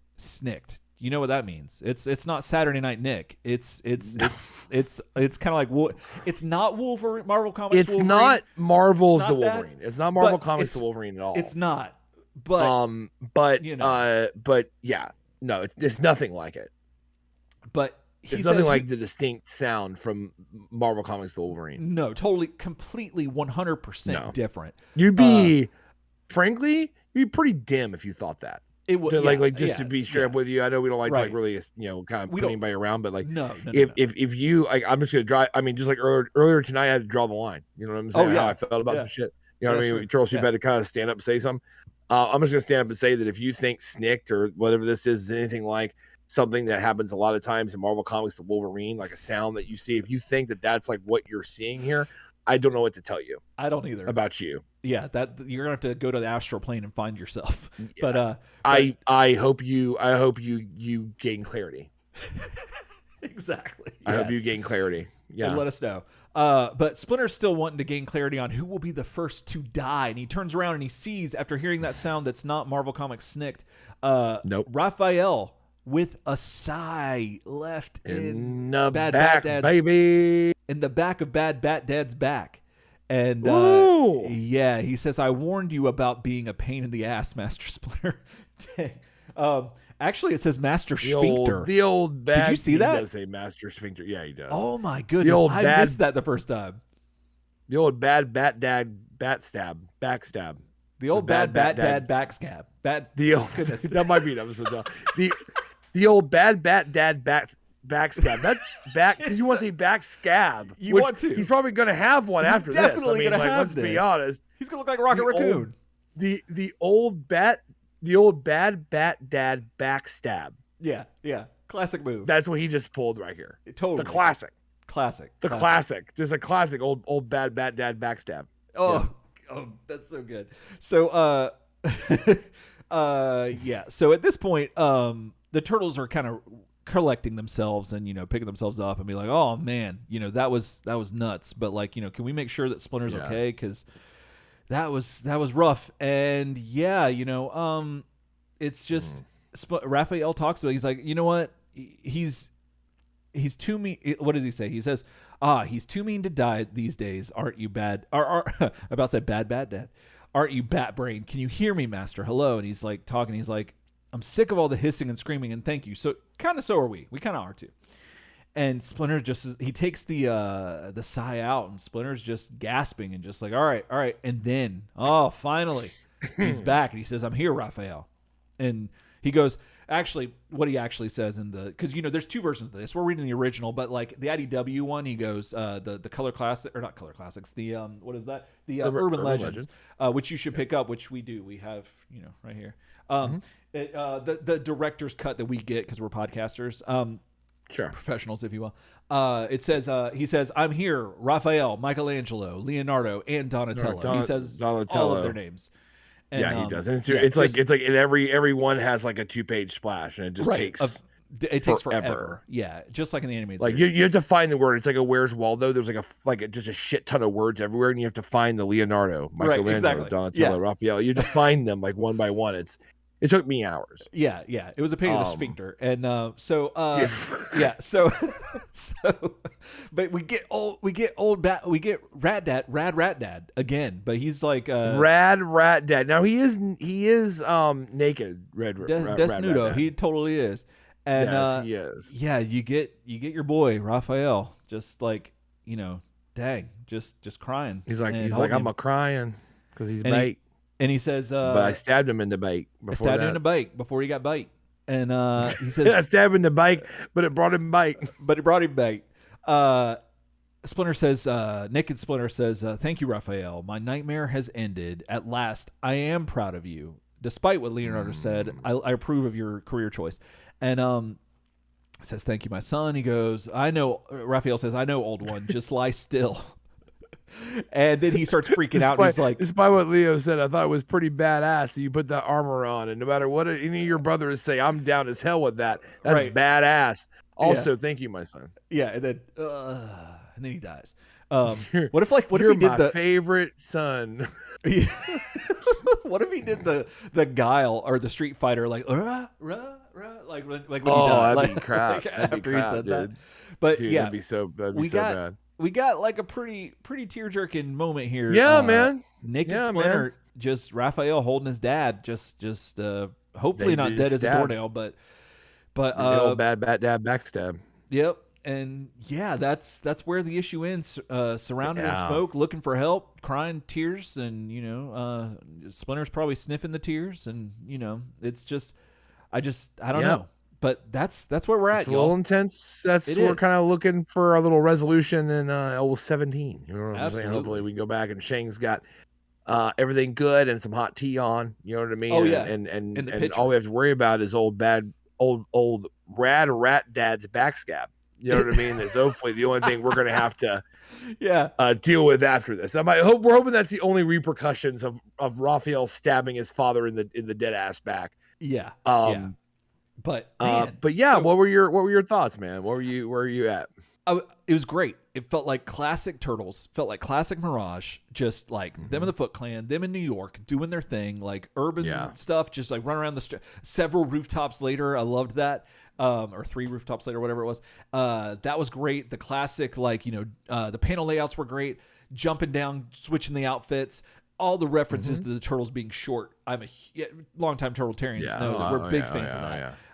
You know what that means? It's not Saturday Night Nick. It's kind of like it's not Wolverine. Marvel Comics. It's Wolverine. not Marvel's it's not the Wolverine. It's not Marvel Comics the Wolverine at all. It's not. But but yeah, no, it's nothing like it. But it's nothing like the distinct sound from Marvel Comics the Wolverine. No, totally, completely, 100% different. You'd be, frankly, you'd be pretty dim if you thought that. It would to be straight up with you. I know we don't like to really kind of put anybody around, but if you I'm just gonna drive. I mean, just like earlier tonight, I had to draw the line. You know what I'm saying? How I felt about some shit. You know what I mean? Turtle Soup had to kind of stand up and say something. I'm just gonna stand up and say that if you think Snicked or whatever this is anything like something that happens a lot of times in Marvel Comics, the Wolverine, like a sound that you see, if you think that that's like what you're seeing here, I don't know what to tell you. I don't either about you. Yeah, that you're gonna have to go to the astral plane and find yourself. Yeah. But I hope you gain clarity. Exactly. I hope you gain clarity. Yeah. And let us know. But Splinter's still wanting to gain clarity on who will be the first to die, and he turns around and he sees, after hearing that sound that's not Marvel Comics Snicked, Raphael with a sigh left in the Bad back, Bat Dad's, baby, in the back of Bad Bat Dad's back. And he says, "I warned you about being a pain in the ass, Master Splinter." Actually, it says Master Sphincter. The old bad. Did you see that? He does say Master Sphincter. Yeah, he does. Oh my goodness! I missed that the first time. The old Bad Bat Dad backstab. The old Bad Bat Dad backstab. Goodness. That might be an episode. The old Bad Bat Dad backstab. That back because you want to say backstab. You want to? He's probably going to have one after this. Definitely going to have let's be honest. He's going to look like Rocket Raccoon. The old Bad Bat Dad backstab. Yeah. Classic move. That's what he just pulled right here. Totally. The classic. The classic. Just a classic old Bad Bat Dad backstab. Oh, that's so good. So So at this point, the turtles are kind of collecting themselves and picking themselves up and be like, oh man, that was nuts, but can we make sure that Splinter's okay, because that was rough. And it's just Raphael talks about it. He's like, you know what, he's too mean. What does he say? He says, he's too mean to die these days, aren't you, bad about to say bad dad, aren't you, bat brain? Can you hear me, master? Hello. And he's like talking, he's like, I'm sick of all the hissing and screaming, and thank you. So are we. We kind of are too. And Splinter he takes the sigh out, and Splinter's just gasping and just like, all right. And then, finally, he's back, and he says, I'm here, Raphael. And he goes, actually, what he actually says because there's two versions of this. We're reading the original, but like the IDW one, he goes, the color classic, or not color classics, the what is that? The Urban Legends. Which you should pick up, which we do. We have right here. The director's cut that we get because we're podcasters, professionals, if you will. It says, he says, I'm here, Raphael, Michelangelo, Leonardo, and Donatello. He says all of their names. And, he does. And it's like and every one has like a 2-page splash, and it just takes forever. Yeah, just like in the animated series. You have to find the word. It's like a Where's Waldo. There's just a shit ton of words everywhere, and you have to find the Leonardo, Michelangelo, Donatello, Raphael. You have to find them like one by one. It took me hours. Yeah. It was a pain in the sphincter. And but we get Rat Dad again, but he's like Rat Dad. Now he is naked, Desnudo. He totally is. And yes, he is. Yeah, you get your boy Raphael just like, dang, just crying. He's like I'm a crying because he's bait. And he says, but I stabbed him in the bike. Him in the bike before he got bite. And he says, I stabbed him in the bike, but it brought him bite. Splinter says, Naked Splinter says, thank you, Raphael. My nightmare has ended. At last, I am proud of you. Despite what Leonardo said, I approve of your career choice. And says, thank you, my son. He goes, Raphael says, I know, old one, just lie still. And then he starts freaking out. And he's like, despite what Leo said, I thought it was pretty badass that you put that armor on, and no matter what any of your brothers say, I'm down as hell with that. That's badass. Also, thank you, my son. Yeah, and then he dies. What if he did my favorite son? What if he did the guile or the Street Fighter like when that'd he died, be crap. That'd be crap, dude. That. But dude, yeah, that'd be so bad. We got like a pretty tear-jerking moment here. Yeah, man. Nick and Splinter, just Raphael holding his dad, just hopefully not dead as a doornail, but the old bad dad backstab. Yep. And yeah, that's where the issue ends. Surrounded in smoke, looking for help, crying tears, and Splinter's probably sniffing the tears, and it's just, I don't know. But that's where we're at. It's a little intense. We're kind of looking for a little resolution in 17. You know what I'm saying? Hopefully we can go back and Shang's got everything good and some hot tea on. You know what I mean? Oh yeah. And all we have to worry about is old rad rat dad's backstab. You know what I mean? Is hopefully the only thing we're going to have to deal with after this. We're hoping that's the only repercussions of Raphael stabbing his father in the dead ass back. Yeah. But yeah, what were your thoughts, man? Where were you at? It was great. It felt like classic Turtles, felt like classic Mirage, just like them in the Foot Clan, them in New York doing their thing, like urban stuff, just like run around the street. Several rooftops later, I loved that. Or 3 rooftops later, whatever it was. That was great. The classic, the panel layouts were great. Jumping down, switching the outfits. All the references to the Turtles being short. I'm a longtime Turtletarians know that we're big fans of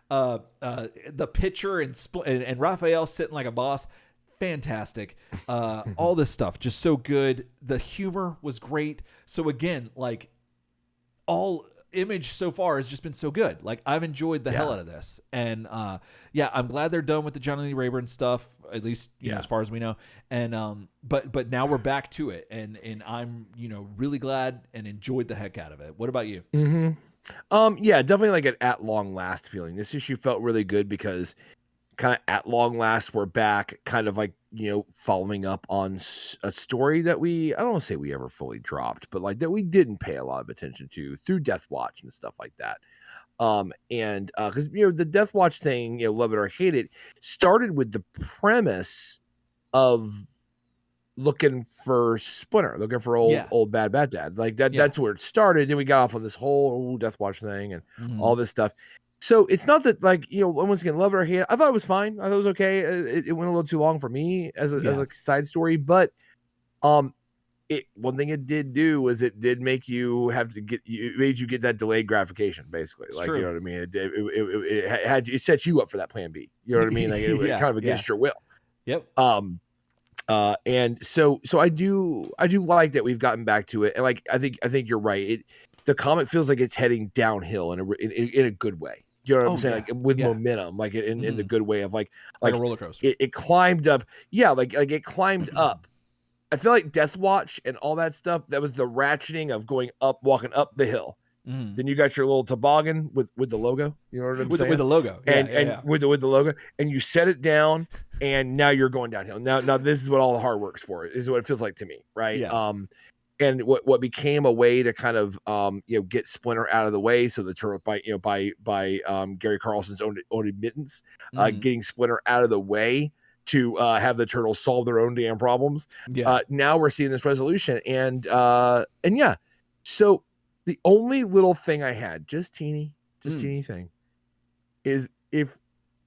that. The pitcher and Raphael sitting like a boss, fantastic. All this stuff just so good. The humor was great. So again, like all Image so far has just been so good. Like I've enjoyed the hell out of this, and I'm glad they're done with the Johnny Lee Rayburn stuff, at least as far as we know. And but now we're back to it, and I'm really glad and enjoyed the heck out of it. What about you? Definitely like an at long last feeling. This issue felt really good because kind of at long last we're back, kind of like following up on a story that I don't want to say we ever fully dropped, but like that we didn't pay a lot of attention to through Death Watch and stuff like that. Because the Death Watch thing, love it or hate it, started with the premise of looking for Splinter, looking for old bad dad. Like that. That's where it started. Then we got off on this whole Death Watch thing and all this stuff. So it's not that once again, love it or hate it. I thought it was fine. I thought it was okay. It went a little too long for me as a side story, but one thing it did do was it did make you have to made you get that delayed gratification, basically. Like true. You know what I mean? It sets you up for that plan B. You know what I mean? Like it kind of against your will. Yep. And so I do like that we've gotten back to it, and like I think you're right. The comic feels like it's heading downhill in a good way. You know what I'm saying? Like with momentum, like in the good way of like a roller coaster. It climbed up. Yeah, like it climbed up. I feel like Death Watch and all that stuff, that was the ratcheting of going up, walking up the hill. Then you got your little toboggan with the logo. You know what I'm saying? With the logo. With the logo. And you set it down and now you're going downhill. Now this is what all the hard work's for. This is what it feels like to me. Right. Yeah. And what became a way to kind of get Splinter out of the way, so the Turtle by Gary Carlson's own admittance, getting Splinter out of the way to have the Turtles solve their own damn problems. Now we're seeing this resolution, and so the only little thing I had, just teeny thing, is if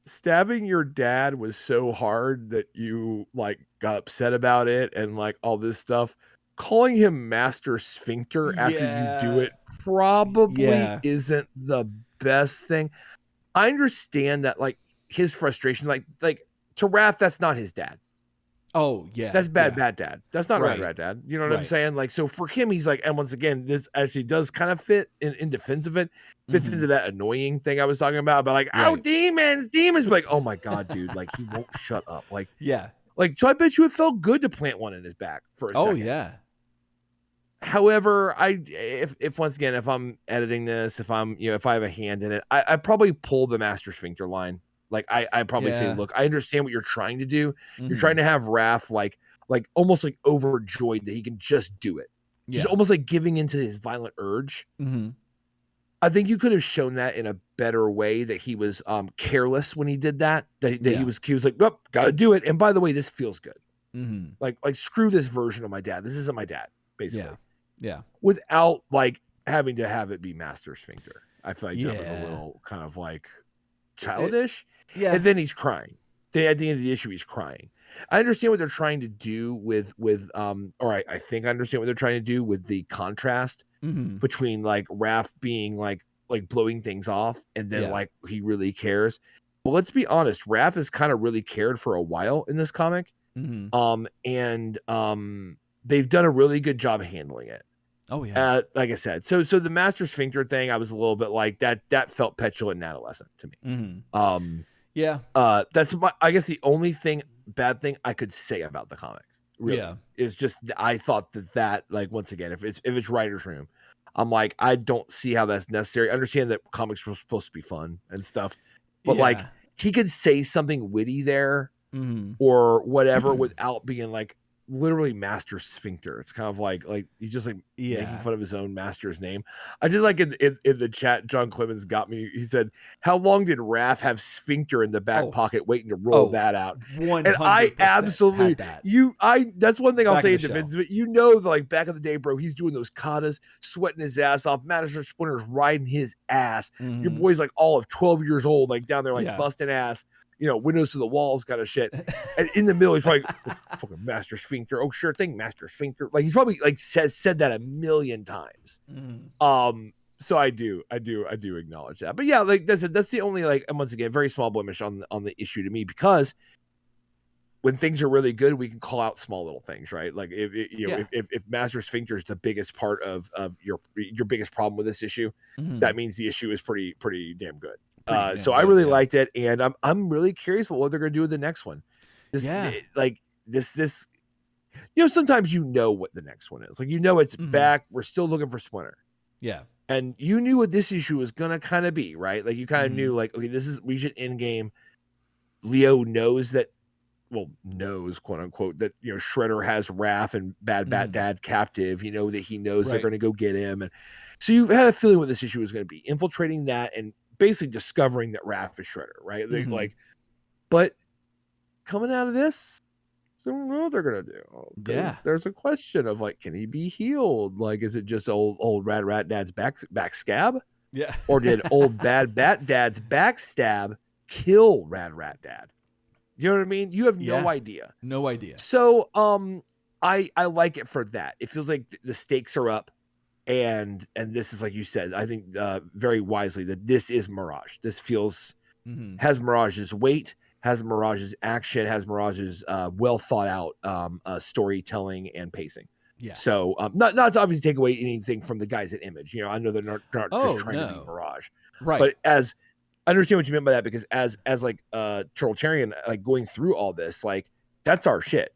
stabbing your dad was so hard that you like got upset about it and like all this stuff, calling him Master Sphincter after you do it probably isn't the best thing. I understand that, like, his frustration, like to Raph, that's not his dad. Oh yeah, that's bad dad. That's not right dad. You know what I'm saying? Like, so for him, he's like, and once again, this actually does kind of fit in defense of it. Fits into that annoying thing I was talking about like, oh, demons, but like, oh my god, dude, like he won't shut up. Like, like, so I bet you it felt good to plant one in his back for a second. Oh yeah. However, if once again, if I'm editing this, if I'm if I have a hand in it, I probably pull the Master Sphincter line. Like I probably say, look, I understand what you're trying to do. You're trying to have Raph like like almost like overjoyed that he can just do it. Just almost like giving into his violent urge. Mm-hmm. I think you could have shown that in a better way, that he was careless when he did that. That he was like, oh, gotta do it. And by the way, this feels good. Mm-hmm. Like screw this version of my dad. This isn't my dad, basically. Yeah. Without like having to have it be Master Sphincter. I feel like that was a little kind of like childish. And then he's crying. At the end of the issue, he's crying. I understand what they're trying to do with I think I understand what they're trying to do with the contrast between like Raph being like blowing things off and then like he really cares. But let's be honest, Raph has kind of really cared for a while in this comic. And they've done a really good job handling it. Oh yeah. Like I said, so the Master Sphincter thing, I was a little bit like that felt petulant and adolescent to me. That's I guess the only bad thing I could say about the comic really is just I thought that like, once again, if it's writer's room, I'm like, I don't see how that's necessary. I understand that comics were supposed to be fun and stuff, but like he could say something witty there or whatever without being like literally Master Sphincter. It's kind of like he's just like making fun of his own master's name. I did like in the chat, John Clemens got me. He said, "How long did Raph have Sphincter in the back pocket waiting to roll that out?" And I absolutely that's one thing I'll say in defense of it. You know, like back in the day, bro, he's doing those katas, sweating his ass off. Master Splinter's riding his ass. Your boy's like all of 12 years old, like down there, like busting ass. You know, windows to the walls kind of shit. And in the middle, he's probably fucking Master Sphincter. Oh, sure thing, Master Sphincter. Like he's probably like said that a million times. So I do acknowledge that. But yeah, like that's the only, like, once again, very small blemish on the issue to me, because when things are really good, we can call out small little things, right? Like if Master Sphincter is the biggest part of your biggest problem with this issue, that means the issue is pretty damn good. So I really liked it, and I'm really curious about what they're gonna do with the next one. This, you know, sometimes you know what the next one is. Like, you know, it's back. We're still looking for Splinter. Yeah. And you knew what this issue was gonna kind of be, right? Like you kind of knew, like, okay, this is Region Endgame. Leo knows that, knows, quote unquote, that, you know, Shredder has Raph and Bad Bat Dad captive. You know that he knows they're gonna go get him, and so you had a feeling what this issue was gonna be, infiltrating that and basically discovering that Raph is Shredder, right? Like, but coming out of this, I don't know what they're gonna do. There's a question of like, can he be healed? Like, is it just old Rad Rat Dad's back scab? Yeah. Or did old Bad Bat Dad's backstab kill Rad Rat Dad? You know what I mean? You have no idea. No idea. So I like it for that. It feels like the stakes are up. And this is, like you said, I think very wisely, that this is Mirage. This feels has Mirage's weight, has Mirage's action, has Mirage's well thought out storytelling and pacing. Yeah. So not to obviously take away anything from the guys at Image. You know, I know they're not just trying to be Mirage, right? But as I understand what you meant by that, because as like Turtletarian, like going through all this, like that's our shit.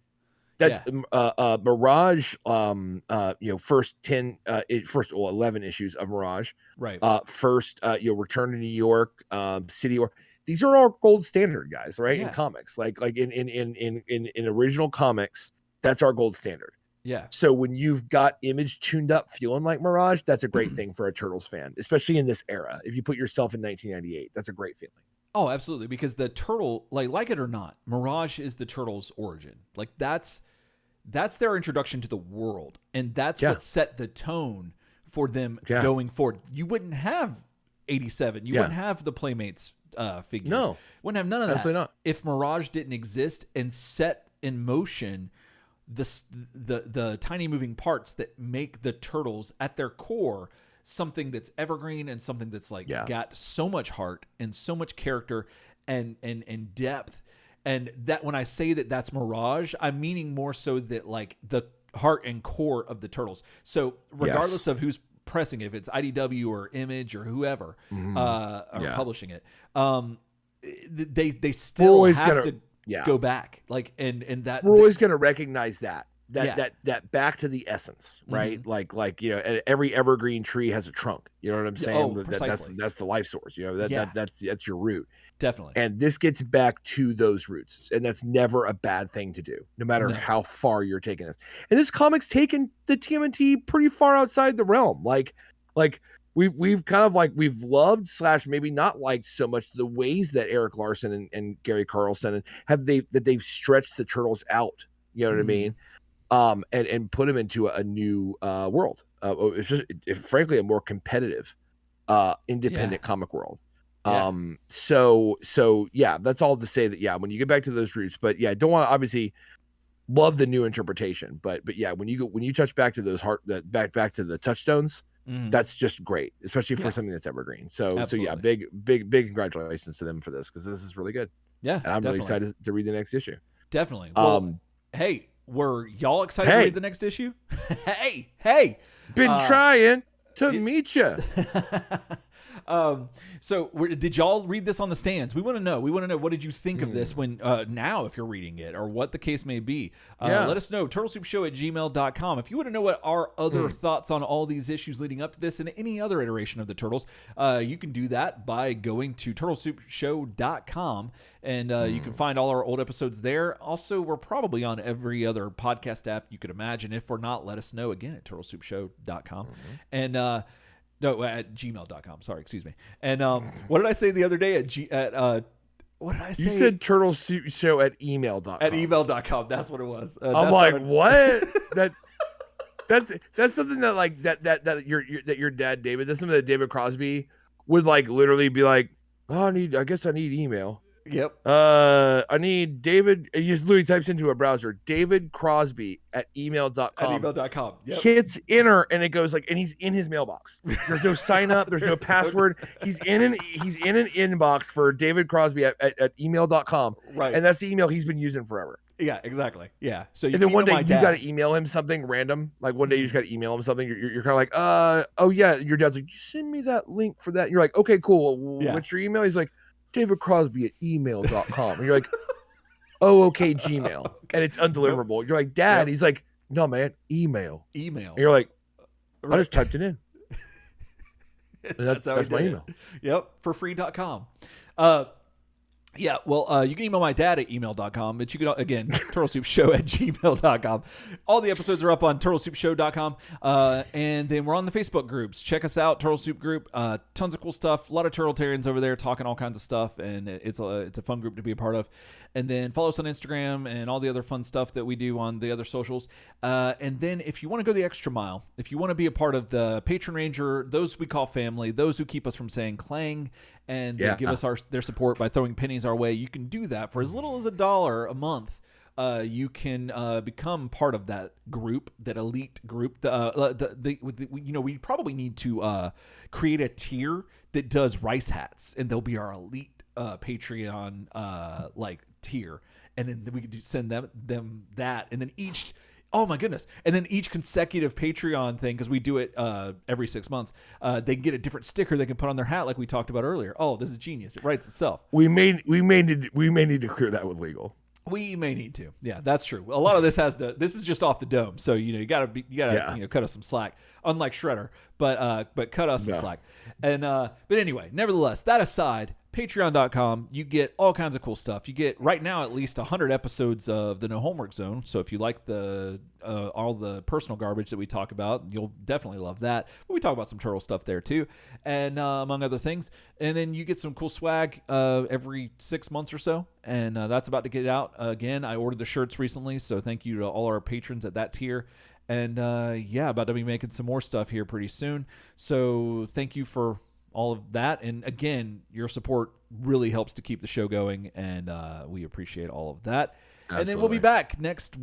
That's Mirage, you know, first 11 issues of Mirage, right? First, you know, Return to New York, City, or these are all gold standard, guys, right? In comics, like in original comics, that's our gold standard. Yeah. So when you've got Image tuned up, feeling like Mirage, that's a great thing for a Turtles fan, especially in this era. If you put yourself in 1998, that's a great feeling. Oh, absolutely. Because the Turtle, like it or not, Mirage is the Turtles' origin. Like that's their introduction to the world. And that's what set the tone for them going forward. You wouldn't have 87. You wouldn't have the Playmates figures. No. Wouldn't have none of that. Absolutely not. If Mirage didn't exist and set in motion the tiny moving parts that make the Turtles at their core something that's evergreen and something that's like got so much heart and so much character and depth. And that when I say that that's Mirage, I'm meaning more so that like the heart and core of the Turtles. So regardless of who's pressing, if it's IDW or Image or whoever are publishing it, they still have to go back. Like and that we're always going to recognize that. that back to the essence, right? Like every evergreen tree has a trunk. You know what I'm saying? That's the life source. That's your root. Definitely. And this gets back to those roots, and that's never a bad thing to do, no matter how far you're taking this. And this comic's taken the TMNT pretty far outside the realm. Like we've kind of we've loved / maybe not liked so much the ways that Eric Larson and Gary Carlson they've stretched the Turtles out. You know what I mean? And put them into a new world. It's just frankly a more competitive independent comic world. So that's all to say that when you get back to those roots, but don't want to obviously love the new interpretation, but when you touch back to those back to the touchstones, that's just great, especially for something that's evergreen. So big congratulations to them for this, because this is really good. Yeah, and I'm really excited to read the next issue. Definitely. Well, hey, were y'all excited to read the next issue? hey, been trying to meet you. So did y'all read this on the stands? We want to know. What did you think of this when now, if you're reading it, or what the case may be. Let us know. turtlesoupshow@gmail.com. If you want to know what our other thoughts on all these issues leading up to this and any other iteration of the Turtles, you can do that by going to turtlesoupshow.com, and you can find all our old episodes there. Also, we're probably on every other podcast app you could imagine. If we're not, let us know again at turtlesoupshow.com. And no, at gmail.com. Sorry, excuse me. And what did I say the other day what did I say? You said Turtle Soup Show at email.com. At email.com. That's what it was. I'm like, what? That's something that your dad, David, that's something that David Crosby would literally be like, oh, I guess I need email. Yep. I need David. He just literally types into a browser, David Crosby at email.com. At email.com. Yep. Hits enter, and it goes and he's in his mailbox. There's no sign up. There's no password. He's in an inbox for David Crosby at email.com. Right. And that's the email he's been using forever. Yeah, exactly. Yeah. So and then one day you got to email him something random. Like one day you just got to email him something. You're kind of like, oh yeah. Your dad's like, you send me that link for that. And you're like, okay, cool. What's your email? He's like, David Crosby at email.com. And you're like, oh, okay, Gmail. Okay. And it's undeliverable. You're like, Dad. He's like, no, man, email. And you're like, I just typed it in. That's my email. Yep, for free.com. Yeah, well, you can email my dad at email.com, but you can, again, turtlesoupshow@gmail.com. All the episodes are up on turtlesoupshow.com, and then we're on the Facebook groups. Check us out, Turtle Soup Group. Tons of cool stuff. A lot of Turtletarians over there talking all kinds of stuff, and it's a fun group to be a part of. And then follow us on Instagram and all the other fun stuff that we do on the other socials. And then if you want to go the extra mile, if you want to be a part of the Patron Ranger, those we call family, those who keep us from saying clang, and they give us their support by throwing pennies our way, you can do that for as little as $1 a month. You can become part of that group, that elite group. We probably need to create a tier that does rice hats, and they'll be our elite Patreon tier, and then we could send them that, and then each. Oh my goodness. And then each consecutive Patreon thing, because we do it every 6 months, they can get a different sticker they can put on their hat like we talked about earlier. Oh, this is genius. It writes itself. We may need to clear that with legal. We may need to. Yeah, that's true. A lot of this this is just off the dome. So, you gotta cut us some slack, unlike Shredder, but cut us some slack. And, but anyway, nevertheless, that aside, Patreon.com, you get all kinds of cool stuff. You get right now at least 100 episodes of the No Homework Zone. So if you like all the personal garbage that we talk about, you'll definitely love that. But we talk about some turtle stuff there too, and among other things. And then you get some cool swag every 6 months or so, and that's about to get out again. I ordered the shirts recently, so thank you to all our patrons at that tier. And about to be making some more stuff here pretty soon. So thank you for all of that, and again, your support really helps to keep the show going, and we appreciate all of that. Absolutely. And then we'll be back next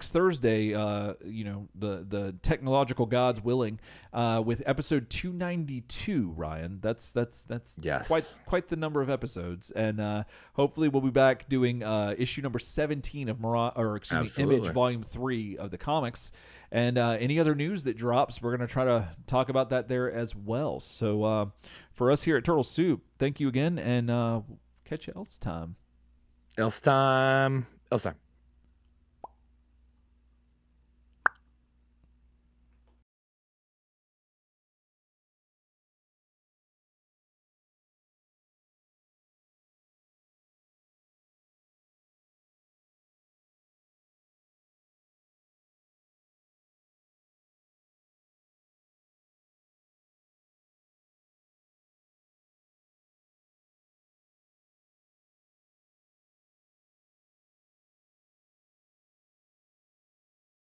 Thursday, the technological gods willing, with episode 292. Ryan, that's yes, quite the number of episodes, and hopefully we'll be back doing issue number 17 of Image Volume 3 of the comics. And any other news that drops, we're going to try to talk about that there as well. So for us here at Turtle Soup, thank you again, and catch you else time. Else time.